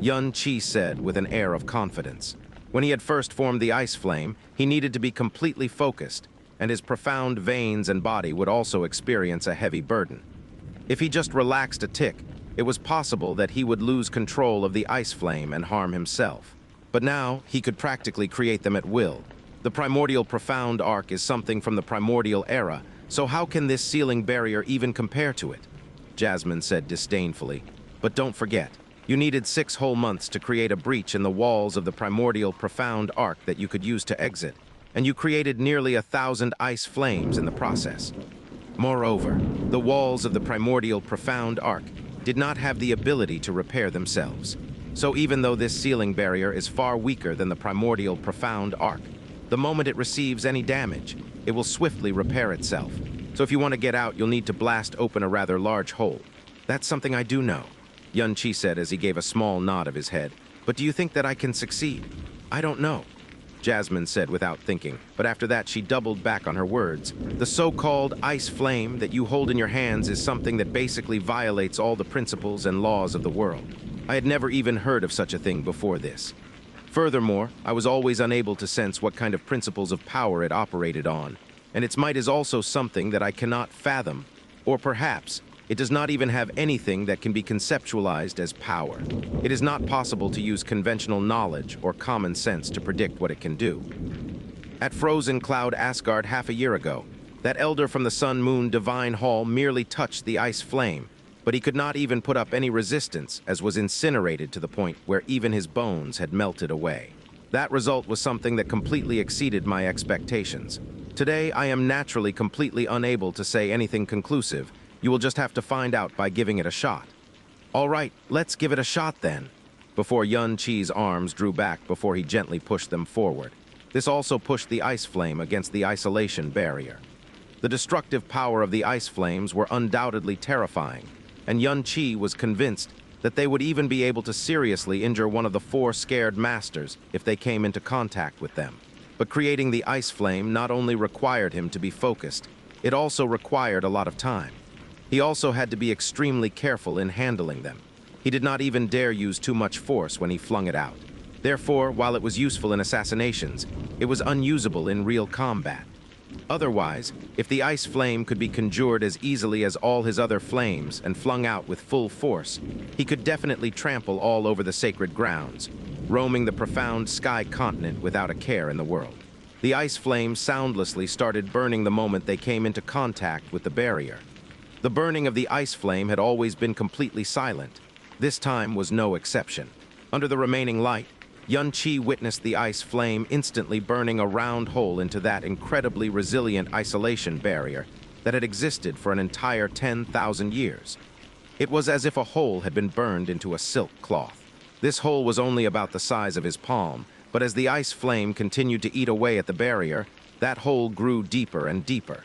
Xianxia said with an air of confidence. When he had first formed the ice flame, he needed to be completely focused, and his profound veins and body would also experience a heavy burden. If he just relaxed a tick, it was possible that he would lose control of the ice flame and harm himself. But now, he could practically create them at will. The primordial profound arc is something from the primordial era, so how can this sealing barrier even compare to it? Jasmine said disdainfully. But don't forget, you needed 6 whole months to create a breach in the walls of the primordial profound arc that you could use to exit, and you created nearly 1,000 ice flames in the process. Moreover, the walls of the primordial profound arc did not have the ability to repair themselves. So even though this sealing barrier is far weaker than the primordial profound arc, the moment it receives any damage, it will swiftly repair itself. So if you want to get out, you'll need to blast open a rather large hole. That's something I do know, Xianxia said as he gave a small nod of his head. But do you think that I can succeed? I don't know, Jasmine said without thinking, but after that she doubled back on her words. The so-called ice flame that you hold in your hands is something that basically violates all the principles and laws of the world. I had never even heard of such a thing before this. Furthermore, I was always unable to sense what kind of principles of power it operated on, and its might is also something that I cannot fathom, or perhaps it does not even have anything that can be conceptualized as power. It is not possible to use conventional knowledge or common sense to predict what it can do. At Frozen Cloud Asgard half a year ago, that elder from the Sun Moon Divine Hall merely touched the ice flame, but he could not even put up any resistance, as was incinerated to the point where even his bones had melted away. That result was something that completely exceeded my expectations. Today, I am naturally completely unable to say anything conclusive. You will just have to find out by giving it a shot. All right, let's give it a shot then. Before Xianxia's arms drew back before he gently pushed them forward. This also pushed the ice flame against the isolation barrier. The destructive power of the ice flames were undoubtedly terrifying, and Xianxia was convinced that they would even be able to seriously injure one of the 4 scared masters if they came into contact with them. But creating the ice flame not only required him to be focused, it also required a lot of time. He also had to be extremely careful in handling them. He did not even dare use too much force when he flung it out. Therefore, while it was useful in assassinations, it was unusable in real combat. Otherwise, if the ice flame could be conjured as easily as all his other flames and flung out with full force, he could definitely trample all over the sacred grounds, roaming the profound sky continent without a care in the world. The ice flame soundlessly started burning the moment they came into contact with the barrier. The burning of the ice flame had always been completely silent. This time was no exception. Under the remaining light, Xianxia witnessed the ice flame instantly burning a round hole into that incredibly resilient isolation barrier that had existed for an entire 10,000 years. It was as if a hole had been burned into a silk cloth. This hole was only about the size of his palm, but as the ice flame continued to eat away at the barrier, that hole grew deeper and deeper.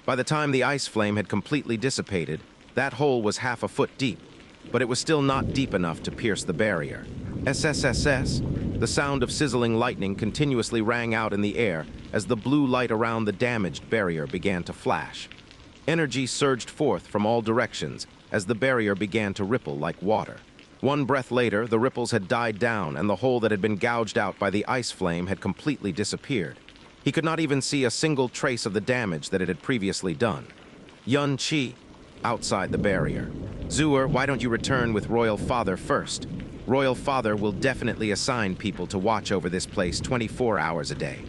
By the time the ice flame had completely dissipated, that hole was half a foot deep, but it was still not deep enough to pierce the barrier. SSSS, the sound of sizzling lightning continuously rang out in the air as the blue light around the damaged barrier began to flash. Energy surged forth from all directions as the barrier began to ripple like water. One breath later, the ripples had died down and the hole that had been gouged out by the ice flame had completely disappeared. He could not even see a single trace of the damage that it had previously done. Xianxia, outside the barrier. Zuer, why don't you return with Royal Father first? Royal Father will definitely assign people to watch over this place 24 hours a day.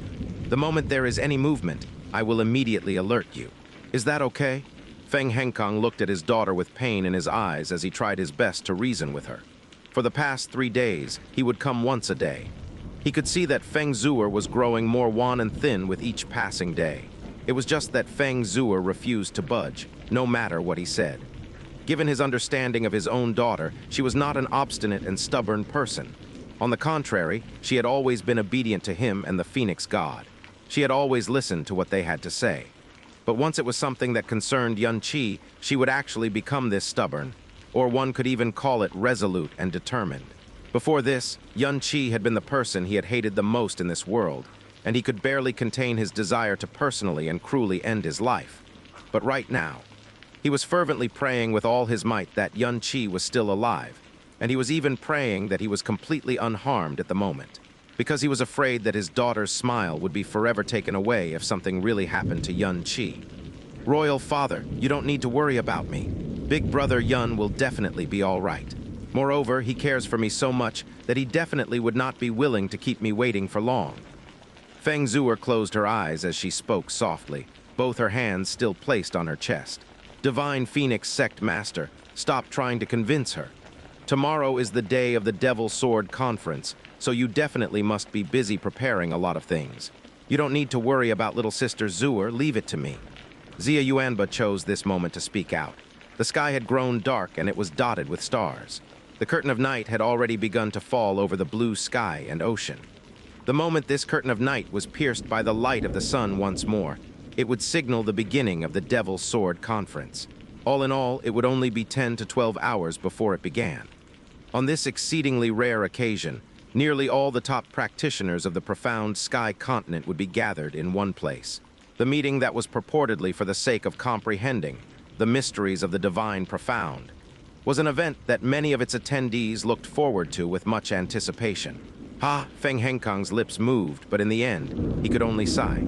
The moment there is any movement, I will immediately alert you. Is that okay? Feng Henkang looked at his daughter with pain in his eyes as he tried his best to reason with her. For the past 3 days, he would come once a day. He could see that Feng Zuer was growing more wan and thin with each passing day. It was just that Feng Zuer refused to budge, no matter what he said. Given his understanding of his own daughter, she was not an obstinate and stubborn person. On the contrary, she had always been obedient to him and the Phoenix God. She had always listened to what they had to say. But once it was something that concerned Xianxia, she would actually become this stubborn, or one could even call it resolute and determined. Before this, Xianxia had been the person he had hated the most in this world, and he could barely contain his desire to personally and cruelly end his life. But right now, he was fervently praying with all his might that Xianxia was still alive, and he was even praying that he was completely unharmed at the moment, because he was afraid that his daughter's smile would be forever taken away if something really happened to Xianxia. Royal Father, you don't need to worry about me. Big Brother Yun will definitely be all right. Moreover, he cares for me so much that he definitely would not be willing to keep me waiting for long. Feng Zuer closed her eyes as she spoke softly, both her hands still placed on her chest. Divine Phoenix Sect Master, stop trying to convince her. Tomorrow is the day of the Devil Sword Conference, so you definitely must be busy preparing a lot of things. You don't need to worry about little sister Zuer, leave it to me. Xia Yuanba chose this moment to speak out. The sky had grown dark and it was dotted with stars. The curtain of night had already begun to fall over the blue sky and ocean. The moment this curtain of night was pierced by the light of the sun once more, it would signal the beginning of the Devil's Sword Conference. All in all, it would only be 10 to 12 hours before it began. On this exceedingly rare occasion, Nearly all the top practitioners of the profound sky continent would be gathered in one place. The meeting that was purportedly for the sake of comprehending the mysteries of the divine profound was an event that many of its attendees looked forward to with much anticipation. Feng Hengkang's lips moved, but in the end, he could only sigh.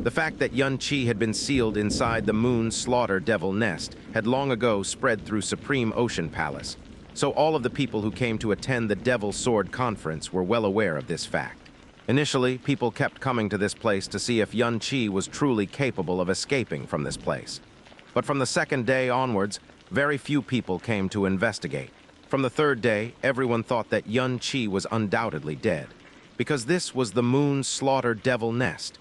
The fact that Xianxia had been sealed inside the moon's slaughter devil nest had long ago spread through Supreme Ocean Palace, so all of the people who came to attend the Devil Sword Conference were well aware of this fact. Initially, people kept coming to this place to see if Xianxia was truly capable of escaping from this place. But from the second day onwards, very few people came to investigate. From the third day, everyone thought that Xianxia was undoubtedly dead, because this was the moon's slaughter devil nest.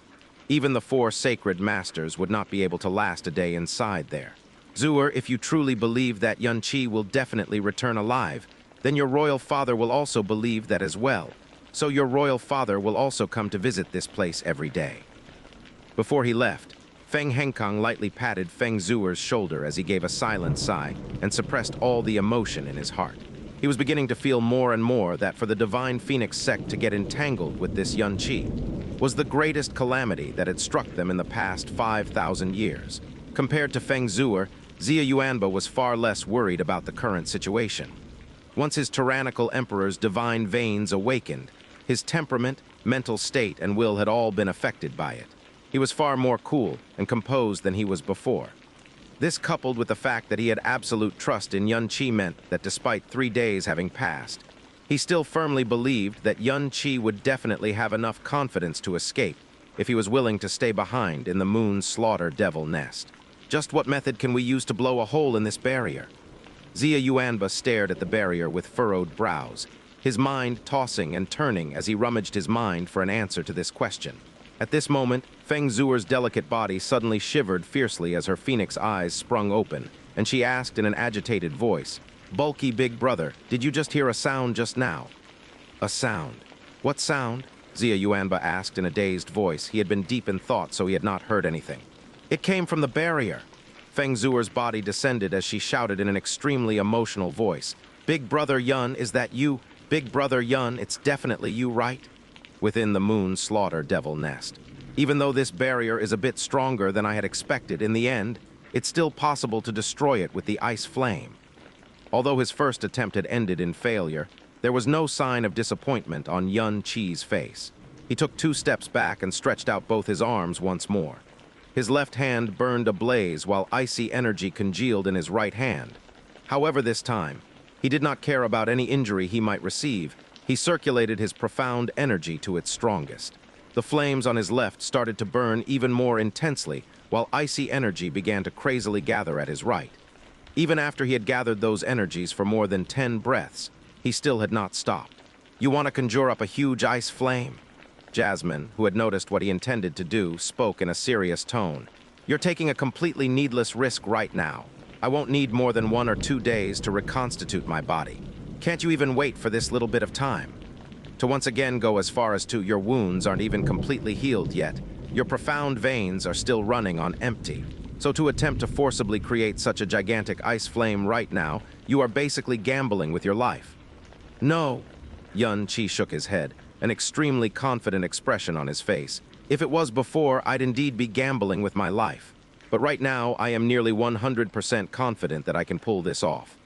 Even the four sacred masters would not be able to last a day inside there. Zhuer, if you truly believe that Xianxia will definitely return alive, then your royal father will also believe that as well. So your royal father will also come to visit this place every day. Before he left, Feng Hengkang lightly patted Feng Zhuer's shoulder as he gave a silent sigh and suppressed all the emotion in his heart. He was beginning to feel more and more that for the Divine Phoenix sect to get entangled with this Xianxia was the greatest calamity that had struck them in the past 5,000 years. Compared to Feng Zhuer, Xia Yuanba was far less worried about the current situation. Once his tyrannical emperor's divine veins awakened, his temperament, mental state, and will had all been affected by it. He was far more cool and composed than he was before. This, coupled with the fact that he had absolute trust in Xianxia, meant that despite 3 days having passed, he still firmly believed that Xianxia would definitely have enough confidence to escape if he was willing to stay behind in the moon's slaughter devil nest. Just what method can we use to blow a hole in this barrier? Xia Yuanba stared at the barrier with furrowed brows, his mind tossing and turning as he rummaged his mind for an answer to this question. At this moment, Feng Zhuer's delicate body suddenly shivered fiercely as her phoenix eyes sprung open, and she asked in an agitated voice, "Bulky big brother, did you just hear a sound just now?" A sound. What sound? Xia Yuanba asked in a dazed voice. He had been deep in thought, so he had not heard anything. It came from the barrier. Feng Zhuer's body descended as she shouted in an extremely emotional voice, "Big brother Yun, is that you? Big brother Yun, it's definitely you, right?" Within the moon's slaughter devil nest. Even though this barrier is a bit stronger than I had expected, in the end, it's still possible to destroy it with the ice flame. Although his first attempt had ended in failure, there was no sign of disappointment on Xianxia's face. He took 2 steps back and stretched out both his arms once more. His left hand burned ablaze while icy energy congealed in his right hand. However, this time, he did not care about any injury he might receive. He circulated his profound energy to its strongest. The flames on his left started to burn even more intensely, while icy energy began to crazily gather at his right. Even after he had gathered those energies for more than 10 breaths, he still had not stopped. "You want to conjure up a huge ice flame?" Jasmine, who had noticed what he intended to do, spoke in a serious tone. "You're taking a completely needless risk right now. I won't need more than 1 or 2 days to reconstitute my body. Can't you even wait for this little bit of time? To once again go as far as to your wounds aren't even completely healed yet. Your profound veins are still running on empty. So to attempt to forcibly create such a gigantic ice flame right now, you are basically gambling with your life." "No." Xianxia shook his head, an extremely confident expression on his face. "If it was before, I'd indeed be gambling with my life. But right now, I am nearly 100% confident that I can pull this off."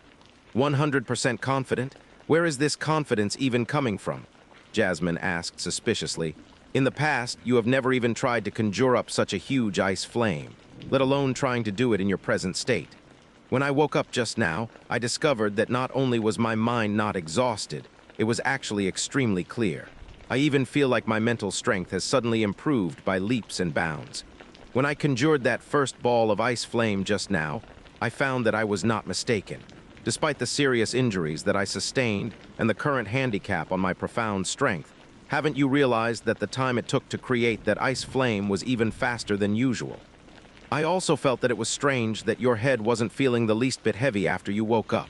100% confident? Where is this confidence even coming from? Jasmine asked suspiciously. "In the past, you have never even tried to conjure up such a huge ice flame, let alone trying to do it in your present state. When I woke up just now, I discovered that not only was my mind not exhausted, it was actually extremely clear. I even feel like my mental strength has suddenly improved by leaps and bounds. When I conjured that first ball of ice flame just now, I found that I was not mistaken. Despite the serious injuries that I sustained and the current handicap on my profound strength, haven't you realized that the time it took to create that ice flame was even faster than usual? I also felt that it was strange that your head wasn't feeling the least bit heavy after you woke up,"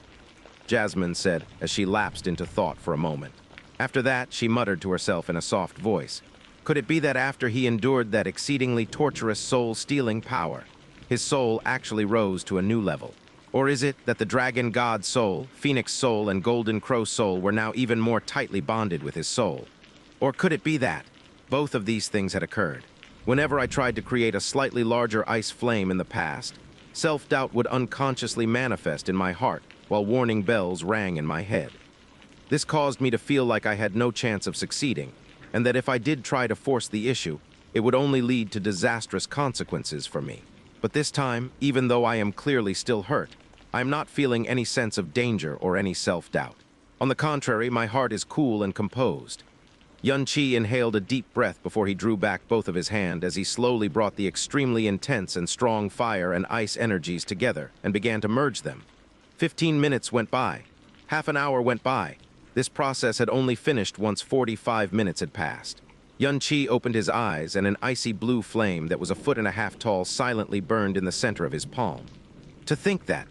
Jasmine said as she lapsed into thought for a moment. After that, she muttered to herself in a soft voice. Could it be that after he endured that exceedingly torturous soul-stealing power, his soul actually rose to a new level? Or is it that the dragon god soul, phoenix soul, and golden crow soul were now even more tightly bonded with his soul? Or could it be that both of these things had occurred? Whenever I tried to create a slightly larger ice flame in the past, self-doubt would unconsciously manifest in my heart while warning bells rang in my head. This caused me to feel like I had no chance of succeeding, and that if I did try to force the issue, it would only lead to disastrous consequences for me. But this time, even though I am clearly still hurt, I am not feeling any sense of danger or any self-doubt. On the contrary, my heart is cool and composed. Xianxia inhaled a deep breath before he drew back both of his hands as he slowly brought the extremely intense and strong fire and ice energies together and began to merge them. 15 minutes went by. Half an hour went by. This process had only finished once 45 minutes had passed. Xianxia opened his eyes, and an icy blue flame that was 1.5 feet tall silently burned in the center of his palm. To think that,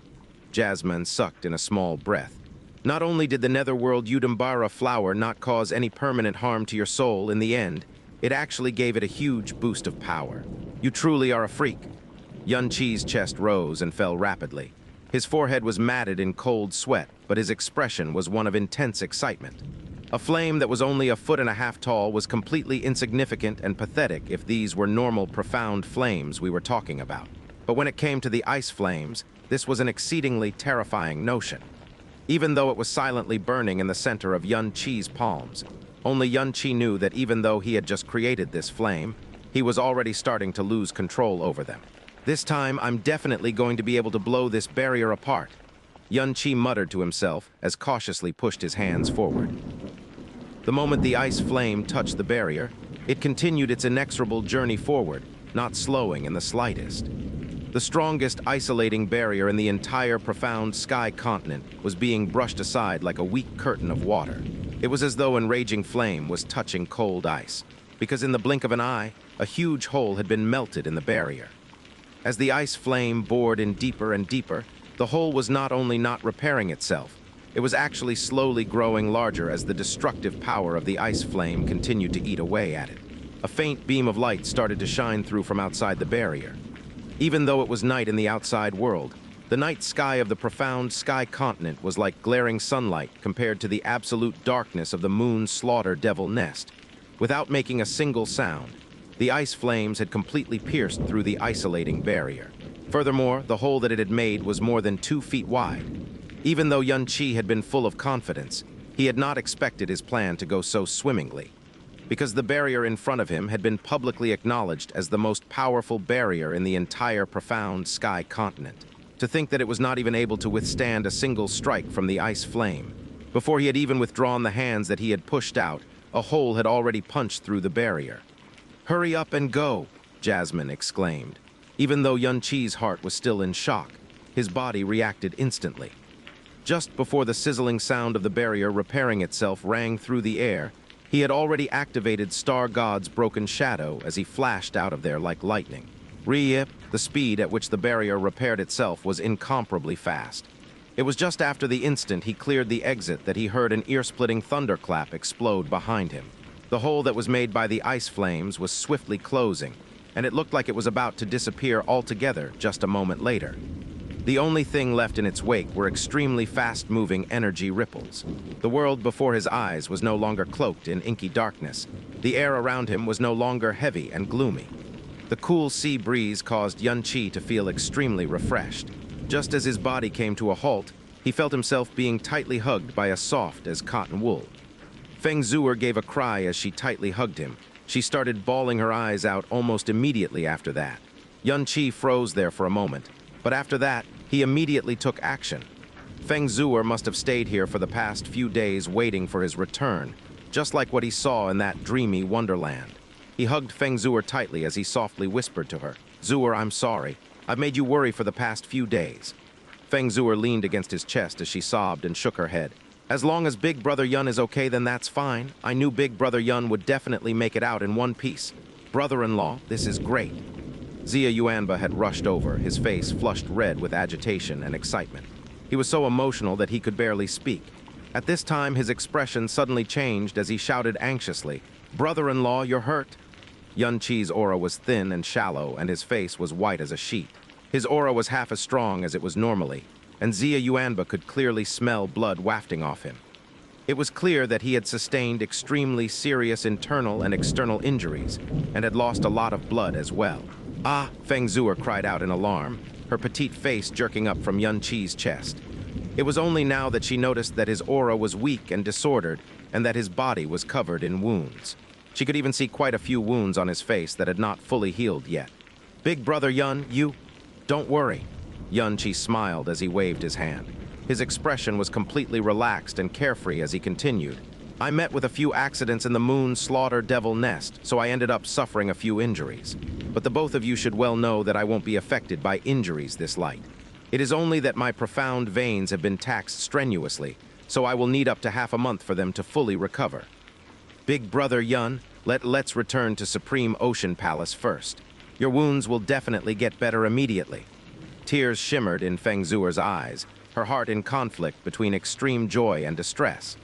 Jasmine sucked in a small breath. Not only did the Netherworld Udumbara Flower not cause any permanent harm to your soul in the end, it actually gave it a huge boost of power. You truly are a freak. Xianxia's chest rose and fell rapidly. His forehead was matted in cold sweat, but his expression was one of intense excitement. A flame that was only 1.5 feet tall was completely insignificant and pathetic if these were normal, profound flames we were talking about. But when it came to the ice flames, this was an exceedingly terrifying notion. Even though it was silently burning in the center of Xianxia's palms, only Xianxia knew that even though he had just created this flame, he was already starting to lose control over them. This time, I'm definitely going to be able to blow this barrier apart, Xianxia muttered to himself as cautiously pushed his hands forward. The moment the ice flame touched the barrier, it continued its inexorable journey forward, not slowing in the slightest. The strongest isolating barrier in the entire profound sky continent was being brushed aside like a weak curtain of water. It was as though an raging flame was touching cold ice, because in the blink of an eye, a huge hole had been melted in the barrier. As the ice flame bored in deeper and deeper, the hole was not only not repairing itself, it was actually slowly growing larger as the destructive power of the ice flame continued to eat away at it. A faint beam of light started to shine through from outside the barrier. Even though it was night in the outside world, the night sky of the profound sky continent was like glaring sunlight compared to the absolute darkness of the moon's slaughter devil nest. Without making a single sound, the ice flames had completely pierced through the isolating barrier. Furthermore, the hole that it had made was more than 2 feet wide. Even though Xianxia had been full of confidence, he had not expected his plan to go so swimmingly. Because the barrier in front of him had been publicly acknowledged as the most powerful barrier in the entire profound sky continent. To think that it was not even able to withstand a single strike from the ice flame. Before he had even withdrawn the hands that he had pushed out, a hole had already punched through the barrier. "Hurry up and go," Jasmine exclaimed. Even though Xianxia's heart was still in shock, his body reacted instantly. Just before the sizzling sound of the barrier repairing itself rang through the air, he had already activated Star God's broken shadow as he flashed out of there like lightning. The speed at which the barrier repaired itself was incomparably fast. It was just after the instant he cleared the exit that he heard an ear-splitting thunderclap explode behind him. The hole that was made by the ice flames was swiftly closing, and it looked like it was about to disappear altogether just a moment later. The only thing left in its wake were extremely fast-moving energy ripples. The world before his eyes was no longer cloaked in inky darkness. The air around him was no longer heavy and gloomy. The cool sea breeze caused Xianxia to feel extremely refreshed. Just as his body came to a halt, he felt himself being tightly hugged by a soft as cotton wool. Feng Zhuo gave a cry as she tightly hugged him. She started bawling her eyes out almost immediately after that. Xianxia froze there for a moment, but after that, he immediately took action. Feng Zhuo must have stayed here for the past few days waiting for his return, just like what he saw in that dreamy wonderland. He hugged Feng Zhuo tightly as he softly whispered to her, "Zhuo, I'm sorry. I've made you worry for the past few days." Feng Zhuo leaned against his chest as she sobbed and shook her head. "As long as Big Brother Yun is okay, then that's fine. I knew Big Brother Yun would definitely make it out in one piece. Brother-in-law, this is great." Xia Yuanba had rushed over, his face flushed red with agitation and excitement. He was so emotional that he could barely speak. At this time, his expression suddenly changed as he shouted anxiously, "Brother-in-law, you're hurt." Xianxia's aura was thin and shallow, and his face was white as a sheet. His aura was half as strong as it was normally, and Xia Yuanba could clearly smell blood wafting off him. It was clear that he had sustained extremely serious internal and external injuries, and had lost a lot of blood as well. Ah! Feng Zhuo cried out in alarm, her petite face jerking up from Yun Qi's chest. It was only now that she noticed that his aura was weak and disordered, and that his body was covered in wounds. She could even see quite a few wounds on his face that had not fully healed yet. "Big brother Yun, you... don't worry." Yun Qi smiled as he waved his hand. His expression was completely relaxed and carefree as he continued. "I met with a few accidents in the Moon Slaughter Devil Nest, so I ended up suffering a few injuries. But the both of you should well know that I won't be affected by injuries this light. It is only that my profound veins have been taxed strenuously, so I will need up to half a month for them to fully recover. Big brother Yun, let's return to Supreme Ocean Palace first. Your wounds will definitely get better immediately." Tears shimmered in Feng Zhuo's eyes, her heart in conflict between extreme joy and distress.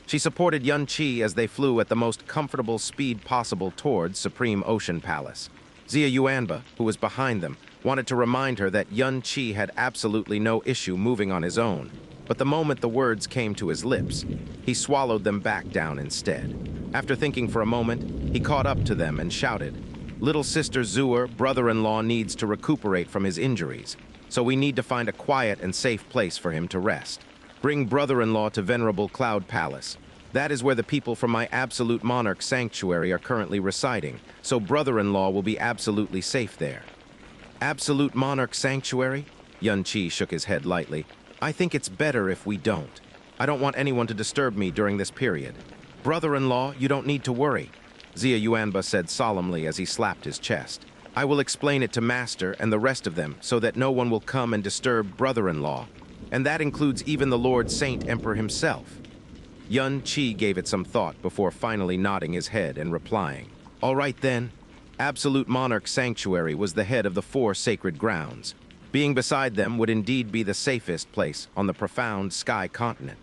She supported Yun Qi as they flew at the most comfortable speed possible towards Supreme Ocean Palace. Xia Yuanba, who was behind them, wanted to remind her that Yun Qi had absolutely no issue moving on his own, but the moment the words came to his lips, he swallowed them back down instead. After thinking for a moment, he caught up to them and shouted, "Little sister Zhuo, brother-in-law, needs to recuperate from his injuries, so we need to find a quiet and safe place for him to rest. Bring brother-in-law to Venerable Cloud Palace. That is where the people from my Absolute Monarch Sanctuary are currently residing, so brother-in-law will be absolutely safe there." "Absolute Monarch Sanctuary?" Yun Qi shook his head lightly. "I think it's better if we don't. I don't want anyone to disturb me during this period. Brother-in-law, you don't need to worry," Xia Yuanba said solemnly as he slapped his chest. "I will explain it to Master and the rest of them so that no one will come and disturb brother-in-law, and that includes even the Lord Saint Emperor himself." Yun Qi gave it some thought before finally nodding his head and replying, "All right then." Absolute Monarch Sanctuary was the head of the 4 sacred grounds. Being beside them would indeed be the safest place on the profound sky continent.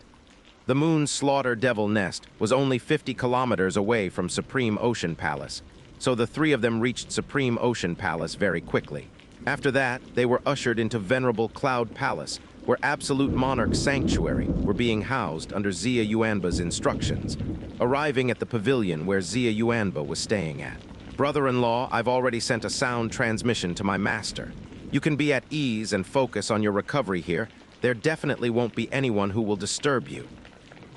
The Moon Slaughter Devil Nest was only 50 kilometers away from Supreme Ocean Palace, so the 3 of them reached Supreme Ocean Palace very quickly. After that, they were ushered into Venerable Cloud Palace, where Absolute Monarch Sanctuary were being housed under Xia Yuanba's instructions, arriving at the pavilion where Xia Yuanba was staying at. "Brother-in-law, I've already sent a sound transmission to my master. You can be at ease and focus on your recovery here. There definitely won't be anyone who will disturb you,"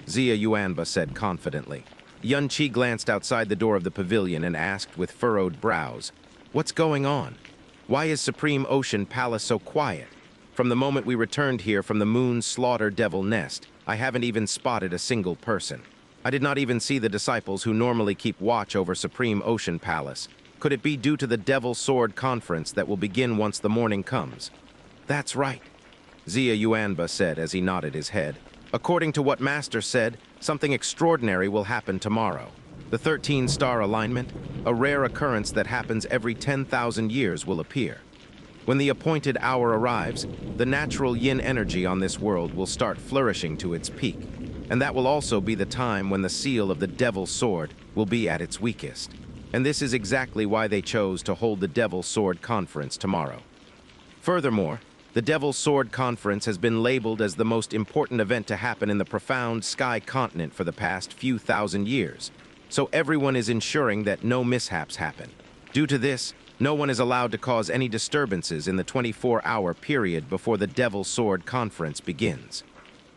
Xia Yuanba said confidently. Yun Qi glanced outside the door of the pavilion and asked with furrowed brows, "What's going on? Why is Supreme Ocean Palace so quiet? From the moment we returned here from the Moon Slaughter Devil Nest, I haven't even spotted a single person. I did not even see the disciples who normally keep watch over Supreme Ocean Palace. Could it be due to the Devil Sword Conference that will begin once the morning comes?" "That's right," Xia Yuanba said as he nodded his head. "According to what Master said, something extraordinary will happen tomorrow. The 13-star alignment, a rare occurrence that happens every 10,000 years, will appear. When the appointed hour arrives, the natural yin energy on this world will start flourishing to its peak, and that will also be the time when the seal of the Devil's Sword will be at its weakest. And this is exactly why they chose to hold the Devil's Sword Conference tomorrow. Furthermore, the Devil's Sword Conference has been labeled as the most important event to happen in the profound sky continent for the past few thousand years, so everyone is ensuring that no mishaps happen. Due to this, no one is allowed to cause any disturbances in the 24-hour period before the Devil's Sword Conference begins.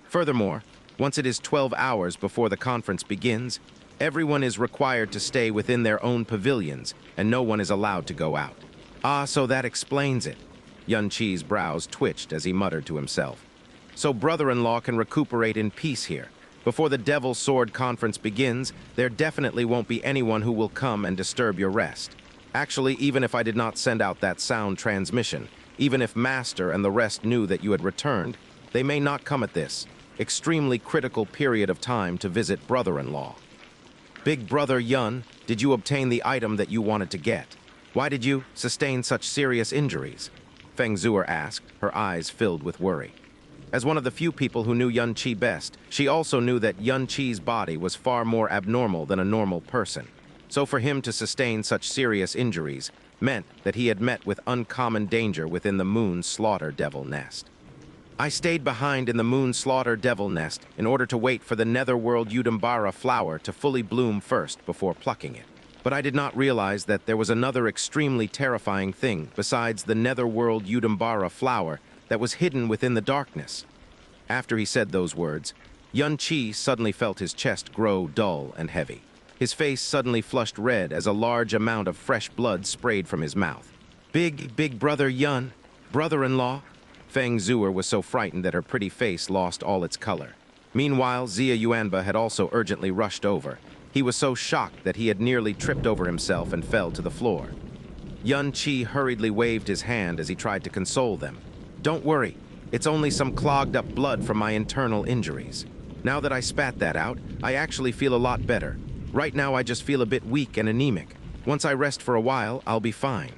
Furthermore, once it is 12 hours before the conference begins, everyone is required to stay within their own pavilions, and no one is allowed to go out." "Ah, so that explains it." Yun Qi's brows twitched as he muttered to himself. "So brother-in-law can recuperate in peace here. Before the Devil's Sword Conference begins, there definitely won't be anyone who will come and disturb your rest. Actually, even if I did not send out that sound transmission, even if Master and the rest knew that you had returned, they may not come at this extremely critical period of time to visit brother-in-law." "Big brother Yun, did you obtain the item that you wanted to get? Why did you sustain such serious injuries?" Feng Zhuo asked, her eyes filled with worry. As one of the few people who knew Yun Qi best, she also knew that Yun Qi's body was far more abnormal than a normal person. So for him to sustain such serious injuries meant that he had met with uncommon danger within the Moon Slaughter Devil Nest. I stayed behind in the moon slaughter devil nest in order to wait for the Netherworld Udumbara flower to fully bloom first before plucking it. But I did not realize that there was another extremely terrifying thing besides the Netherworld Udumbara flower that was hidden within the darkness. After he said those words, Xianxia suddenly felt his chest grow dull and heavy. His face suddenly flushed red as a large amount of fresh blood sprayed from his mouth. Big brother Yun, brother-in-law." Feng Zhuo was so frightened that her pretty face lost all its color. Meanwhile, Xia Yuanba had also urgently rushed over. He was so shocked that he had nearly tripped over himself and fell to the floor. Xianxia hurriedly waved his hand as he tried to console them. "Don't worry, it's only some clogged up blood from my internal injuries. Now that I spat that out, I actually feel a lot better. Right now I just feel a bit weak and anemic. Once I rest for a while, I'll be fine."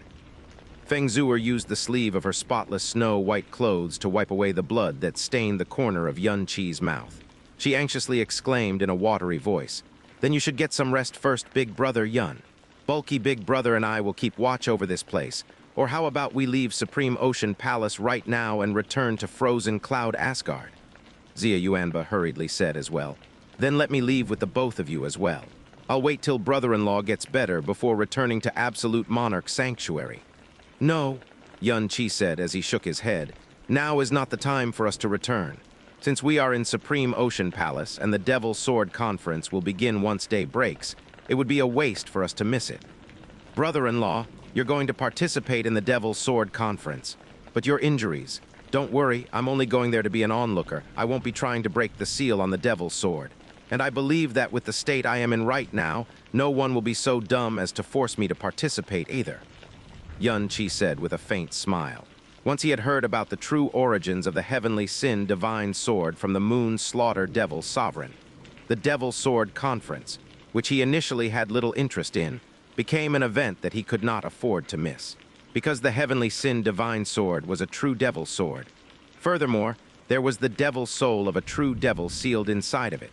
Feng Zhuo used the sleeve of her spotless snow-white clothes to wipe away the blood that stained the corner of Xia's mouth. She anxiously exclaimed in a watery voice, "Then you should get some rest first, big brother Yun. Bulky big brother and I will keep watch over this place. Or how about we leave Supreme Ocean Palace right now and return to frozen cloud Asgard?" Xia Yuanba hurriedly said as well. "Then let me leave with the both of you as well. I'll wait till brother-in-law gets better before returning to Absolute Monarch Sanctuary." "No," Xianxia said as he shook his head. "Now is not the time for us to return. Since we are in Supreme Ocean Palace and the Devil's Sword Conference will begin once day breaks, it would be a waste for us to miss it. Brother-in-law, you're going to participate in the Devil's Sword Conference. But your injuries, don't worry, I'm only going there to be an onlooker. I won't be trying to break the seal on the Devil's Sword. And I believe that with the state I am in right now, no one will be so dumb as to force me to participate either," Xianxia said with a faint smile. Once he had heard about the true origins of the heavenly sin divine sword from the moon slaughter devil sovereign, the Devil Sword Conference, which he initially had little interest in, became an event that he could not afford to miss, because the heavenly sin divine sword was a true devil sword. Furthermore, there was the devil soul of a true devil sealed inside of it,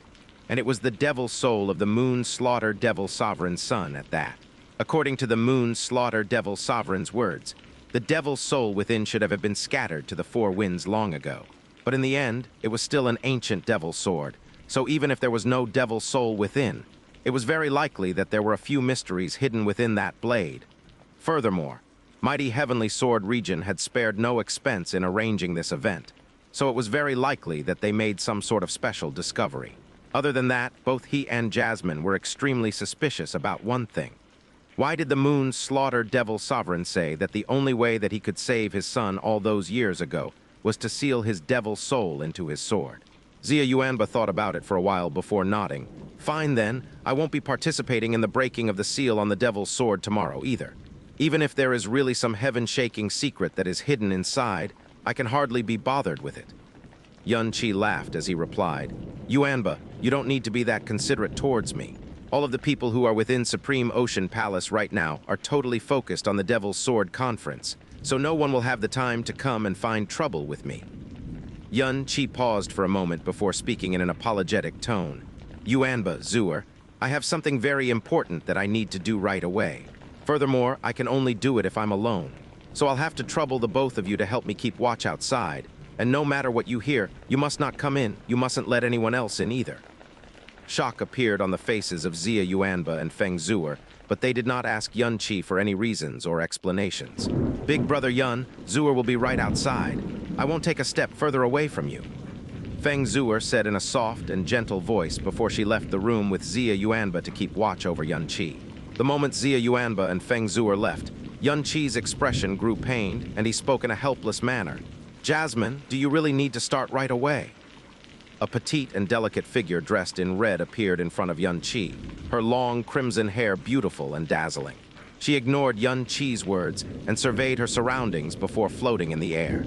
and it was the devil soul of the moon slaughter devil sovereign's son at that. According to the moon slaughter devil sovereign's words, the devil's soul within should have been scattered to the four winds long ago. But in the end, it was still an ancient devil sword, so even if there was no devil soul within, it was very likely that there were a few mysteries hidden within that blade. Furthermore, mighty heavenly sword region had spared no expense in arranging this event, so it was very likely that they made some sort of special discovery. Other than that, both he and Jasmine were extremely suspicious about one thing. Why did the moon slaughter devil sovereign say that the only way that he could save his son all those years ago was to seal his devil soul into his sword? Xia Yuanba thought about it for a while before nodding. "Fine then, I won't be participating in the breaking of the seal on the devil's sword tomorrow either. Even if there is really some heaven-shaking secret that is hidden inside, I can hardly be bothered with it." Xianxia laughed as he replied, "Yuanba, you don't need to be that considerate towards me. All of the people who are within Supreme Ocean Palace right now are totally focused on the Devil's Sword Conference, so no one will have the time to come and find trouble with me." Xianxia paused for a moment before speaking in an apologetic tone. "Yuanba, Zhuo, I have something very important that I need to do right away. Furthermore, I can only do it if I'm alone, so I'll have to trouble the both of you to help me keep watch outside, and no matter what you hear, you must not come in, you mustn't let anyone else in either." Shock appeared on the faces of Xia Yuanba and Feng Zhuo, but they did not ask Xianxia for any reasons or explanations. "Big brother Yun, Zhuo will be right outside. I won't take a step further away from you," Feng Zhuo said in a soft and gentle voice before she left the room with Xia Yuanba to keep watch over Xianxia. The moment Xia Yuanba and Feng Zhuo left, Xianxi's expression grew pained and he spoke in a helpless manner. "Jasmine, do you really need to start right away?" A petite and delicate figure dressed in red appeared in front of Xianxia, her long crimson hair beautiful and dazzling. She ignored Xianxi's words and surveyed her surroundings before floating in the air.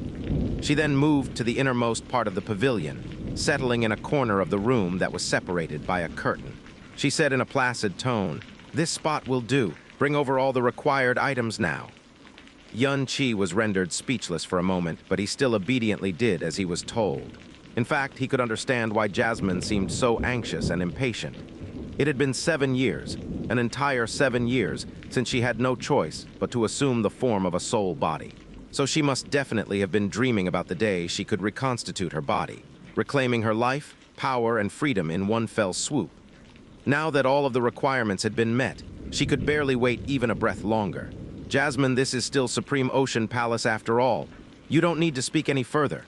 She then moved to the innermost part of the pavilion, settling in a corner of the room that was separated by a curtain. She said in a placid tone, "This spot will do. Bring over all the required items now." Xianxia was rendered speechless for a moment, but he still obediently did as he was told. In fact, he could understand why Jasmine seemed so anxious and impatient. It had been 7 years, an entire 7 years, since she had no choice but to assume the form of a soul body. so she must definitely have been dreaming about the day she could reconstitute her body, reclaiming her life, power, and freedom in one fell swoop. Now that all of the requirements had been met, she could barely wait even a breath longer. Jasmine, this is still Supreme Ocean Palace after all. You don't need to speak any further,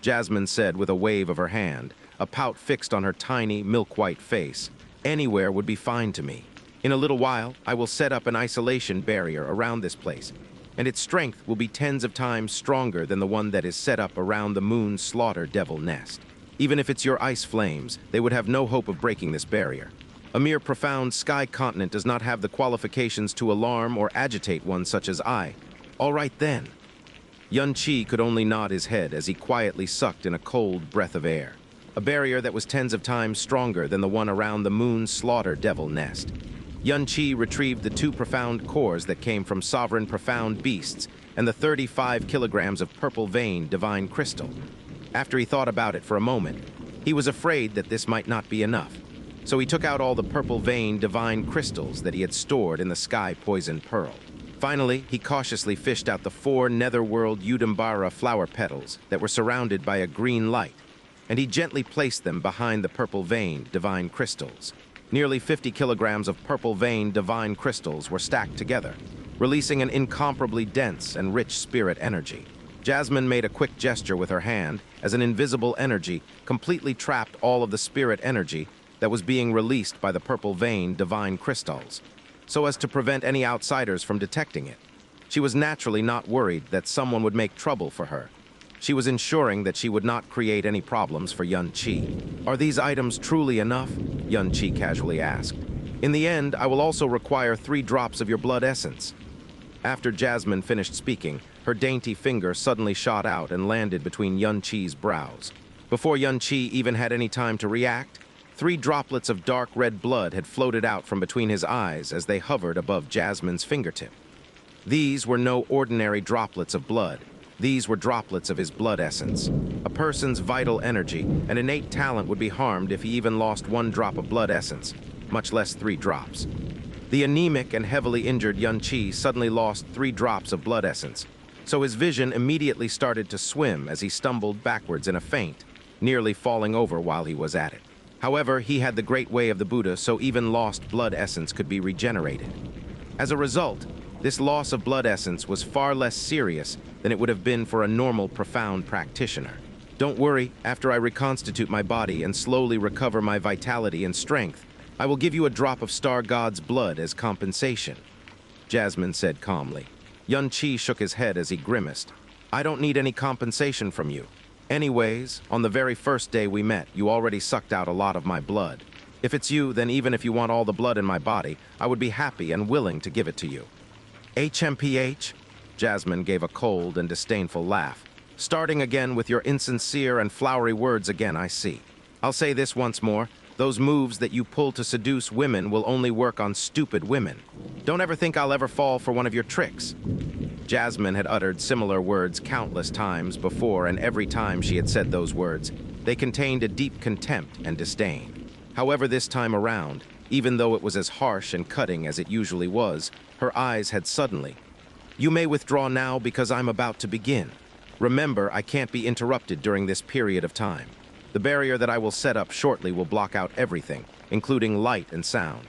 Jasmine said with a wave of her hand, a pout fixed on her tiny, milk-white face. Anywhere would be fine to me. In a little while, I will set up an isolation barrier around this place, and its strength will be tens of times stronger than the one that is set up around the moon's slaughter devil nest. Even if it's your ice flames, they would have no hope of breaking this barrier. A mere profound sky continent does not have the qualifications to alarm or agitate one such as I. All right then. Xianxia could only nod his head as he quietly sucked in a cold breath of air. A barrier that was tens of times stronger than the one around the moon's slaughter devil nest. Xianxia retrieved the 2 profound cores that came from sovereign profound beasts and the 35 kilograms of purple vein divine crystal. After he thought about it for a moment, he was afraid that this might not be enough. So he took out all the purple vein divine crystals that he had stored in the sky poison pearl. Finally, he cautiously fished out the 4 Netherworld Udumbara flower petals that were surrounded by a green light, and he gently placed them behind the purple vein divine crystals. Nearly 50 kilograms of purple vein divine crystals were stacked together, releasing an incomparably dense and rich spirit energy. Jasmine made a quick gesture with her hand as an invisible energy completely trapped all of the spirit energy that was being released by the purple vein divine crystals, so as to prevent any outsiders from detecting it. She was naturally not worried that someone would make trouble for her. She was ensuring that she would not create any problems for Xianxia. Are these items truly enough? Xianxia casually asked. In the end, I will also require 3 drops of your blood essence. After Jasmine finished speaking, her dainty finger suddenly shot out and landed between Xianxia's brows. Before Xianxia even had any time to react, 3 droplets of dark red blood had floated out from between his eyes as they hovered above Jasmine's fingertip. These were no ordinary droplets of blood. These were droplets of his blood essence. A person's vital energy and innate talent would be harmed if he even lost 1 drop of blood essence, much less 3 drops. The anemic and heavily injured Xianxia suddenly lost 3 drops of blood essence, so his vision immediately started to swim as he stumbled backwards in a faint, nearly falling over while he was at it. However, he had the great way of the Buddha, so even lost blood essence could be regenerated. As a result, this loss of blood essence was far less serious than it would have been for a normal profound practitioner. Don't worry, after I reconstitute my body and slowly recover my vitality and strength, I will give you a drop of Star God's blood as compensation, Jasmine said calmly. Xianxia shook his head as he grimaced. I don't need any compensation from you. Anyways, on the very first day we met, you already sucked out a lot of my blood. If it's you, then even if you want all the blood in my body, I would be happy and willing to give it to you. HMPH? Jasmine gave a cold and disdainful laugh. Starting again with your insincere and flowery words again, I see. I'll say this once more. Those moves that you pull to seduce women will only work on stupid women. Don't ever think I'll ever fall for one of your tricks. Jasmine had uttered similar words countless times before, and every time she had said those words, they contained a deep contempt and disdain. However, this time around, even though it was as harsh and cutting as it usually was, her eyes had suddenly. You may withdraw now because I'm about to begin. Remember, I can't be interrupted during this period of time. The barrier that I will set up shortly will block out everything, including light and sound.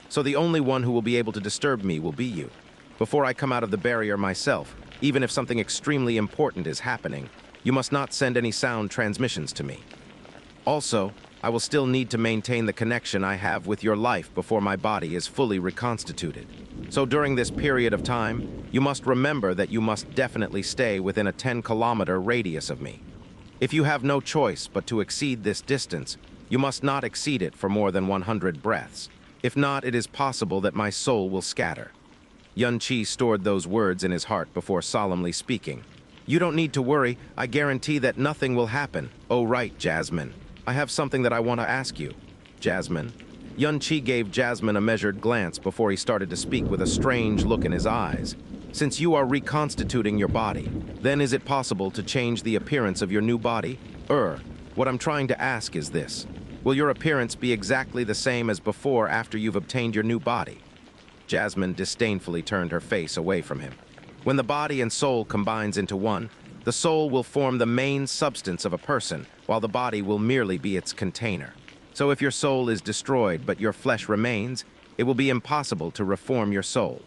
So the only one who will be able to disturb me will be you. Before I come out of the barrier myself, even if something extremely important is happening, you must not send any sound transmissions to me. Also, I will still need to maintain the connection I have with your life before my body is fully reconstituted. So during this period of time, you must remember that you must definitely stay within a 10-kilometer radius of me. If you have no choice but to exceed this distance, you must not exceed it for more than 100 breaths. If not, it is possible that my soul will scatter. Xianxia stored those words in his heart before solemnly speaking. You don't need to worry. I guarantee that nothing will happen. Oh, right, Jasmine. I have something that I want to ask you. Jasmine. Xianxia gave Jasmine a measured glance before he started to speak with a strange look in his eyes. Since you are reconstituting your body, then is it possible to change the appearance of your new body? What I'm trying to ask is this. Will your appearance be exactly the same as before after you've obtained your new body? Jasmine disdainfully turned her face away from him. When the body and soul combines into one, the soul will form the main substance of a person, while the body will merely be its container. So if your soul is destroyed but your flesh remains, it will be impossible to reform your soul.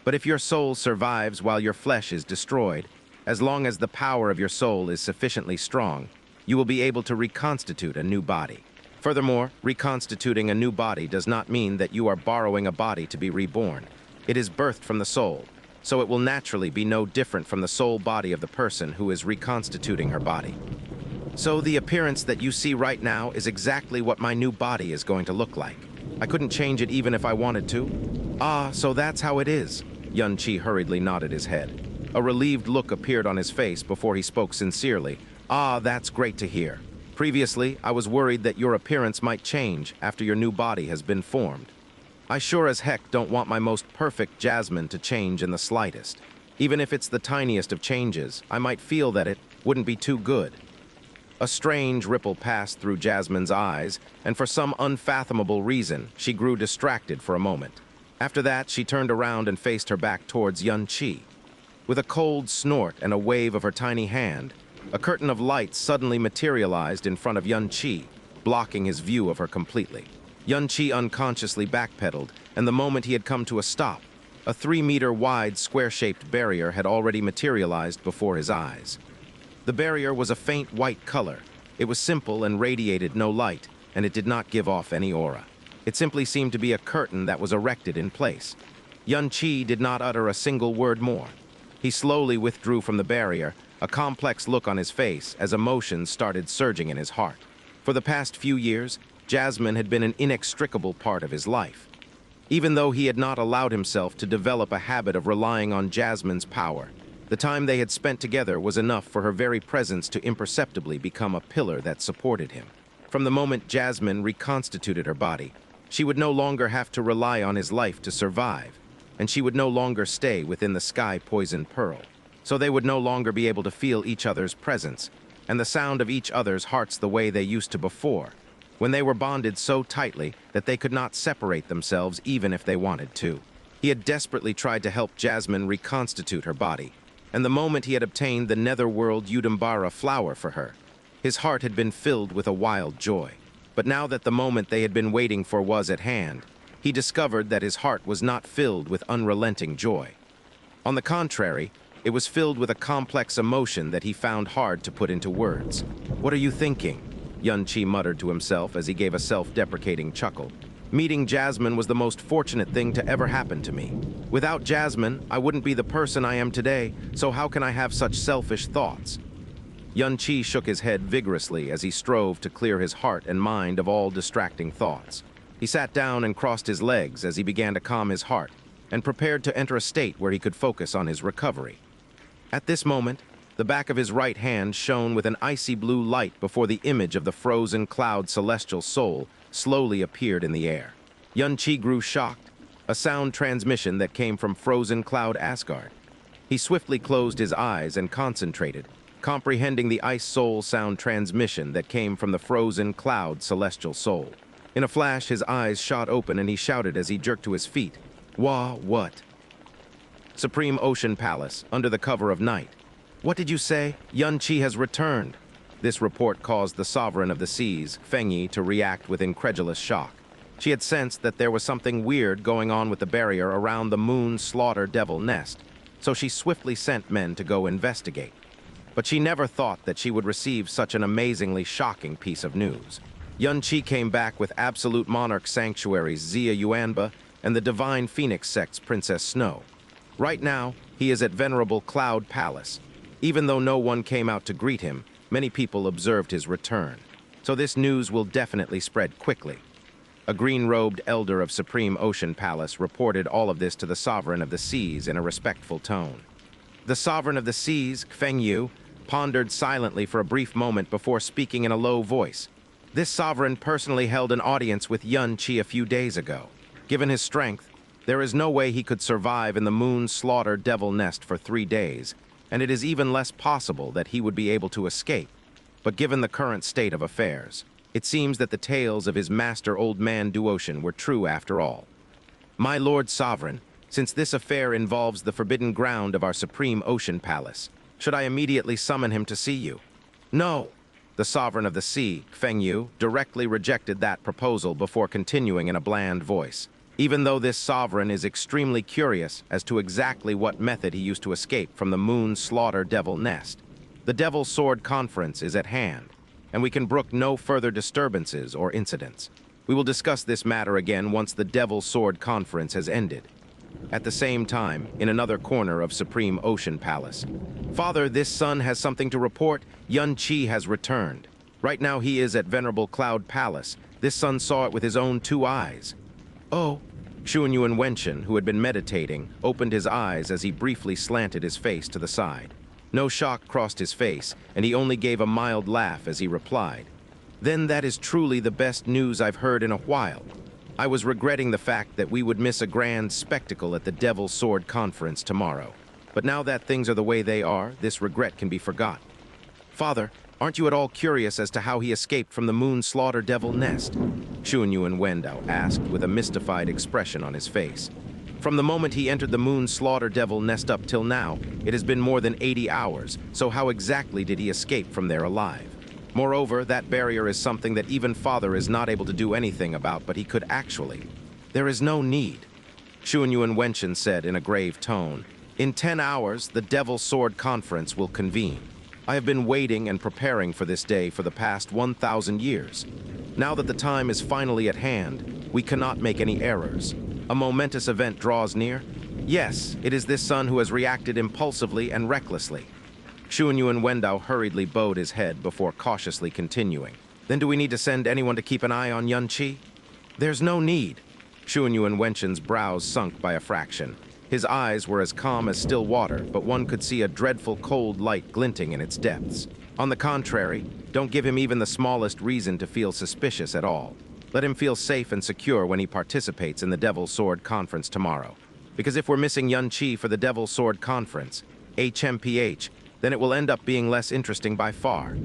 But if your soul survives while your flesh is destroyed, as long as the power of your soul is sufficiently strong, you will be able to reconstitute a new body. Furthermore, reconstituting a new body does not mean that you are borrowing a body to be reborn. It is birthed from the soul, so it will naturally be no different from the soul body of the person who is reconstituting her body. So the appearance that you see right now is exactly what my new body is going to look like. I couldn't change it even if I wanted to. Ah, so that's how it is. Xianxia hurriedly nodded his head. A relieved look appeared on his face before he spoke sincerely. Ah, that's great to hear. Previously, I was worried that your appearance might change after your new body has been formed. I sure as heck don't want my most perfect Jasmine to change in the slightest. Even if it's the tiniest of changes, I might feel that it wouldn't be too good. A strange ripple passed through Jasmine's eyes, and for some unfathomable reason, she grew distracted for a moment. After that, she turned around and faced her back towards Xianxia. With a cold snort and a wave of her tiny hand, a curtain of light suddenly materialized in front of Xianxia, blocking his view of her completely. Xianxia unconsciously backpedaled, and the moment he had come to a stop, a 3-meter-wide square-shaped barrier had already materialized before his eyes. The barrier was a faint white color. It was simple and radiated no light, and it did not give off any aura. It simply seemed to be a curtain that was erected in place. Xianxia did not utter a single word more. He slowly withdrew from the barrier, a complex look on his face as emotions started surging in his heart. For the past few years, Jasmine had been an inextricable part of his life. Even though he had not allowed himself to develop a habit of relying on Jasmine's power, the time they had spent together was enough for her very presence to imperceptibly become a pillar that supported him. From the moment Jasmine reconstituted her body, she would no longer have to rely on his life to survive, and she would no longer stay within the sky-poisoned pearl. So they would no longer be able to feel each other's presence, and the sound of each other's hearts the way they used to before, when they were bonded so tightly that they could not separate themselves even if they wanted to. He had desperately tried to help Jasmine reconstitute her body, and the moment he had obtained the Netherworld Udumbara Flower for her, his heart had been filled with a wild joy. But now that the moment they had been waiting for was at hand, he discovered that his heart was not filled with unrelenting joy. On the contrary, it was filled with a complex emotion that he found hard to put into words. "What are you thinking?" Xianxia muttered to himself as he gave a self-deprecating chuckle. "Meeting Jasmine was the most fortunate thing to ever happen to me. Without Jasmine, I wouldn't be the person I am today, so how can I have such selfish thoughts?" Xianxia shook his head vigorously as he strove to clear his heart and mind of all distracting thoughts. He sat down and crossed his legs as he began to calm his heart and prepared to enter a state where he could focus on his recovery. At this moment, the back of his right hand shone with an icy blue light before the image of the frozen cloud celestial soul slowly appeared in the air. Xianxia grew shocked, a sound transmission that came from frozen cloud Asgard. He swiftly closed his eyes and concentrated, comprehending the ice soul sound transmission that came from the frozen cloud celestial soul. In a flash, his eyes shot open and he shouted as he jerked to his feet. What? Supreme Ocean Palace, under the cover of night. What did you say? Xianxia has returned. This report caused the Sovereign of the Seas, Cang Yue, to react with incredulous shock. She had sensed that there was something weird going on with the barrier around the moon slaughter devil nest, so she swiftly sent men to go investigate. But she never thought that she would receive such an amazingly shocking piece of news. Xianxia came back with Absolute Monarch Sanctuary's Xia Yuanba and the Divine Phoenix Sect's Princess Snow. Right now, he is at Venerable Cloud Palace. Even though no one came out to greet him, many people observed his return. So this news will definitely spread quickly. A green-robed elder of Supreme Ocean Palace reported all of this to the Sovereign of the Seas in a respectful tone. The Sovereign of the Seas, Cang Yue, pondered silently for a brief moment before speaking in a low voice. This sovereign personally held an audience with Xianxia a few days ago. Given his strength, there is no way he could survive in the moon slaughter devil nest for 3 days, and it is even less possible that he would be able to escape. But given the current state of affairs, it seems that the tales of his master Old Man Duocean were true after all. My Lord Sovereign, Since this affair involves the forbidden ground of our supreme ocean palace, should I immediately summon him to see you? No. The sovereign of the sea, Cang Yue, directly rejected that proposal before continuing in a bland voice. Even though this sovereign is extremely curious as to exactly what method he used to escape from the moon slaughter devil nest. The Devil Sword Conference is at hand, and we can brook no further disturbances or incidents. We will discuss this matter again once the Devil Sword Conference has ended. At the same time, in another corner of Supreme Ocean Palace. Father, this son has something to report. Xianxia has returned. Right now he is at Venerable Cloud Palace. This son saw it with his own 2 eyes. Oh. Xianxia Wenchen, who had been meditating, opened his eyes as he briefly slanted his face to the side. No shock crossed his face, and he only gave a mild laugh as he replied. Then that is truly the best news I've heard in a while. I was regretting the fact that we would miss a grand spectacle at the Devil Sword Conference tomorrow. But now that things are the way they are, this regret can be forgotten. Father, aren't you at all curious as to how he escaped from the Moon Slaughter Devil Nest? Xianxia Wenchen asked with a mystified expression on his face. From the moment he entered the Moon Slaughter Devil Nest up till now, it has been more than 80 hours, so how exactly did he escape from there alive? Moreover, that barrier is something that even Father is not able to do anything about, but he could actually. There is no need. Xianxia Wenchen said in a grave tone. In 10 hours, the Devil Sword Conference will convene. I have been waiting and preparing for this day for the past 1,000 years. Now that the time is finally at hand, we cannot make any errors. A momentous event draws near. Yes, it is this son who has reacted impulsively and recklessly. Xianxia Wenchen hurriedly bowed his head before cautiously continuing. Then do we need to send anyone to keep an eye on Xianxia? There's no need. Xianxia Wenchen's brows sunk by a fraction. His eyes were as calm as still water, but one could see a dreadful cold light glinting in its depths. On the contrary, don't give him even the smallest reason to feel suspicious at all. Let him feel safe and secure when he participates in the Devil Sword Conference tomorrow. Because if we're missing Xianxia for the Devil Sword Conference, HMPH, then it will end up being less interesting by far.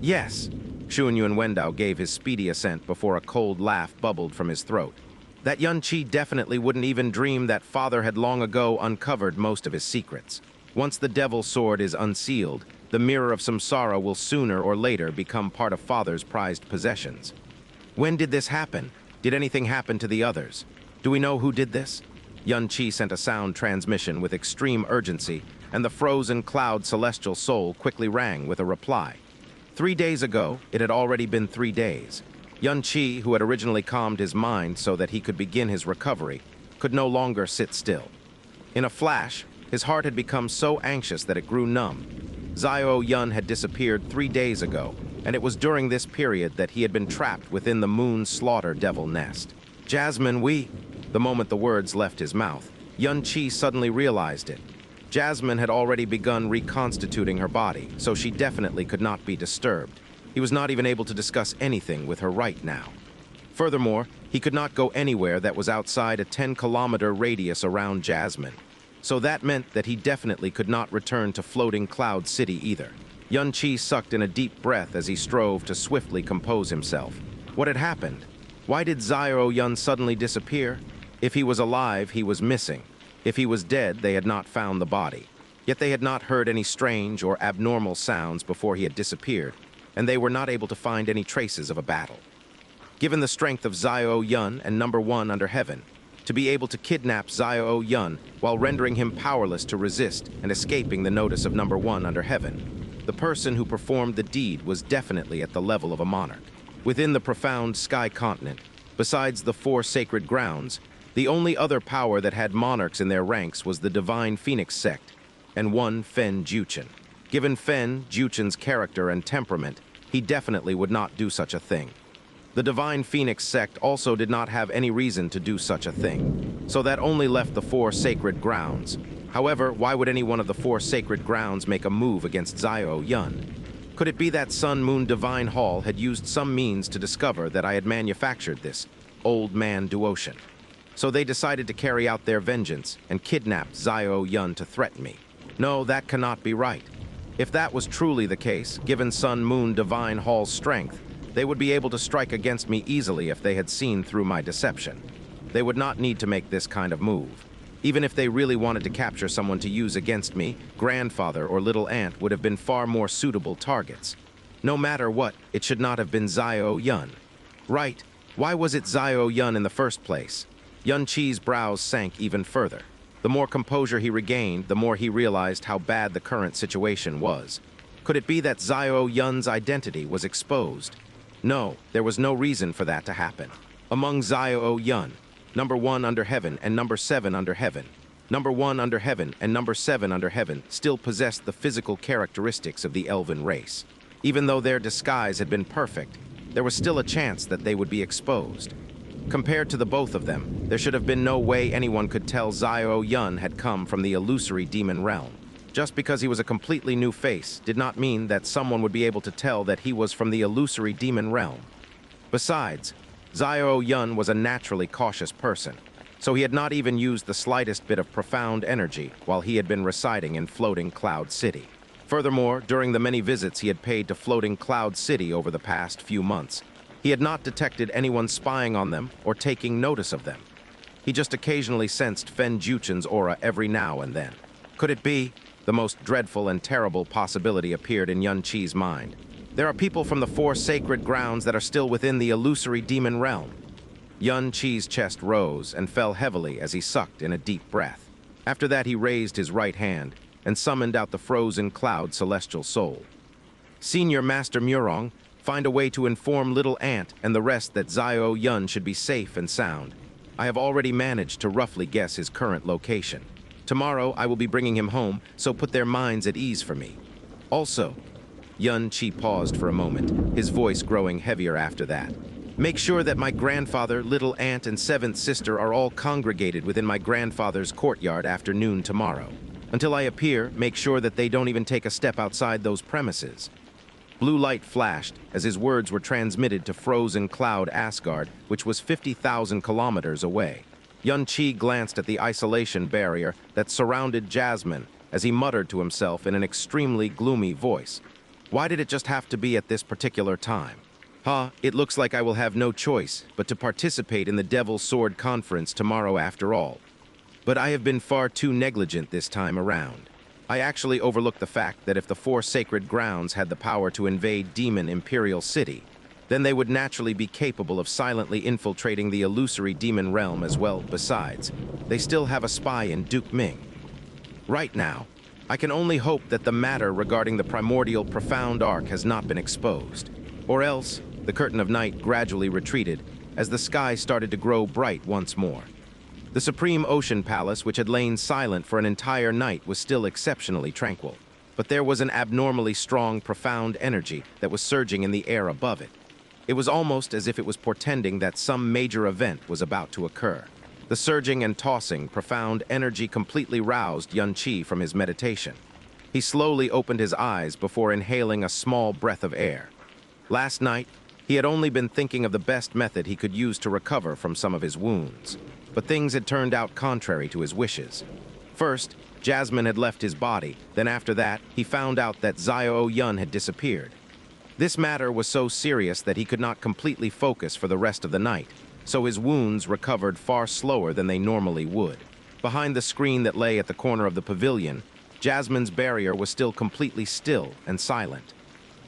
Yes, Xianxia Wenchen gave his speedy assent before a cold laugh bubbled from his throat. That Xianxia definitely wouldn't even dream that Father had long ago uncovered most of his secrets. Once the Devil Sword is unsealed, the Mirror of Samsara will sooner or later become part of Father's prized possessions. When did this happen? Did anything happen to the others? Do we know who did this? Xianxia sent a sound transmission with extreme urgency, and the frozen cloud celestial soul quickly rang with a reply. 3 days ago, it had already been 3 days. Xianxia, who had originally calmed his mind so that he could begin his recovery, could no longer sit still. In a flash, his heart had become so anxious that it grew numb. Xiao Yun had disappeared 3 days ago, and it was during this period that he had been trapped within the Moon Slaughter Devil Nest. Jasmine, The moment the words left his mouth, Xianxia suddenly realized it. Jasmine had already begun reconstituting her body, so she definitely could not be disturbed. He was not even able to discuss anything with her right now. Furthermore, he could not go anywhere that was outside a 10-kilometer radius around Jasmine. So that meant that he definitely could not return to Floating Cloud City either. Xianxia sucked in a deep breath as he strove to swiftly compose himself. What had happened? Why did Xiao Yun suddenly disappear? If he was alive, he was missing. If he was dead, they had not found the body. Yet they had not heard any strange or abnormal sounds before he had disappeared, and they were not able to find any traces of a battle. Given the strength of Xiao Yun and Number 1 under heaven, to be able to kidnap Xiao Yun while rendering him powerless to resist and escaping the notice of Number 1 under heaven, the person who performed the deed was definitely at the level of a monarch. Within the profound sky continent, besides the 4 sacred grounds, the only other power that had monarchs in their ranks was the Divine Phoenix sect, and one Fen Juchen. Given Fen Juchen's character and temperament, he definitely would not do such a thing. The Divine Phoenix sect also did not have any reason to do such a thing, so that only left the 4 sacred grounds. However, why would any one of the 4 sacred grounds make a move against Xiao Yun? Could it be that Sun Moon Divine Hall had used some means to discover that I had manufactured this old man Duotian? So they decided to carry out their vengeance and kidnapped Xiao Yun to threaten me. No, that cannot be right. If that was truly the case, given Sun Moon Divine Hall's strength, they would be able to strike against me easily if they had seen through my deception. They would not need to make this kind of move. Even if they really wanted to capture someone to use against me, grandfather or little aunt would have been far more suitable targets. No matter what, it should not have been Xiao Yun. Right, why was it Xiao Yun in the first place? Yun Qi's brows sank even further. The more composure he regained, the more he realized how bad the current situation was. Could it be that Xiao Yun's identity was exposed? No, there was no reason for that to happen. Among Xiao Yun, number 1 under heaven and number 7 under heaven, number 1 under heaven and number 7 under heaven still possessed the physical characteristics of the elven race. Even though their disguise had been perfect, there was still a chance that they would be exposed. Compared to the both of them, there should have been no way anyone could tell Xiao Yun had come from the illusory demon realm. Just because he was a completely new face did not mean that someone would be able to tell that he was from the illusory demon realm. Besides, Xiao Yun was a naturally cautious person, so he had not even used the slightest bit of profound energy while he had been residing in Floating Cloud City. Furthermore, during the many visits he had paid to Floating Cloud City over the past few months, he had not detected anyone spying on them or taking notice of them. He just occasionally sensed Fen Juchen's aura every now and then. Could it be? The most dreadful and terrible possibility appeared in Yun Qi's mind. There are people from the 4 sacred grounds that are still within the illusory demon realm. Yun Qi's chest rose and fell heavily as he sucked in a deep breath. After that, he raised his right hand and summoned out the frozen cloud celestial soul. Senior Master Murong, find a way to inform Little Ant and the rest that Xiao Yun should be safe and sound. I have already managed to roughly guess his current location. Tomorrow I will be bringing him home, so put their minds at ease for me. Also, Yun Qi paused for a moment, his voice growing heavier after that. Make sure that my grandfather, little aunt, and 7th sister are all congregated within my grandfather's courtyard after noon tomorrow. Until I appear, make sure that they don't even take a step outside those premises. Blue light flashed as his words were transmitted to frozen cloud Asgard, which was 50,000 kilometers away. Yun Qi glanced at the isolation barrier that surrounded Jasmine as he muttered to himself in an extremely gloomy voice. Why did it just have to be at this particular time? It looks like I will have no choice but to participate in the Devil's Sword Conference tomorrow after all. But I have been far too negligent this time around. I actually overlooked the fact that if the 4 sacred grounds had the power to invade Demon Imperial City, then they would naturally be capable of silently infiltrating the illusory demon realm as well. Besides, they still have a spy in Duke Ming. Right now, I can only hope that the matter regarding the primordial profound arc has not been exposed. Or else, the curtain of night gradually retreated as the sky started to grow bright once more. The Supreme Ocean Palace, which had lain silent for an entire night, was still exceptionally tranquil. But there was an abnormally strong, profound energy that was surging in the air above it. It was almost as if it was portending that some major event was about to occur. The surging and tossing, profound energy completely roused Yun Qi from his meditation. He slowly opened his eyes before inhaling a small breath of air. Last night, he had only been thinking of the best method he could use to recover from some of his wounds. But things had turned out contrary to his wishes. First, Jasmine had left his body. Then after that, he found out that Xiao Yun had disappeared. This matter was so serious that he could not completely focus for the rest of the night, so his wounds recovered far slower than they normally would. Behind the screen that lay at the corner of the pavilion, Jasmine's barrier was still completely still and silent.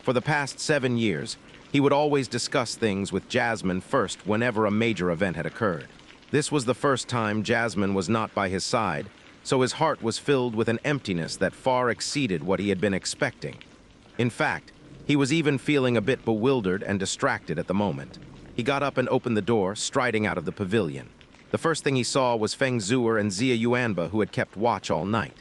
For the past 7 years, he would always discuss things with Jasmine first whenever a major event had occurred. This was the first time Jasmine was not by his side, so his heart was filled with an emptiness that far exceeded what he had been expecting. In fact, he was even feeling a bit bewildered and distracted at the moment. He got up and opened the door, striding out of the pavilion. The first thing he saw was Feng Zuer and Xia Yuanba, who had kept watch all night.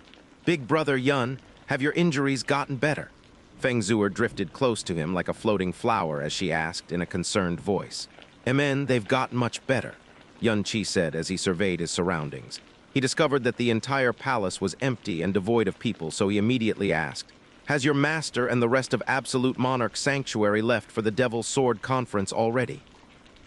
"Big brother Yun, have your injuries gotten better?" Feng Zuer drifted close to him like a floating flower as she asked in a concerned voice. "Amen, they've gotten much better," Yun Qi said as he surveyed his surroundings. He discovered that the entire palace was empty and devoid of people, so he immediately asked, "Has your master and the rest of Absolute Monarch Sanctuary left for the Devil's Sword Conference already?"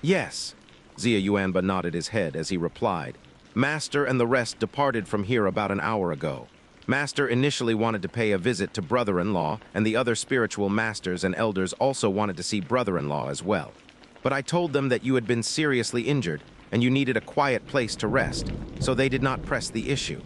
"Yes." Xia Yuanba nodded his head as he replied. "Master and the rest departed from here about an hour ago. Master initially wanted to pay a visit to brother-in-law, and the other spiritual masters and elders also wanted to see brother-in-law as well. But I told them that you had been seriously injured, and you needed a quiet place to rest, so they did not press the issue.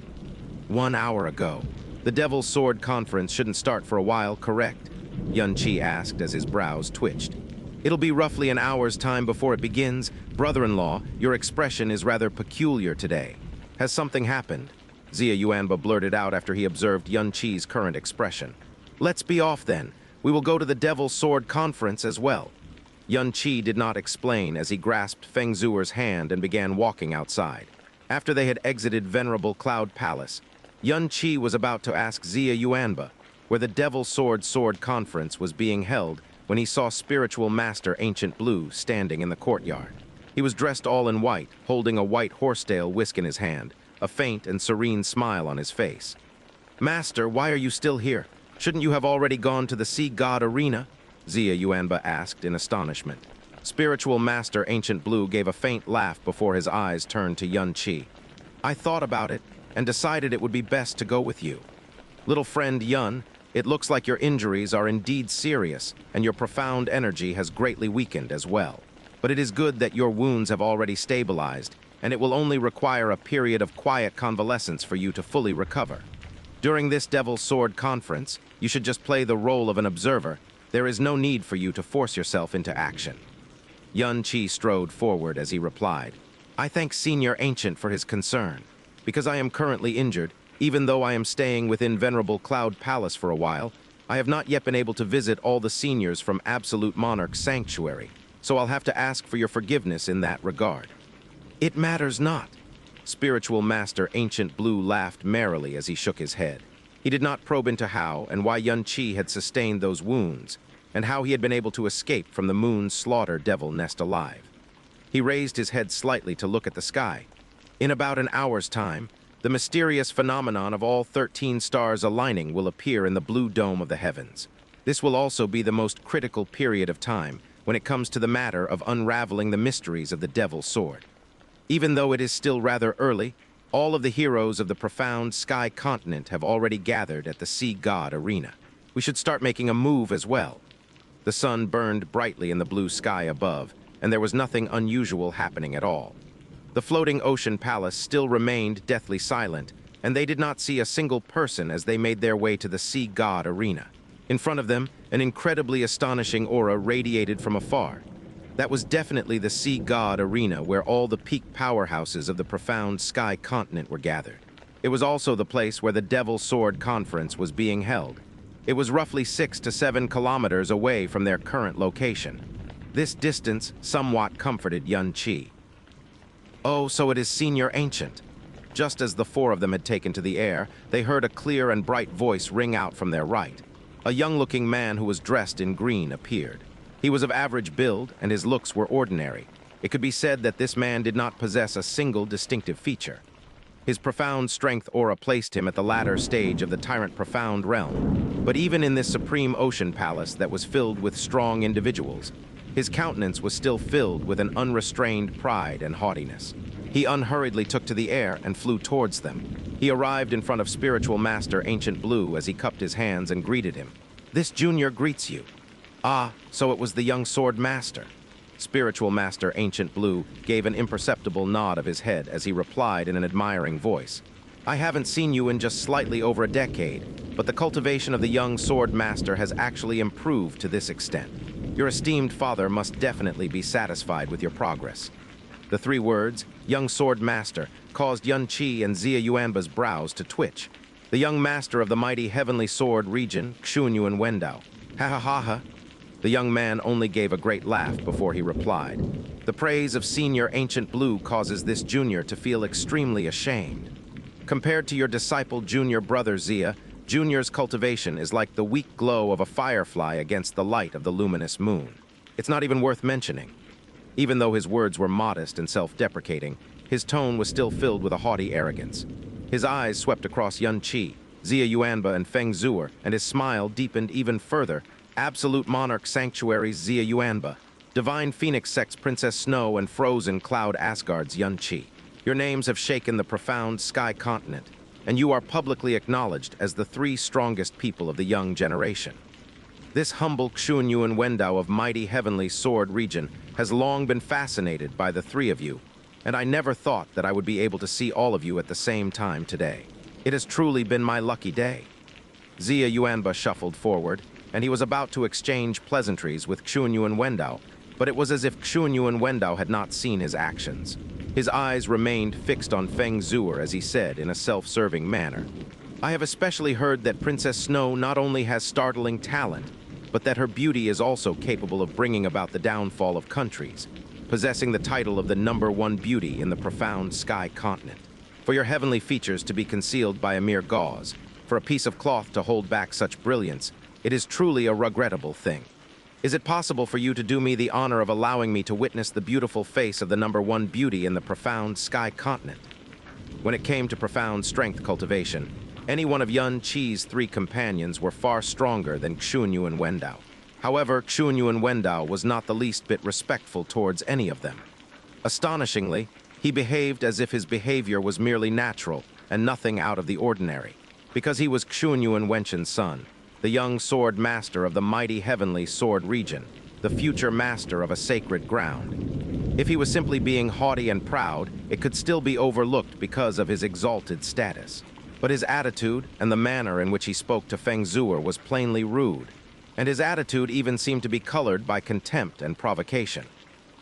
1 hour ago. The Devil's Sword Conference shouldn't start for a while, correct? Xianxia asked as his brows twitched. It'll be roughly an hour's time before it begins. Brother-in-law, your expression is rather peculiar today. Has something happened? Xianxia blurted out after he observed Xianxia's current expression. Let's be off then. We will go to the Devil's Sword Conference as well. Xianxia did not explain as he grasped Feng Zuer's hand and began walking outside. After they had exited Venerable Cloud Palace, Xianxia was about to ask Xianxia where the Devil's Sword Conference was being held when he saw Spiritual Master Ancient Blue standing in the courtyard. He was dressed all in white, holding a white horsetail whisk in his hand, a faint and serene smile on his face. Master, why are you still here? Shouldn't you have already gone to the Sea God Arena? Xianxia asked in astonishment. Spiritual Master Ancient Blue gave a faint laugh before his eyes turned to Xianxia. I thought about it and decided it would be best to go with you. Little friend Yun, it looks like your injuries are indeed serious, and your profound energy has greatly weakened as well. But it is good that your wounds have already stabilized, and it will only require a period of quiet convalescence for you to fully recover. During this Devil's Sword Conference, you should just play the role of an observer. There is no need for you to force yourself into action. Xianxia strode forward as he replied, I thank Senior Ancient for his concern. Because I am currently injured, even though I am staying within Venerable Cloud Palace for a while, I have not yet been able to visit all the seniors from Absolute Monarch's sanctuary, so I'll have to ask for your forgiveness in that regard. It matters not. Spiritual Master Ancient Blue laughed merrily as he shook his head. He did not probe into how and why Xianxia had sustained those wounds, and how he had been able to escape from the moon's slaughter devil nest alive. He raised his head slightly to look at the sky. In about an hour's time, the mysterious phenomenon of all 13 stars aligning will appear in the blue dome of the heavens. This will also be the most critical period of time when it comes to the matter of unraveling the mysteries of the Devil's Sword. Even though it is still rather early, all of the heroes of the profound sky continent have already gathered at the Sea God Arena. We should start making a move as well. The sun burned brightly in the blue sky above, and there was nothing unusual happening at all. The floating ocean palace still remained deathly silent, and they did not see a single person as they made their way to the Sea God Arena. In front of them, an incredibly astonishing aura radiated from afar. That was definitely the Sea God Arena where all the peak powerhouses of the profound sky continent were gathered. It was also the place where the Devil's Sword Conference was being held. It was roughly 6 to 7 kilometers away from their current location. This distance somewhat comforted Xianxia. Oh, so it is Senior Ancient. Just as the four of them had taken to the air, they heard a clear and bright voice ring out from their right. A young-looking man who was dressed in green appeared. He was of average build, and his looks were ordinary. It could be said that this man did not possess a single distinctive feature. His profound strength aura placed him at the latter stage of the Tyrant Profound realm. But even in this supreme ocean palace that was filled with strong individuals, his countenance was still filled with an unrestrained pride and haughtiness. He unhurriedly took to the air and flew towards them. He arrived in front of Spiritual Master Ancient Blue as he cupped his hands and greeted him. This junior greets you. Ah, so it was the young sword master. Spiritual Master Ancient Blue gave an imperceptible nod of his head as he replied in an admiring voice. I haven't seen you in just slightly over a decade, but the cultivation of the young sword master has actually improved to this extent. Your esteemed father must definitely be satisfied with your progress. The three words, young sword master, caused Xianxia and Xianxia's brows to twitch. The young master of the mighty heavenly sword region, Cang Yue. Ha ha ha ha. The young man only gave a great laugh before he replied. The praise of Senior Ancient Blue causes this junior to feel extremely ashamed. Compared to your disciple junior brother Xia, Junior's cultivation is like the weak glow of a firefly against the light of the luminous moon. It's not even worth mentioning. Even though his words were modest and self-deprecating, his tone was still filled with a haughty arrogance. His eyes swept across Xianxia, Xianxia, and Feng Zuer, and his smile deepened even further. Absolute Monarch Sanctuary's Xianxia, Divine Phoenix Sex Princess Snow, and Frozen Cloud Asgard's Xianxia. Your names have shaken the profound sky continent, and you are publicly acknowledged as the three strongest people of the young generation. This humble Cang Yue of mighty heavenly sword region has long been fascinated by the three of you, and I never thought that I would be able to see all of you at the same time today. It has truly been my lucky day." Xia Yuanba shuffled forward, and he was about to exchange pleasantries with Xuanyuan Wendao, but it was as if Xuanyuan Wendao had not seen his actions. His eyes remained fixed on Feng Zuer as he said in a self-serving manner, "I have especially heard that Princess Snow not only has startling talent, but that her beauty is also capable of bringing about the downfall of countries, possessing the title of the #1 beauty in the profound sky continent. For your heavenly features to be concealed by a mere gauze, for a piece of cloth to hold back such brilliance, it is truly a regrettable thing. Is it possible for you to do me the honor of allowing me to witness the beautiful face of the #1 beauty in the profound sky continent?" When it came to profound strength cultivation, any one of Yun Qi's 3 companions were far stronger than Xuanyuan Wendao. However, Xuanyuan Wendao was not the least bit respectful towards any of them. Astonishingly, he behaved as if his behavior was merely natural and nothing out of the ordinary, because he was Xuanyuan Wenshin's son, the young sword master of the mighty heavenly sword region, the future master of a sacred ground. If he was simply being haughty and proud, it could still be overlooked because of his exalted status. But his attitude and the manner in which he spoke to Feng Zuer was plainly rude, and his attitude even seemed to be colored by contempt and provocation.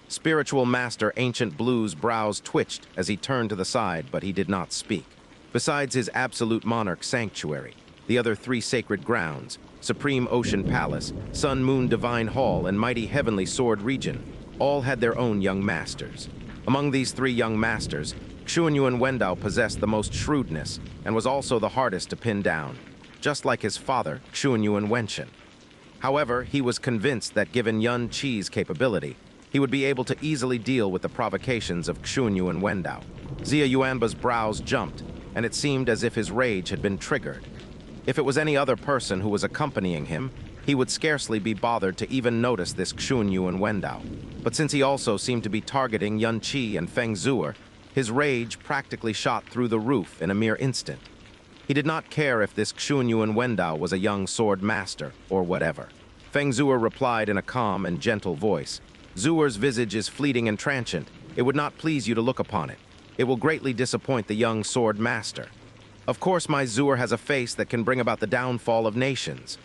Spiritual Master Ancient Blue's brows twitched as he turned to the side, but he did not speak. Besides his absolute monarch sanctuary, the other 3 sacred grounds, Supreme Ocean Palace, Sun Moon Divine Hall, and Mighty Heavenly Sword Region, all had their own young masters. Among these 3 young masters, Xuanyuan Wendao possessed the most shrewdness and was also the hardest to pin down, just like his father, Xuanyuan Wenshin. However, he was convinced that given Yun Qi's capability, he would be able to easily deal with the provocations of Xuanyuan Wendao. Xia Yuanba's brows jumped, and it seemed as if his rage had been triggered. If it was any other person who was accompanying him, he would scarcely be bothered to even notice this Xuanyuan Wendao. But since he also seemed to be targeting Yun Qi and Feng Zuer, his rage practically shot through the roof in a mere instant. He did not care if this Xuanyuan Wendao was a young sword master or whatever. Feng Zuer replied in a calm and gentle voice, "Zuer's visage is fleeting and transient. It would not please you to look upon it. It will greatly disappoint the young sword master. Of course, my Zuer has a face that can bring about the downfall of nations."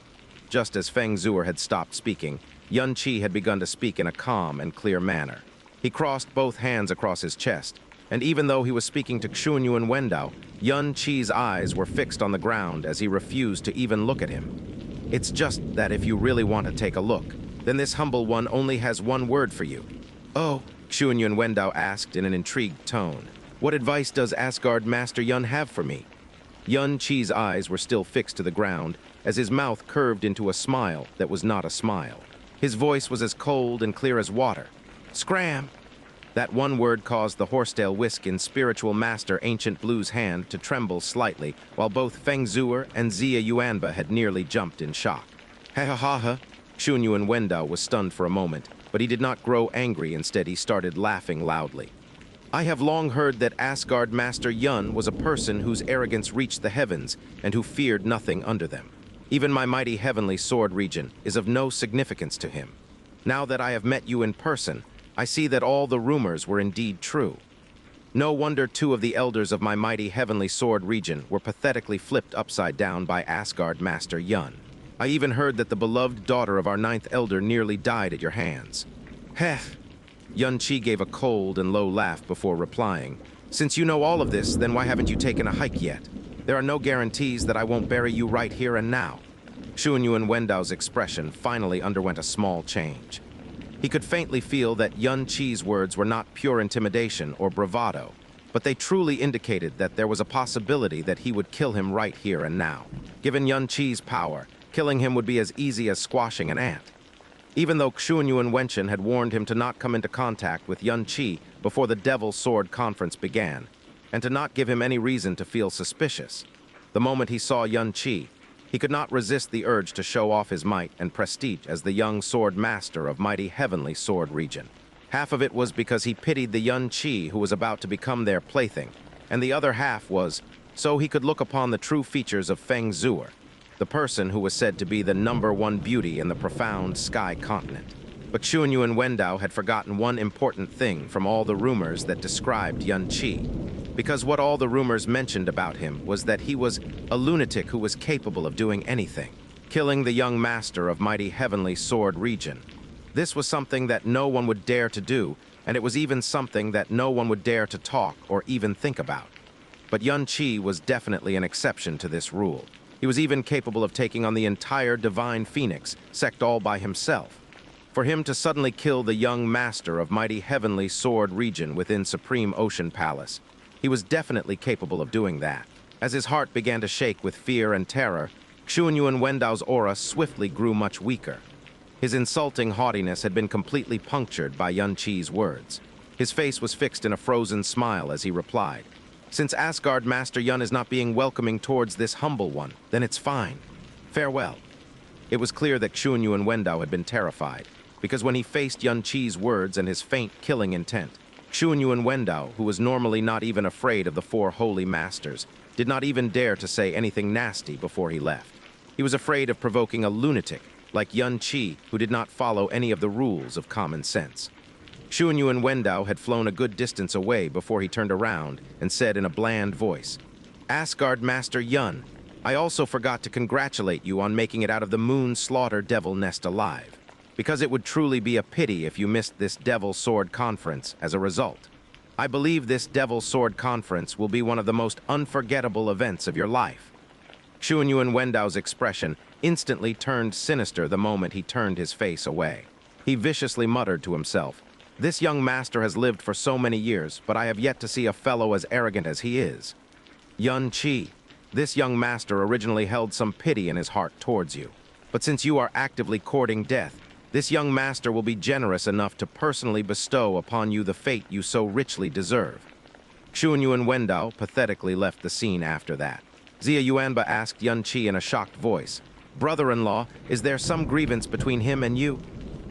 Just as Feng Zuer had stopped speaking, Yun Qi had begun to speak in a calm and clear manner. He crossed both hands across his chest, and even though he was speaking to Xuanyuan Wendao, Yun Qi's eyes were fixed on the ground as he refused to even look at him. "It's just that if you really want to take a look, then this humble one only has one word for you." "Oh," Xuanyuan Wendao asked in an intrigued tone, "what advice does Asgard Master Yun have for me?" Yun Qi's eyes were still fixed to the ground as his mouth curved into a smile that was not a smile. His voice was as cold and clear as water. "Scram!" That one word caused the horsetail whisk in Spiritual Master Ancient Blue's hand to tremble slightly, while both Feng Zuer and Xia Yuanba had nearly jumped in shock. "Ha ha ha ha!" Xuanyuan Wendao was stunned for a moment, but he did not grow angry. Instead, he started laughing loudly. "I have long heard that Asgard Master Yun was a person whose arrogance reached the heavens and who feared nothing under them. Even my mighty heavenly sword region is of no significance to him. Now that I have met you in person, I see that all the rumors were indeed true. No wonder 2 of the elders of my mighty heavenly sword region were pathetically flipped upside down by Asgard Master Yun. I even heard that the beloved daughter of our 9th elder nearly died at your hands." "Heh!" Yun Qi gave a cold and low laugh before replying, "Since you know all of this, then why haven't you taken a hike yet? There are no guarantees that I won't bury you right here and now." Xuanyuan Wendao's expression finally underwent a small change. He could faintly feel that Yun Qi's words were not pure intimidation or bravado, but they truly indicated that there was a possibility that he would kill him right here and now. Given Yun Qi's power, killing him would be as easy as squashing an ant. Even though Xuanyuan Wenshin had warned him to not come into contact with Yun Qi before the Devil Sword Conference began, and to not give him any reason to feel suspicious, the moment he saw Yun Qi, he could not resist the urge to show off his might and prestige as the young sword master of mighty heavenly sword region. Half of it was because he pitied the Yun Qi who was about to become their plaything, and the other half was so he could look upon the true features of Feng Zuer, the person who was said to be the #1 beauty in the profound sky continent. But Xianxia and Wendao had forgotten one important thing from all the rumors that described Xianqi. Because what all the rumors mentioned about him was that he was a lunatic who was capable of doing anything, killing the young master of mighty heavenly sword region. This was something that no one would dare to do, and it was even something that no one would dare to talk or even think about. But Xianqi was definitely an exception to this rule. He was even capable of taking on the entire divine phoenix, sect all by himself. For him to suddenly kill the young master of mighty heavenly sword region within Supreme Ocean Palace, he was definitely capable of doing that. As his heart began to shake with fear and terror, Xianxia and Wendao's aura swiftly grew much weaker. His insulting haughtiness had been completely punctured by Xianqi's words. His face was fixed in a frozen smile as he replied, "Since Asgard Master Yun is not being welcoming towards this humble one, then it's fine. Farewell." It was clear that Xianxia and Wendao had been terrified, because when he faced Xianqi's words and his faint killing intent, Xianxia and Wendao, who was normally not even afraid of the four holy masters, did not even dare to say anything nasty before he left. He was afraid of provoking a lunatic like Xianqi, who did not follow any of the rules of common sense. Xianxia and Wendao had flown a good distance away before he turned around and said in a bland voice, "Asgard Master Yun, I also forgot to congratulate you on making it out of the moon slaughter devil nest alive, because it would truly be a pity if you missed this Devil Sword Conference as a result. I believe this Devil Sword Conference will be one of the most unforgettable events of your life." Xianxia and Wendao's expression instantly turned sinister the moment he turned his face away. He viciously muttered to himself, "This young master has lived for so many years, but I have yet to see a fellow as arrogant as he is. Xianqi, this young master originally held some pity in his heart towards you, but since you are actively courting death, this young master will be generous enough to personally bestow upon you the fate you so richly deserve." Xianxia and Wendao pathetically left the scene after that. Xianxia asked Xianqi in a shocked voice, "Brother-in-law, is there some grievance between him and you?"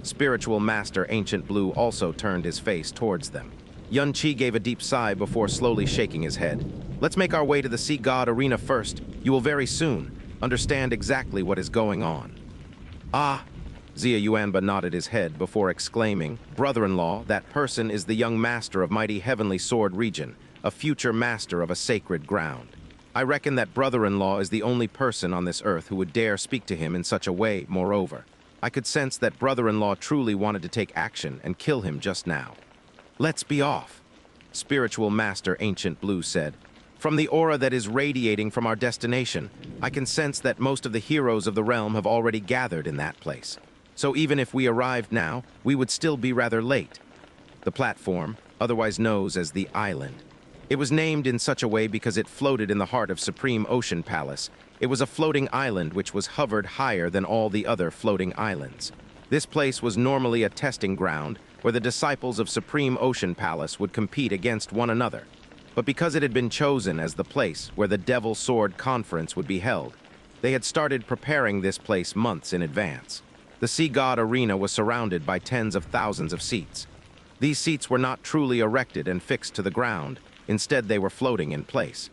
Spiritual Master Ancient Blue also turned his face towards them. Xianqi gave a deep sigh before slowly shaking his head. "Let's make our way to the Sea God Arena first. You will very soon understand exactly what is going on." "Ah," Xianxia nodded his head before exclaiming, "Brother-in-law, that person is the young master of mighty heavenly sword region, a future master of a sacred ground. I reckon that brother-in-law is the only person on this earth who would dare speak to him in such a way. Moreover, I could sense that brother-in-law truly wanted to take action and kill him just now." "Let's be off," Spiritual Master Ancient Blue said. "From the aura that is radiating from our destination, I can sense that most of the heroes of the realm have already gathered in that place. So even if we arrived now, we would still be rather late." The platform, otherwise known as the island. It was named in such a way because it floated in the heart of Supreme Ocean Palace. It was a floating island which was hovered higher than all the other floating islands. This place was normally a testing ground where the disciples of Supreme Ocean Palace would compete against one another. But because it had been chosen as the place where the Devil Sword Conference would be held, they had started preparing this place months in advance. The Sea God Arena was surrounded by tens of thousands of seats. These seats were not truly erected and fixed to the ground. Instead, they were floating in place.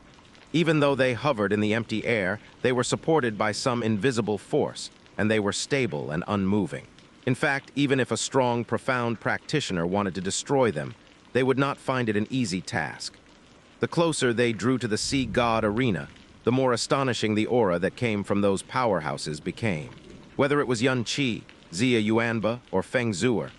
Even though they hovered in the empty air, they were supported by some invisible force, and they were stable and unmoving. In fact, even if a strong, profound practitioner wanted to destroy them, they would not find it an easy task. The closer they drew to the Sea God Arena, the more astonishing the aura that came from those powerhouses became. Whether it was Xianqi, Xianxia, or Feng Zhuo,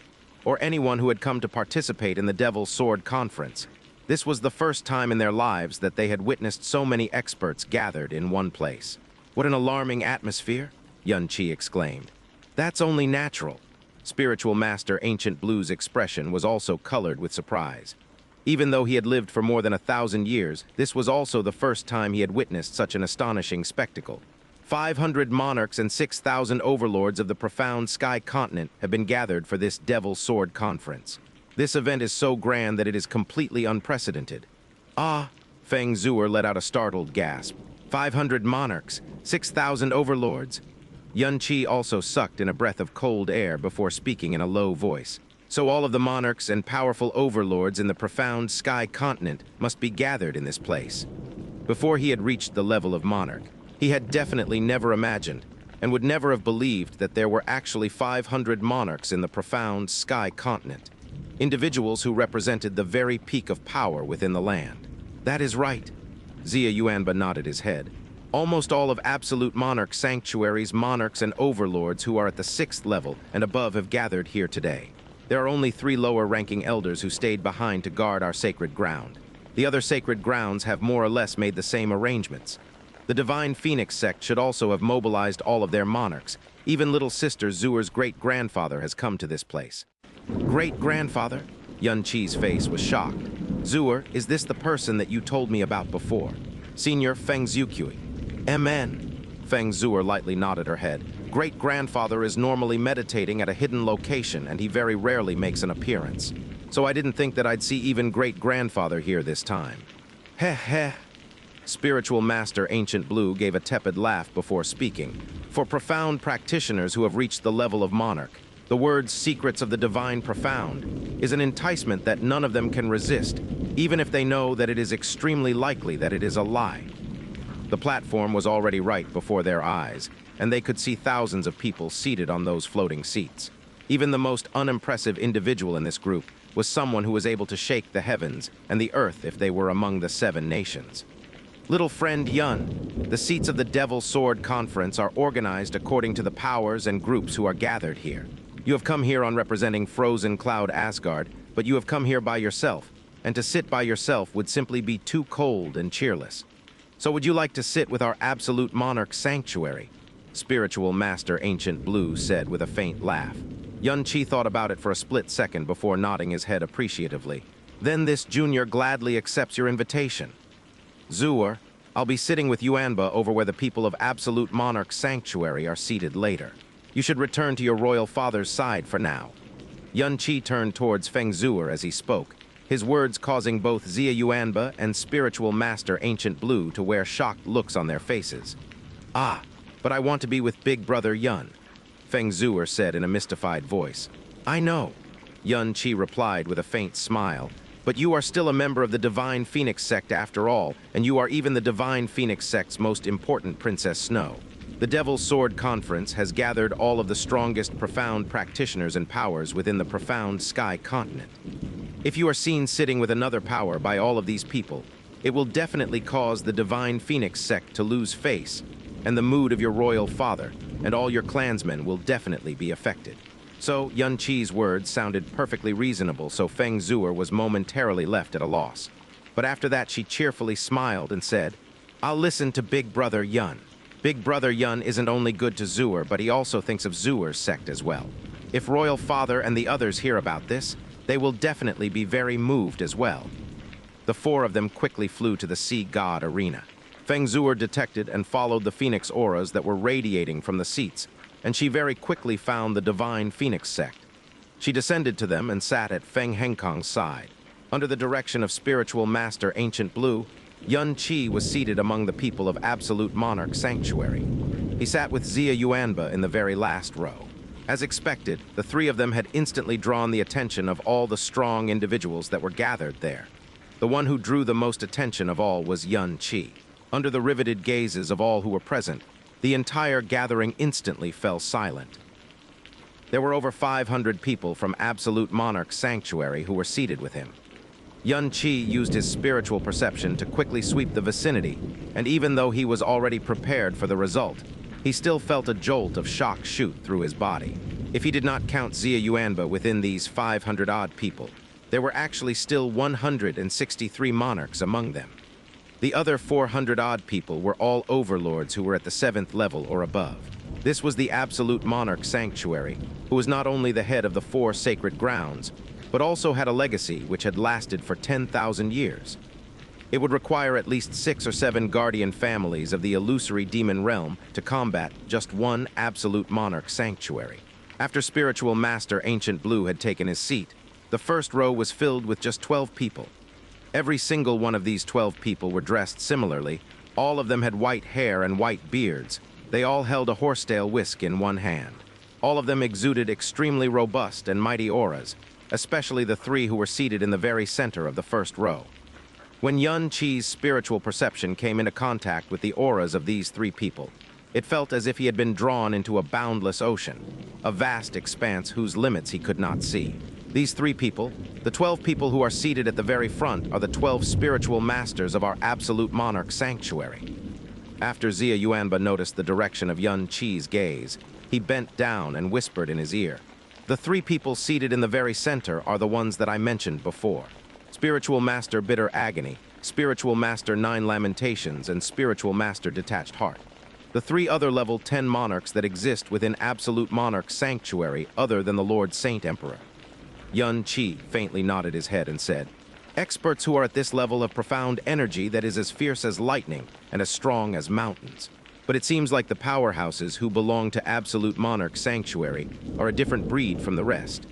or anyone who had come to participate in the Devil Sword Conference, this was the first time in their lives that they had witnessed so many experts gathered in one place. "What an alarming atmosphere," Xianqi exclaimed. "That's only natural." Spiritual Master Ancient Blue's expression was also colored with surprise. Even though he had lived for more than 1,000 years, this was also the first time he had witnessed such an astonishing spectacle. 500 monarchs and 6,000 overlords of the profound sky continent have been gathered for this Devil Sword Conference. This event is so grand that it is completely unprecedented. "Ah," Feng Zhuo let out a startled gasp. 500 monarchs, 6,000 overlords. Xianqi also sucked in a breath of cold air before speaking in a low voice. "So all of the monarchs and powerful overlords in the profound sky continent must be gathered in this place." Before he had reached the level of monarch, he had definitely never imagined and would never have believed that there were actually 500 monarchs in the profound sky continent, individuals who represented the very peak of power within the land. That is right. Xianxia nodded his head. Almost all of Absolute Monarch Sanctuary's monarchs and overlords who are at the 6th level and above have gathered here today. There are only 3 lower-ranking elders who stayed behind to guard our sacred ground. The other sacred grounds have more or less made the same arrangements. The Divine Phoenix sect should also have mobilized all of their monarchs. Even little sister Zuer's great-grandfather has come to this place. Great-grandfather? Xianxia's face was shocked. Zuer, is this the person that you told me about before? Senior Feng Zhuqiu. MN. Feng Zuer lightly nodded her head. Great-grandfather is normally meditating at a hidden location, and he very rarely makes an appearance. So I didn't think that I'd see even great-grandfather here this time. Heh heh. Spiritual Master Ancient Blue gave a tepid laugh before speaking. For profound practitioners who have reached the level of monarch, the words secrets of the divine profound is an enticement that none of them can resist, even if they know that it is extremely likely that it is a lie. The platform was already right before their eyes, and they could see thousands of people seated on those floating seats. Even the most unimpressive individual in this group was someone who was able to shake the heavens and the earth if they were among the 7 nations. Little friend Yun, the seats of the Devil Sword Conference are organized according to the powers and groups who are gathered here. You have come here on representing Frozen Cloud Asgard, but you have come here by yourself, and to sit by yourself would simply be too cold and cheerless. So would you like to sit with our Absolute Monarch Sanctuary? Spiritual Master Ancient Blue said with a faint laugh. Xianxia thought about it for a split second before nodding his head appreciatively. Then this junior gladly accepts your invitation. Zuer, I'll be sitting with Yuanba over where the people of Absolute Monarch Sanctuary are seated later. You should return to your royal father's side for now. Xianxia turned towards Feng Zuer as he spoke, his words causing both Xianxia and Spiritual Master Ancient Blue to wear shocked looks on their faces. Ah, but I want to be with Big Brother Yun, Feng Zuer said in a mystified voice. I know, Xianxia replied with a faint smile, but you are still a member of the Divine Phoenix sect after all, and you are even the Divine Phoenix sect's most important Princess Snow. The Devil's Sword Conference has gathered all of the strongest profound practitioners and powers within the profound sky continent. If you are seen sitting with another power by all of these people, it will definitely cause the Divine Phoenix sect to lose face, and the mood of your royal father and all your clansmen will definitely be affected. So, Xianxia's words sounded perfectly reasonable, so Feng Zuer was momentarily left at a loss. But after that, she cheerfully smiled and said, I'll listen to Big Brother Yun. Big Brother Yun isn't only good to Zuer, but he also thinks of Zuer's sect as well. If Royal Father and the others hear about this, they will definitely be very moved as well. The 4 of them quickly flew to the Sea God Arena. Feng Zuer detected and followed the Phoenix auras that were radiating from the seats, and she very quickly found the Divine Phoenix sect. She descended to them and sat at Feng Hengkong's side. Under the direction of Spiritual Master Ancient Blue, Xianxia was seated among the people of Absolute Monarch Sanctuary. He sat with Xianxia in the very last row. As expected, the 3 of them had instantly drawn the attention of all the strong individuals that were gathered there. The one who drew the most attention of all was Xianxia. Under the riveted gazes of all who were present, the entire gathering instantly fell silent. There were over 500 people from Absolute Monarch Sanctuary who were seated with him. Xianxia used his spiritual perception to quickly sweep the vicinity, and even though he was already prepared for the result, he still felt a jolt of shock shoot through his body. If he did not count Xianxia within these 500-odd people, there were actually still 163 monarchs among them. The other 400-odd people were all overlords who were at the 7th level or above. This was the Absolute Monarch Sanctuary, who was not only the head of the 4 sacred grounds, but also had a legacy which had lasted for 10,000 years. It would require at least 6 or 7 guardian families of the illusory demon realm to combat just one Absolute Monarch Sanctuary. After Spiritual Master Ancient Blue had taken his seat, the first row was filled with just 12 people. Every single one of these 12 people were dressed similarly. All of them had white hair and white beards. They all held a horsetail whisk in one hand. All of them exuded extremely robust and mighty auras, especially the 3 who were seated in the very center of the first row. When Xianxia's spiritual perception came into contact with the auras of these 3 people, It felt as if he had been drawn into a boundless ocean, a vast expanse whose limits he could not see. These 3 people, the 12 people who are seated at the very front, are the 12 spiritual masters of our absolute monarch sanctuary. After Xia Yuanba noticed the direction of Yun Qi's gaze, he bent down and whispered in his ear. The 3 people seated in the very center are the ones that I mentioned before. Spiritual Master Bitter Agony, Spiritual Master Nine Lamentations, and Spiritual Master Detached Heart. The 3 other level 10 monarchs that exist within Absolute Monarch Sanctuary other than the Lord Saint Emperor. Yun Qi faintly nodded his head and said, experts who are at this level have profound energy that is as fierce as lightning and as strong as mountains. But it seems like the powerhouses who belong to Absolute Monarch Sanctuary are a different breed from the rest.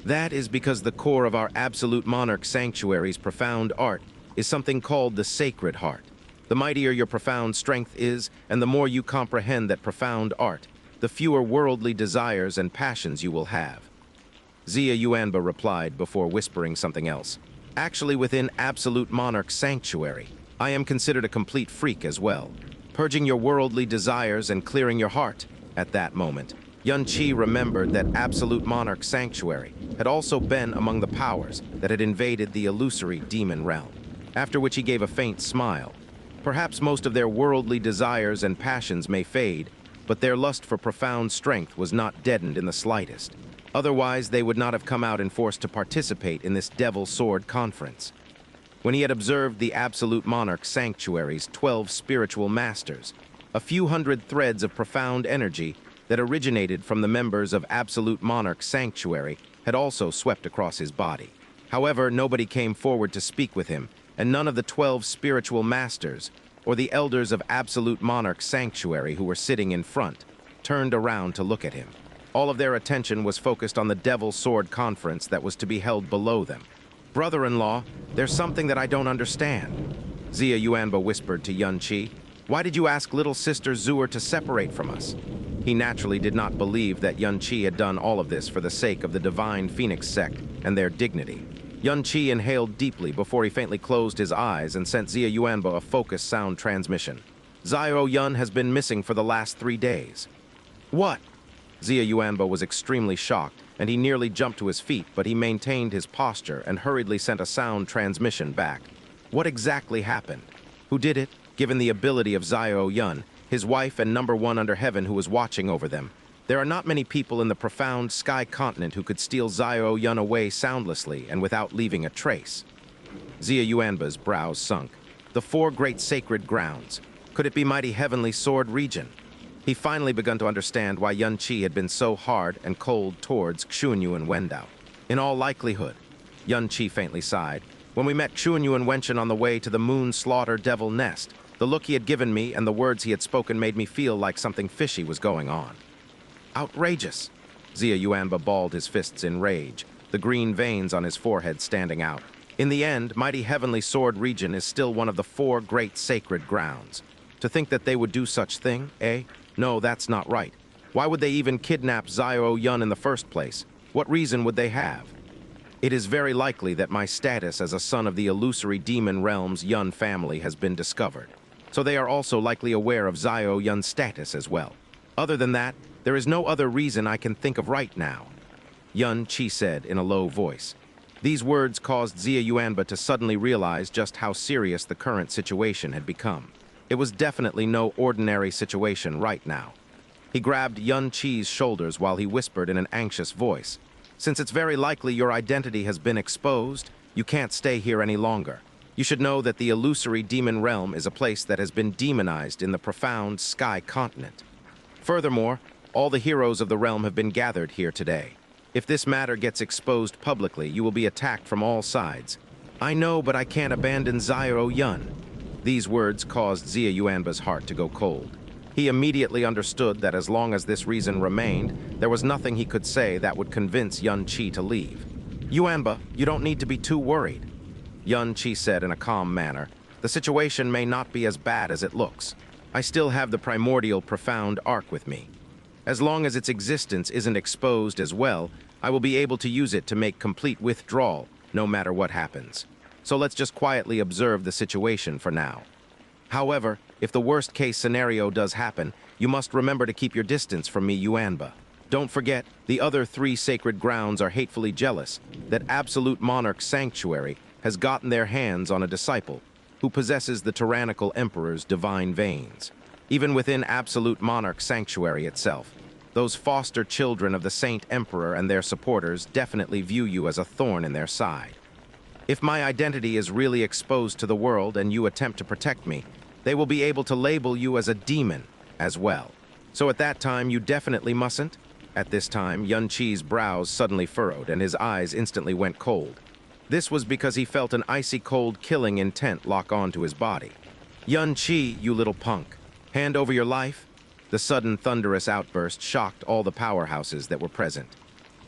That is because the core of our Absolute Monarch Sanctuary's profound art is something called the Sacred Heart. The mightier your profound strength is, and the more you comprehend that profound art, the fewer worldly desires and passions you will have. Xia Yuanba replied before whispering something else. Actually, within Absolute Monarch Sanctuary, I am considered a complete freak as well, purging your worldly desires and clearing your heart. At that moment, Yun Qi remembered that Absolute Monarch Sanctuary had also been among the powers that had invaded the illusory demon realm, after which he gave a faint smile. Perhaps most of their worldly desires and passions may fade, but their lust for profound strength was not deadened in the slightest. Otherwise, they would not have come out in force to participate in this Devil Sword Conference. When he had observed the Absolute Monarch Sanctuary's 12 spiritual masters, a few hundred threads of profound energy that originated from the members of Absolute Monarch Sanctuary had also swept across his body. However, nobody came forward to speak with him, and none of the 12 spiritual masters, or the elders of Absolute Monarch Sanctuary who were sitting in front, turned around to look at him. All of their attention was focused on the Devil Sword Conference that was to be held below them. Brother-in-law, there's something that I don't understand. Xia Yuanba whispered to Yun Qi. Why did you ask little sister Zuer to separate from us? He naturally did not believe that Yun Qi had done all of this for the sake of the Divine Phoenix sect and their dignity. Yun Qi inhaled deeply before he faintly closed his eyes and sent Xia Yuanba a focused sound transmission. Xiao Yun has been missing for the last 3 days. What? Xia Yuanba was extremely shocked, and he nearly jumped to his feet, but he maintained his posture and hurriedly sent a sound transmission back. What exactly happened? Who did it? Given the ability of Xiao Yun, his wife and number 1 under heaven who was watching over them, there are not many people in the profound sky continent who could steal Xiao Yun away soundlessly and without leaving a trace. Xia Yuanba's brows sunk. The 4 great sacred grounds. Could it be mighty heavenly sword region? He finally begun to understand why Yun Qi had been so hard and cold towards Xianxia and Wendao. In all likelihood, Yun Qi faintly sighed, when we met Xianxia and Wenshan on the way to the Moon Slaughter Devil Nest, the look he had given me and the words he had spoken made me feel like something fishy was going on. Outrageous! Xia Yuanba balled his fists in rage, the green veins on his forehead standing out. In the end, mighty heavenly sword region is still one of the 4 great sacred grounds. To think that they would do such thing, eh? No, that's not right. Why would they even kidnap Xiao Yun in the first place? What reason would they have? It is very likely that my status as a son of the illusory demon realm's Yun family has been discovered. So they are also likely aware of Xiao Yun's status as well. Other than that, there is no other reason I can think of right now. Yun Qi said in a low voice. These words caused Xia Yuanba to suddenly realize just how serious the current situation had become. It was definitely no ordinary situation right now. He grabbed Yun Qi's shoulders while he whispered in an anxious voice. Since it's very likely your identity has been exposed, you can't stay here any longer. You should know that the illusory demon realm is a place that has been demonized in the profound sky continent. Furthermore, all the heroes of the realm have been gathered here today. If this matter gets exposed publicly, you will be attacked from all sides. I know, but I can't abandon Xiao Yun. These words caused Xia Yuanba's heart to go cold. He immediately understood that as long as this reason remained, there was nothing he could say that would convince Yun Qi to leave. Yuanba, you don't need to be too worried. Yun Qi said in a calm manner. The situation may not be as bad as it looks. I still have the primordial profound arc with me. As long as its existence isn't exposed as well, I will be able to use it to make complete withdrawal, no matter what happens. So let's just quietly observe the situation for now. However, if the worst-case scenario does happen, you must remember to keep your distance from me, Yuanba. Don't forget, the other 3 sacred grounds are hatefully jealous that Absolute Monarch Sanctuary has gotten their hands on a disciple who possesses the tyrannical emperor's divine veins. Even within Absolute Monarch Sanctuary itself, those foster children of the Saint Emperor and their supporters definitely view you as a thorn in their side. If my identity is really exposed to the world and you attempt to protect me, they will be able to label you as a demon as well. So at that time, you definitely mustn't. At this time, Xianxia's brows suddenly furrowed and his eyes instantly went cold. This was because he felt an icy cold killing intent lock onto his body. Xianxia, you little punk. Hand over your life? The sudden thunderous outburst shocked all the powerhouses that were present.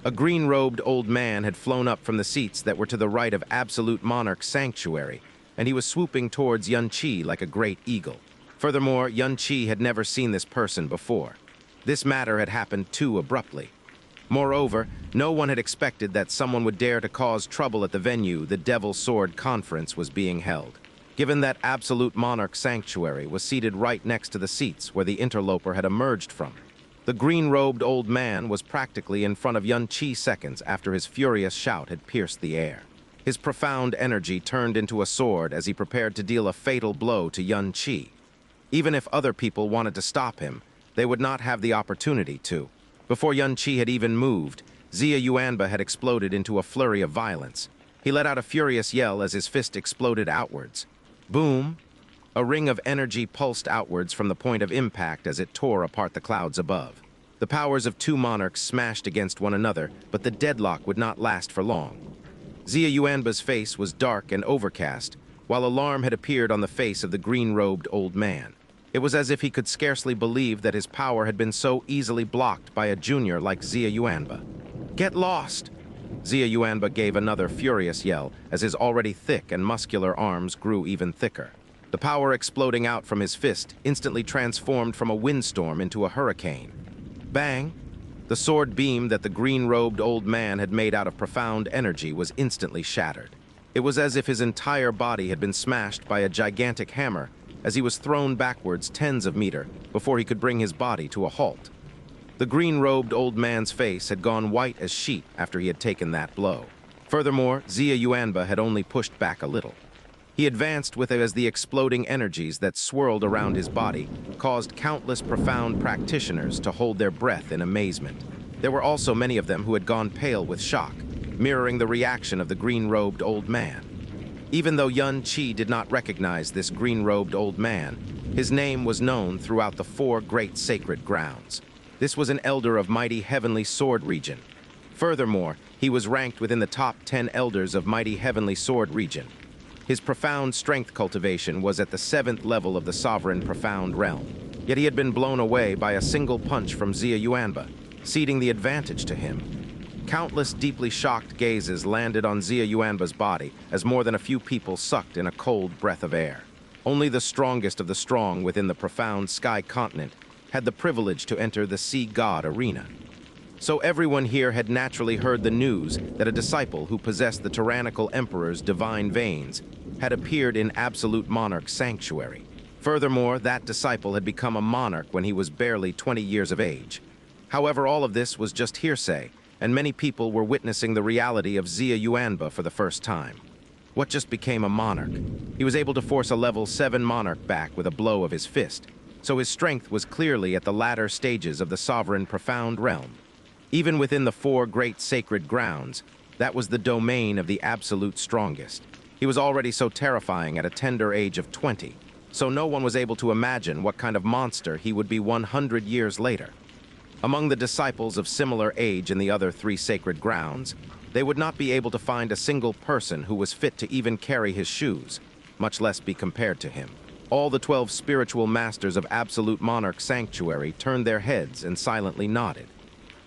A green-robed old man had flown up from the seats that were to the right of Absolute Monarch Sanctuary, and he was swooping towards Xianxia like a great eagle. Furthermore, Xianxia had never seen this person before. This matter had happened too abruptly. Moreover, no one had expected that someone would dare to cause trouble at the venue the Devil Sword Conference was being held, given that Absolute Monarch Sanctuary was seated right next to the seats where the interloper had emerged from. The green-robed old man was practically in front of Xianxia seconds after his furious shout had pierced the air. His profound energy turned into a sword as he prepared to deal a fatal blow to Xianxia. Even if other people wanted to stop him, they would not have the opportunity to. Before Xianxia had even moved, Xia Yuanba had exploded into a flurry of violence. He let out a furious yell as his fist exploded outwards. Boom! A ring of energy pulsed outwards from the point of impact as it tore apart the clouds above. The powers of 2 monarchs smashed against one another, but the deadlock would not last for long. Xia Yuanba's face was dark and overcast, while alarm had appeared on the face of the green-robed old man. It was as if he could scarcely believe that his power had been so easily blocked by a junior like Xia Yuanba. Get lost! Xia Yuanba gave another furious yell as his already thick and muscular arms grew even thicker. The power exploding out from his fist instantly transformed from a windstorm into a hurricane. Bang! The sword beam that the green-robed old man had made out of profound energy was instantly shattered. It was as if his entire body had been smashed by a gigantic hammer as he was thrown backwards tens of meters before he could bring his body to a halt. The green-robed old man's face had gone white as sheet after he had taken that blow. Furthermore, Xia Yuanba had only pushed back a little. He advanced with it as the exploding energies that swirled around his body caused countless profound practitioners to hold their breath in amazement. There were also many of them who had gone pale with shock, mirroring the reaction of the green-robed old man. Even though Xianxia did not recognize this green-robed old man, his name was known throughout the 4 great sacred grounds. This was an elder of mighty heavenly sword region. Furthermore, he was ranked within the top 10 elders of mighty heavenly sword region. His profound strength cultivation was at the 7th level of the sovereign profound realm. Yet he had been blown away by a single punch from Xia Yuanba, ceding the advantage to him. Countless deeply shocked gazes landed on Xia Yuanba's body as more than a few people sucked in a cold breath of air. Only the strongest of the strong within the profound sky continent had the privilege to enter the Sea God arena. So everyone here had naturally heard the news that a disciple who possessed the tyrannical emperor's divine veins had appeared in Absolute Monarch Sanctuary. Furthermore, that disciple had become a monarch when he was barely 20 years of age. However, all of this was just hearsay, and many people were witnessing the reality of Xia Yuanba for the first time. What just became a monarch? He was able to force a level 7 monarch back with a blow of his fist, so his strength was clearly at the latter stages of the sovereign profound realm. Even within the 4 great sacred grounds, that was the domain of the absolute strongest. He was already so terrifying at a tender age of 20, so no one was able to imagine what kind of monster he would be 100 years later. Among the disciples of similar age in the other 3 sacred grounds, they would not be able to find a single person who was fit to even carry his shoes, much less be compared to him. All the 12 spiritual masters of Absolute Monarch Sanctuary turned their heads and silently nodded.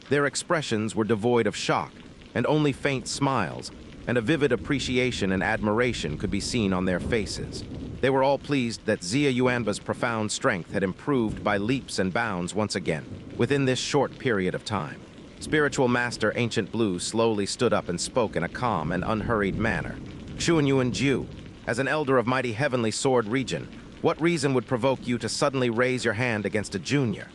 Their expressions were devoid of shock, and only faint smiles, and a vivid appreciation and admiration could be seen on their faces. They were all pleased that Xia Yuanba's profound strength had improved by leaps and bounds once again, within this short period of time. Spiritual Master Ancient Blue slowly stood up and spoke in a calm and unhurried manner. Xianxia Jiu, as an elder of mighty heavenly sword region, What reason would provoke you to suddenly raise your hand against a junior?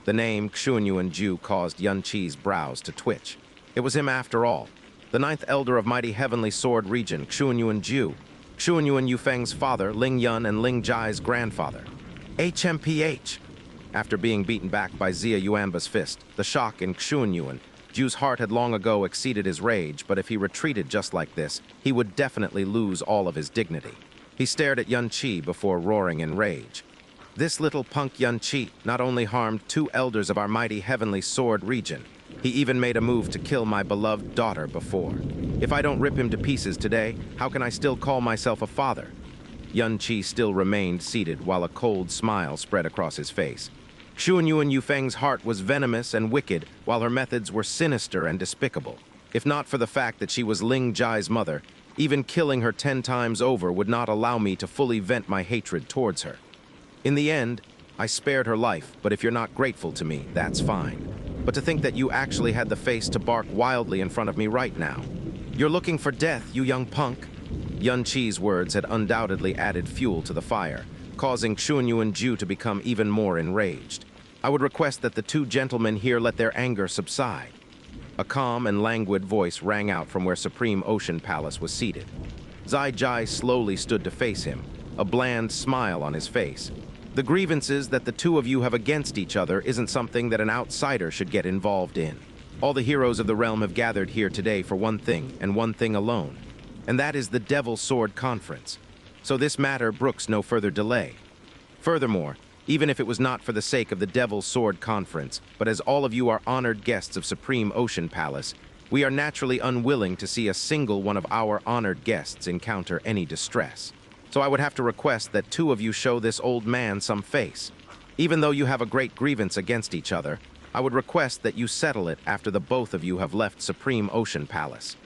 The name Xianxia caused Yunqi's brows to twitch. It was him after all, the ninth elder of mighty heavenly sword region, Xianxia, Xianxia Yufeng's father, Ling Yun, and Ling Jai's grandfather. HMPH. After being beaten back by Xia Yuanba's fist, the shock in Xianxia Ju's heart had long ago exceeded his rage, but if he retreated just like this, he would definitely lose all of his dignity. He stared at Yunqi before roaring in rage. This little punk Yunqi not only harmed 2 elders of our mighty heavenly sword region, he even made a move to kill my beloved daughter before. If I don't rip him to pieces today, how can I still call myself a father? Yunqi still remained seated while a cold smile spread across his face. Xianxia Yufeng's heart was venomous and wicked, while her methods were sinister and despicable. If not for the fact that she was Ling Jai's mother, even killing her 10 times over would not allow me to fully vent my hatred towards her. In the end, I spared her life, but if you're not grateful to me, that's fine. But to think that you actually had the face to bark wildly in front of me right now. You're looking for death, you young punk. Yunqi's words had undoubtedly added fuel to the fire, causing Xianxia to become even more enraged. I would request that the 2 gentlemen here let their anger subside. A calm and languid voice rang out from where Supreme Ocean Palace was seated. Zai Jai slowly stood to face him, a bland smile on his face. The grievances that the 2 of you have against each other isn't something that an outsider should get involved in. All the heroes of the realm have gathered here today for one thing, and one thing alone, and that is the Devil Sword Conference. So this matter brooks no further delay. Furthermore, even if it was not for the sake of the Devil Sword Conference, but as all of you are honored guests of Supreme Ocean Palace, we are naturally unwilling to see a single one of our honored guests encounter any distress. So I would have to request that 2 of you show this old man some face. Even though you have a great grievance against each other, I would request that you settle it after the both of you have left Supreme Ocean Palace.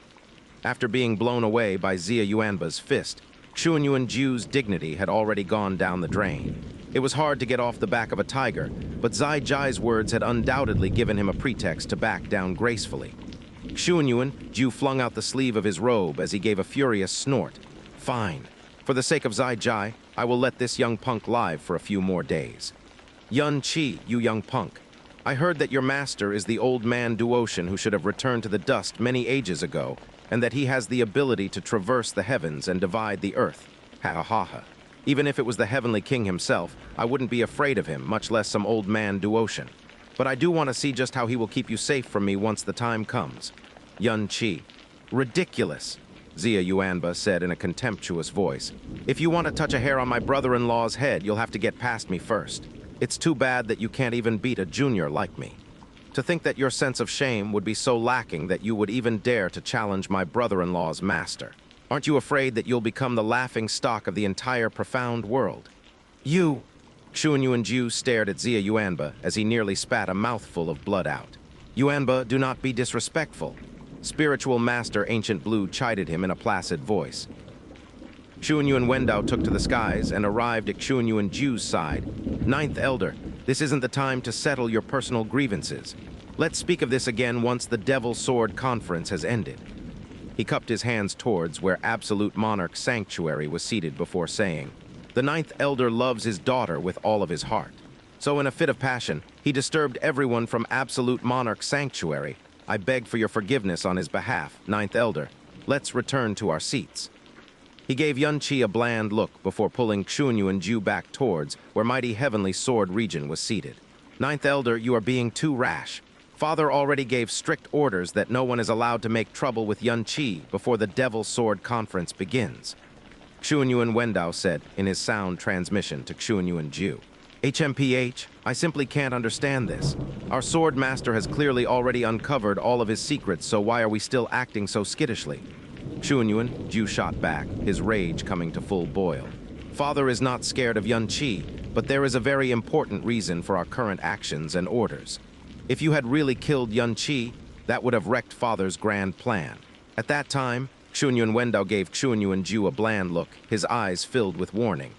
After being blown away by Xia Yuanba's fist, Xianxia's dignity had already gone down the drain. It was hard to get off the back of a tiger, but Zai Jai's words had undoubtedly given him a pretext to back down gracefully. Xianxia flung out the sleeve of his robe as he gave a furious snort. Fine. For the sake of Zai Jai, I will let this young punk live for a few more days. Yunqi, you young punk. I heard that your master is the old man Duocean who should have returned to the dust many ages ago, and that he has the ability to traverse the heavens and divide the earth. Ha ha ha ha. Even if it was the Heavenly King himself, I wouldn't be afraid of him, much less some old man Duocean. But I do want to see just how he will keep you safe from me once the time comes. Yunqi. Ridiculous, Xia Yuanba said in a contemptuous voice. If you want to touch a hair on my brother-in-law's head, you'll have to get past me first. It's too bad that you can't even beat a junior like me. To think that your sense of shame would be so lacking that you would even dare to challenge my brother-in-law's master. Aren't you afraid that you'll become the laughing stock of the entire profound world? You! Xianxia stared at Xia Yuanba as he nearly spat a mouthful of blood out. Yuanba, do not be disrespectful. Spiritual Master Ancient Blue chided him in a placid voice. Xianxia Wendao took to the skies and arrived at Xianxia's side. Ninth Elder, this isn't the time to settle your personal grievances. Let's speak of this again once the Devil Sword Conference has ended. He cupped his hands towards where Absolute Monarch Sanctuary was seated before saying, the Ninth Elder loves his daughter with all of his heart. So in a fit of passion, he disturbed everyone from Absolute Monarch Sanctuary. I beg for your forgiveness on his behalf, Ninth Elder. Let's return to our seats. He gave Yunqi a bland look before pulling Xianxia back towards where mighty heavenly sword region was seated. Ninth Elder, you are being too rash. Father already gave strict orders that no one is allowed to make trouble with Yunqi before the Devil Sword Conference begins. Xianxia Wendao said in his sound transmission to Xianxia. HMPH, I simply can't understand this. Our sword master has clearly already uncovered all of his secrets, so why are we still acting so skittishly? Xianxia shot back, his rage coming to full boil. Father is not scared of Yunqi, but there is a very important reason for our current actions and orders. If you had really killed Yunqi, that would have wrecked Father's grand plan. At that time, Xianxia Wendao gave Xianxia a bland look, his eyes filled with warning.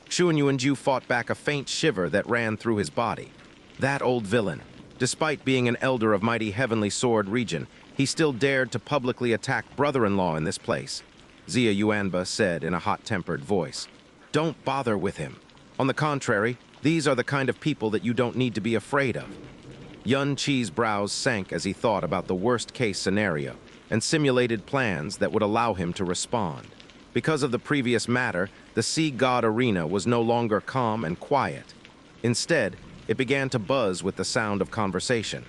Xianxia fought back a faint shiver that ran through his body. That old villain. Despite being an elder of mighty heavenly sword region, he still dared to publicly attack brother-in-law in this place. Xia Yuanba said in a hot-tempered voice. Don't bother with him. On the contrary, these are the kind of people that you don't need to be afraid of. Yun Qi's brows sank as he thought about the worst-case scenario and simulated plans that would allow him to respond. Because of the previous matter, the Sea God Arena was no longer calm and quiet. Instead, it began to buzz with the sound of conversation.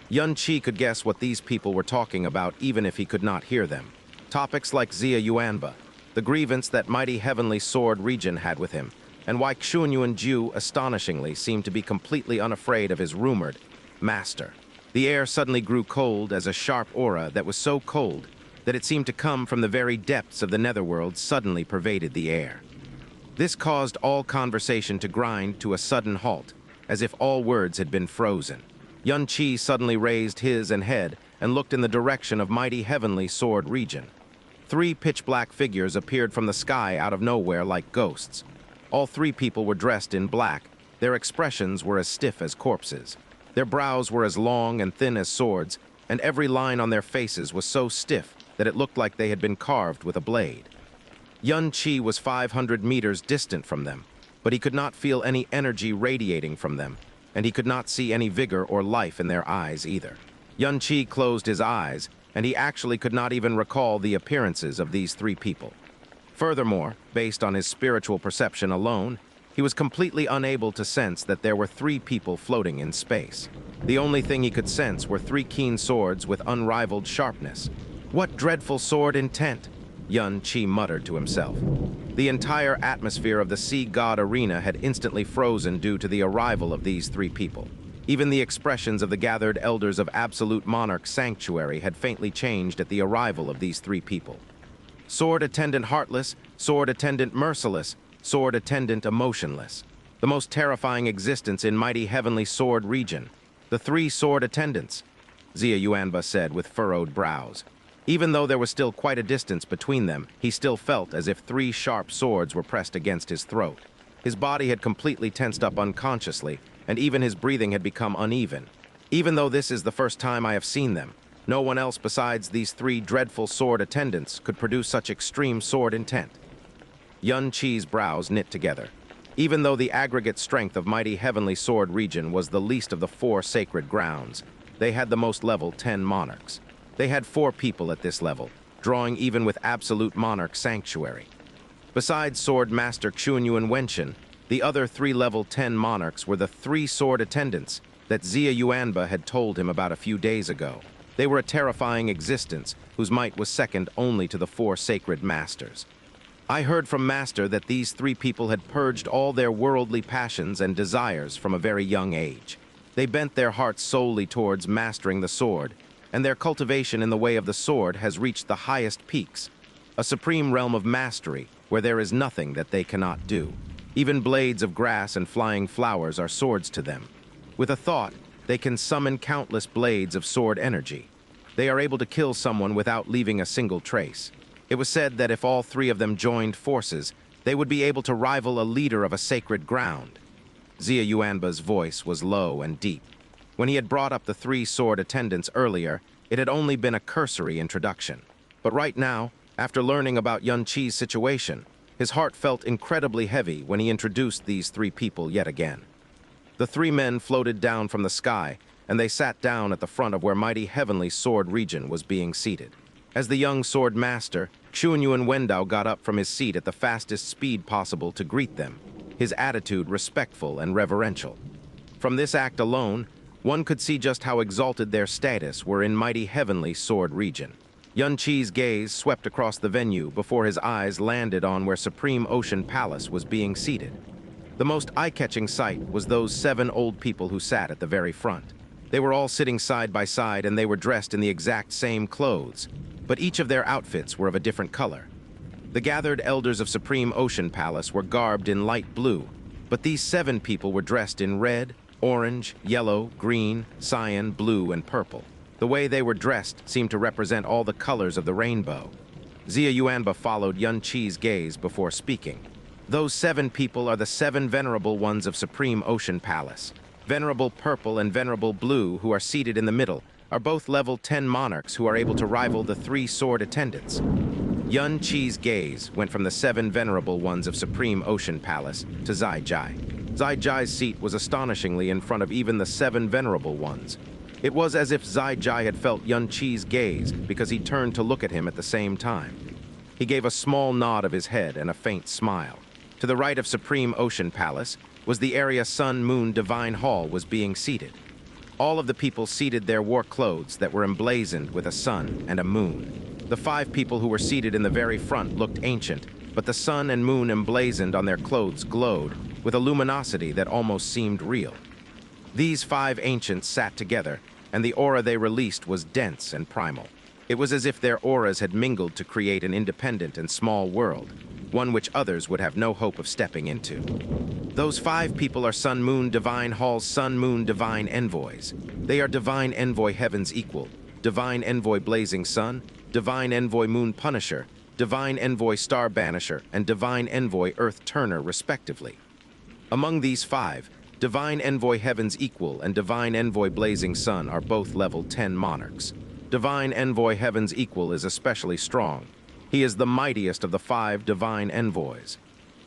Yun Qi could guess what these people were talking about even if he could not hear them. Topics like Xia Yuanba, the grievance that mighty heavenly sword region had with him, and why Xuanyuan Ju astonishingly seemed to be completely unafraid of his rumored master. The air suddenly grew cold as a sharp aura that was so cold that it seemed to come from the very depths of the netherworld suddenly pervaded the air. This caused all conversation to grind to a sudden halt, as if all words had been frozen. Yun Qi suddenly raised his head and looked in the direction of mighty heavenly sword region. 3 pitch-black figures appeared from the sky out of nowhere like ghosts. All 3 people were dressed in black. Their expressions were as stiff as corpses. Their brows were as long and thin as swords, and every line on their faces was so stiff that it looked like they had been carved with a blade. Yun Qi was 500 meters distant from them, but he could not feel any energy radiating from them, and he could not see any vigor or life in their eyes either. Yun Qi closed his eyes, and he actually could not even recall the appearances of these 3 people. Furthermore, based on his spiritual perception alone, he was completely unable to sense that there were 3 people floating in space. The only thing he could sense were 3 keen swords with unrivaled sharpness. What dreadful sword intent? Yun Qi muttered to himself. The entire atmosphere of the Sea God Arena had instantly frozen due to the arrival of these 3 people. Even the expressions of the gathered elders of Absolute Monarch Sanctuary had faintly changed at the arrival of these 3 people. Sword Attendant Heartless, Sword Attendant Merciless, Sword Attendant Emotionless. The most terrifying existence in mighty heavenly sword region. The 3 sword attendants, Xia Yuanba said with furrowed brows. Even though there was still quite a distance between them, he still felt as if 3 sharp swords were pressed against his throat. His body had completely tensed up unconsciously, and even his breathing had become uneven. Even though this is the first time I have seen them, no one else besides these 3 dreadful sword attendants could produce such extreme sword intent. Yun Qi's brows knit together. Even though the aggregate strength of mighty heavenly sword region was the least of the 4 sacred grounds, they had the most level 10 monarchs. They had 4 people at this level, drawing even with Absolute Monarch Sanctuary. Besides Sword Master Xuanyuan Wenshin, the other 3 level 10 monarchs were the 3 sword attendants that Xia Yuanba had told him about a few days ago. They were a terrifying existence whose might was second only to the 4 sacred masters. I heard from Master that these 3 people had purged all their worldly passions and desires from a very young age. They bent their hearts solely towards mastering the sword, and their cultivation in the way of the sword has reached the highest peaks, a supreme realm of mastery where there is nothing that they cannot do. Even blades of grass and flying flowers are swords to them. With a thought, they can summon countless blades of sword energy. They are able to kill someone without leaving a single trace. It was said that if all 3 of them joined forces, they would be able to rival a leader of a sacred ground. Xia Yuanba's voice was low and deep. When he had brought up the 3 sword attendants earlier, it had only been a cursory introduction. But right now, after learning about Yun Qi's situation, his heart felt incredibly heavy when he introduced these 3 people yet again. The 3 men floated down from the sky, and they sat down at the front of where mighty heavenly sword region was being seated. As the young sword master, Xuanyuan Wendao got up from his seat at the fastest speed possible to greet them, his attitude respectful and reverential. From this act alone, one could see just how exalted their status were in mighty heavenly sword region. Yun Qi's gaze swept across the venue before his eyes landed on where Supreme Ocean Palace was being seated. The most eye-catching sight was those 7 old people who sat at the very front. They were all sitting side by side and they were dressed in the exact same clothes, but each of their outfits were of a different color. The gathered elders of Supreme Ocean Palace were garbed in light blue, but these 7 people were dressed in red, orange, yellow, green, cyan, blue, and purple. The way they were dressed seemed to represent all the colors of the rainbow. Xia Yuanba followed Yun Qi's gaze before speaking. Those 7 people are the 7 venerable ones of Supreme Ocean Palace. Venerable Purple and Venerable Blue, who are seated in the middle, are both level 10 monarchs who are able to rival the 3 sword attendants. Yun Qi's gaze went from the 7 venerable ones of Supreme Ocean Palace to Zai Jai. Zai Jai's seat was astonishingly in front of even the 7 venerable ones. It was as if Zai Jai had felt Yun Qi's gaze because he turned to look at him at the same time. He gave a small nod of his head and a faint smile. To the right of Supreme Ocean Palace was the area Sun Moon Divine Hall was being seated. All of the people seated their war clothes that were emblazoned with a sun and a moon. The 5 people who were seated in the very front looked ancient, but the sun and moon emblazoned on their clothes glowed with a luminosity that almost seemed real. These 5 ancients sat together, and the aura they released was dense and primal. It was as if their auras had mingled to create an independent and small world, one which others would have no hope of stepping into. Those 5 people are Sun Moon Divine Hall's Sun Moon Divine Envoys. They are Divine Envoy Heaven's Equal, Divine Envoy Blazing Sun, Divine Envoy Moon Punisher, Divine Envoy Star Banisher, and Divine Envoy Earth Turner, respectively. Among these 5, Divine Envoy Heaven's Equal and Divine Envoy Blazing Sun are both level 10 monarchs. Divine Envoy Heaven's Equal is especially strong. He is the mightiest of the 5 Divine Envoys.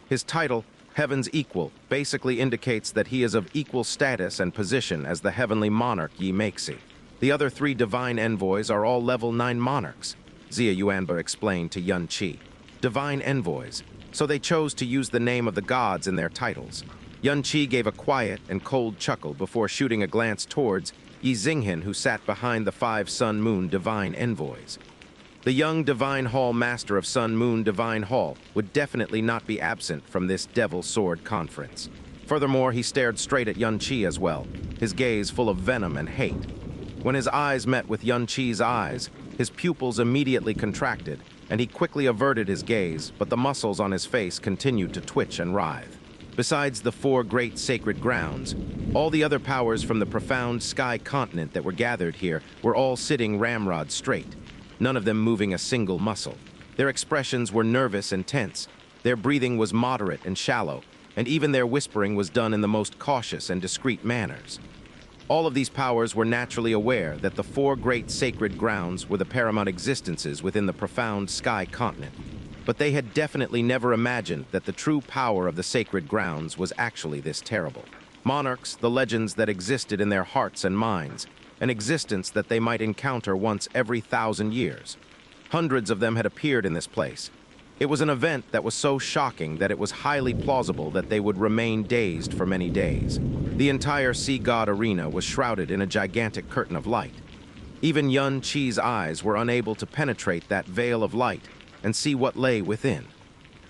His title, Heaven's Equal, basically indicates that he is of equal status and position as the heavenly monarch Yi Meixi. The other 3 Divine Envoys are all level 9 monarchs, Xia Yuanba explained to Yun Qi. Divine Envoys, so they chose to use the name of the gods in their titles. Yun Qi gave a quiet and cold chuckle before shooting a glance towards Yi Xinghan, who sat behind the 5 Sun Moon Divine Envoys. The young Divine Hall Master of Sun Moon Divine Hall would definitely not be absent from this Devil Sword conference. Furthermore, he stared straight at Yun Qi as well, his gaze full of venom and hate. When his eyes met with Yun Qi's eyes, his pupils immediately contracted, and he quickly averted his gaze, but the muscles on his face continued to twitch and writhe. Besides the 4 great sacred grounds, all the other powers from the profound sky continent that were gathered here were all sitting ramrod straight, none of them moving a single muscle. Their expressions were nervous and tense, their breathing was moderate and shallow, and even their whispering was done in the most cautious and discreet manners. All of these powers were naturally aware that the 4 great sacred grounds were the paramount existences within the profound sky continent, but they had definitely never imagined that the true power of the sacred grounds was actually this terrible. Monarchs, the legends that existed in their hearts and minds, an existence that they might encounter once every 1,000 years. Hundreds of them had appeared in this place. It was an event that was so shocking that it was highly plausible that they would remain dazed for many days. The entire Sea God Arena was shrouded in a gigantic curtain of light. Even Yun Qi's eyes were unable to penetrate that veil of light and see what lay within.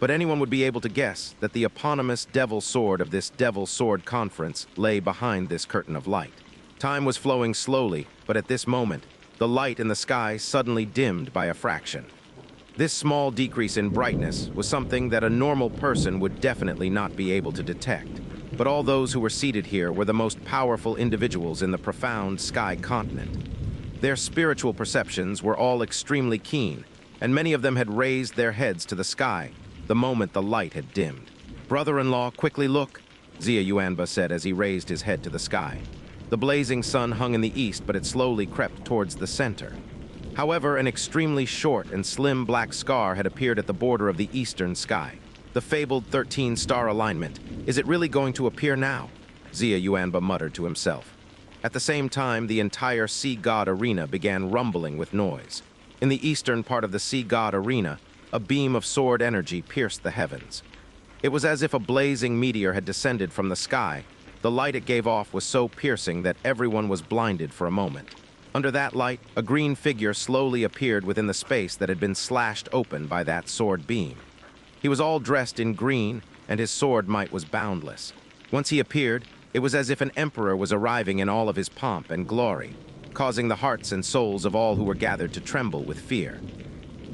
But anyone would be able to guess that the eponymous Devil Sword of this Devil Sword conference lay behind this curtain of light. Time was flowing slowly, but at this moment, the light in the sky suddenly dimmed by a fraction. This small decrease in brightness was something that a normal person would definitely not be able to detect. But all those who were seated here were the most powerful individuals in the profound sky continent. Their spiritual perceptions were all extremely keen, and many of them had raised their heads to the sky the moment the light had dimmed. "Brother-in-law, quickly look," Xia Yuanba said as he raised his head to the sky. The blazing sun hung in the east, but it slowly crept towards the center. However, an extremely short and slim black scar had appeared at the border of the eastern sky. The fabled 13-star alignment. Is it really going to appear now? Xia Yuanba muttered to himself. At the same time, the entire Sea God Arena began rumbling with noise. In the eastern part of the Sea God Arena, a beam of sword energy pierced the heavens. It was as if a blazing meteor had descended from the sky. The light it gave off was so piercing that everyone was blinded for a moment. Under that light, a green figure slowly appeared within the space that had been slashed open by that sword beam. He was all dressed in green, and his sword might was boundless. Once he appeared, it was as if an emperor was arriving in all of his pomp and glory, causing the hearts and souls of all who were gathered to tremble with fear.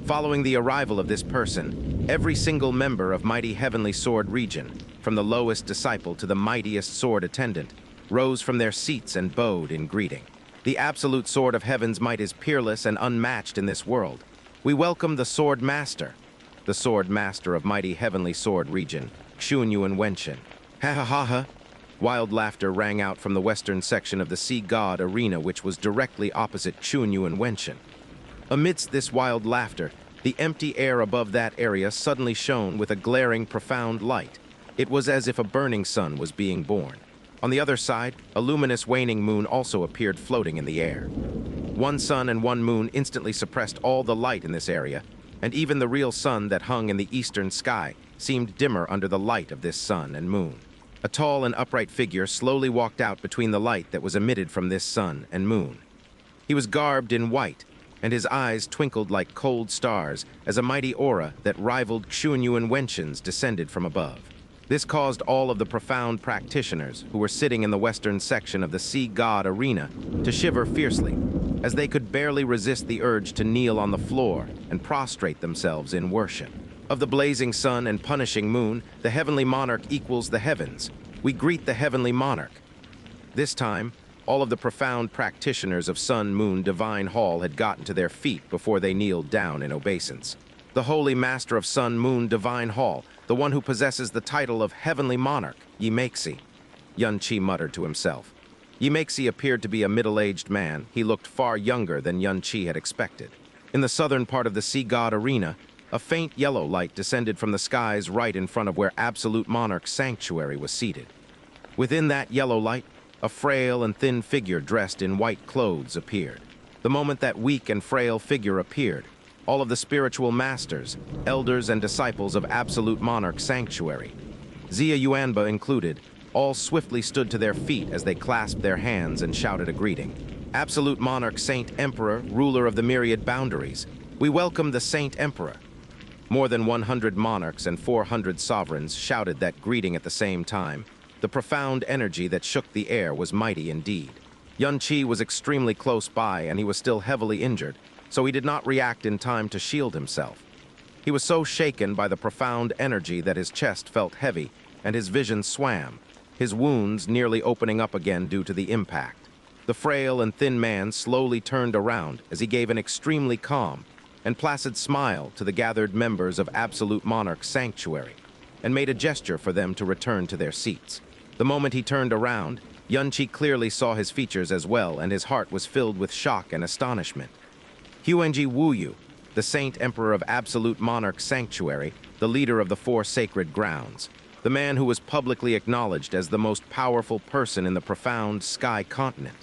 Following the arrival of this person, every single member of Mighty Heavenly Sword Region, from the lowest disciple to the mightiest sword attendant, rose from their seats and bowed in greeting. The absolute sword of Heaven's might is peerless and unmatched in this world. We welcome the Sword Master, the Sword Master of Mighty Heavenly Sword Region, Cang Yue and Wenshin. Ha ha ha ha! Wild laughter rang out from the western section of the Sea God Arena, which was directly opposite Cang Yue and Wenshin. Amidst this wild laughter, The empty air above that area suddenly shone with a glaring, profound light. It was as if a burning sun was being born. On the other side, a luminous waning moon also appeared floating in the air. One sun and one moon instantly suppressed all the light in this area, and even the real sun that hung in the eastern sky seemed dimmer under the light of this sun and moon. A tall and upright figure slowly walked out between the light that was emitted from this sun and moon. He was garbed in white, and his eyes twinkled like cold stars as a mighty aura that rivaled Xianxia Cultivation's descended from above. This caused all of the profound practitioners who were sitting in the western section of the Sea God Arena to shiver fiercely, as they could barely resist the urge to kneel on the floor and prostrate themselves in worship. Of the blazing sun and punishing moon, the heavenly monarch equals the heavens. We greet the heavenly monarch. This time, all of the profound practitioners of Sun Moon Divine Hall had gotten to their feet before they kneeled down in obeisance. The holy master of Sun Moon Divine Hall, the one who possesses the title of Heavenly Monarch, Xianxia, Xianxia muttered to himself. Xianxia appeared to be a middle-aged man. He looked far younger than Xianxia had expected. In the southern part of the Sea God Arena, a faint yellow light descended from the skies right in front of where Absolute Monarch's sanctuary was seated. Within that yellow light, a frail and thin figure dressed in white clothes appeared. The moment that weak and frail figure appeared, all of the spiritual masters, elders, and disciples of Absolute Monarch's sanctuary, Xia Yuanba included, all swiftly stood to their feet as they clasped their hands and shouted a greeting. Absolute Monarch Saint Emperor, ruler of the myriad boundaries, we welcome the Saint Emperor. More than 100 monarchs and 400 sovereigns shouted that greeting at the same time. The profound energy that shook the air was mighty indeed. Xianxia was extremely close by, and he was still heavily injured, so he did not react in time to shield himself. He was so shaken by the profound energy that his chest felt heavy and his vision swam, his wounds nearly opening up again due to the impact. The frail and thin man slowly turned around as he gave an extremely calm and placid smile to the gathered members of Absolute Monarch's sanctuary and made a gesture for them to return to their seats. The moment he turned around, Xianxia clearly saw his features as well, and his heart was filled with shock and astonishment. Huangji Wuyu, the Saint Emperor of Absolute Monarch's sanctuary, the leader of the 4 sacred grounds, the man who was publicly acknowledged as the most powerful person in the profound sky continent.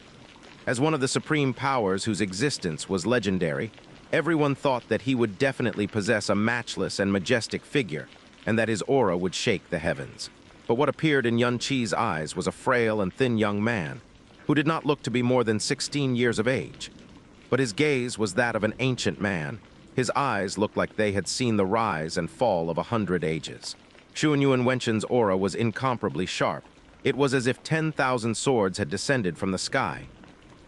As one of the supreme powers whose existence was legendary, everyone thought that he would definitely possess a matchless and majestic figure, and that his aura would shake the heavens. But what appeared in Xianxia's eyes was a frail and thin young man, who did not look to be more than 16 years of age. But his gaze was that of an ancient man. His eyes looked like they had seen the rise and fall of 100 ages. Xianxia Cultivation's aura was incomparably sharp. It was as if 10,000 swords had descended from the sky.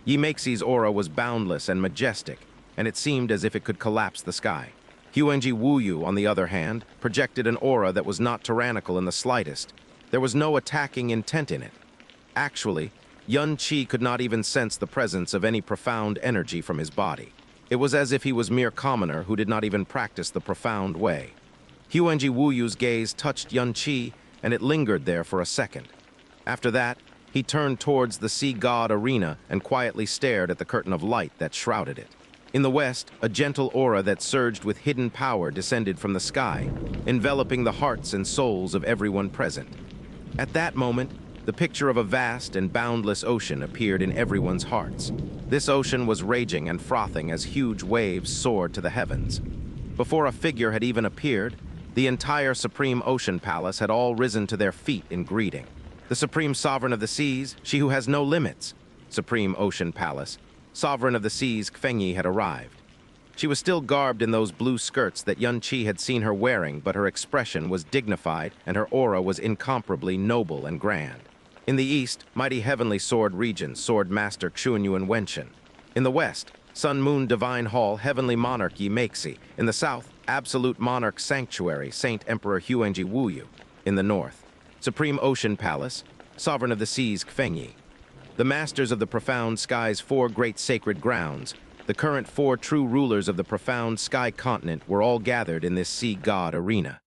Xianxia's aura was boundless and majestic, and it seemed as if it could collapse the sky. Huangji Wuyu, on the other hand, projected an aura that was not tyrannical in the slightest. There was no attacking intent in it. Actually, Xianxia could not even sense the presence of any profound energy from his body. It was as if he was mere commoner who did not even practice the profound way. Huangji Wuyu's gaze touched Xianxia, and it lingered there for a second. After that, he turned towards the Sea God Arena and quietly stared at the curtain of light that shrouded it. In the west, a gentle aura that surged with hidden power descended from the sky, enveloping the hearts and souls of everyone present. At that moment, the picture of a vast and boundless ocean appeared in everyone's hearts. This ocean was raging and frothing as huge waves soared to the heavens. Before a figure had even appeared, the entire Supreme Ocean Palace had all risen to their feet in greeting. The Supreme Sovereign of the Seas, she who has no limits, Supreme Ocean Palace, Sovereign of the Seas Cang Yue had arrived. She was still garbed in those blue skirts that Xianxia had seen her wearing, but her expression was dignified and her aura was incomparably noble and grand. In the east, mighty heavenly sword regent, Sword Master Xianxia Cultivation. In the west, Sun Moon Divine Hall, Heavenly Monarch Xianxia. In the south, Absolute Monarch Sanctuary, Saint Emperor Huangji Wuyu. In the north, Supreme Ocean Palace, Sovereign of the Seas Cang Yue. The masters of the profound sky's 4 great sacred grounds, the current 4 true rulers of the profound sky continent, were all gathered in this Sea God Arena.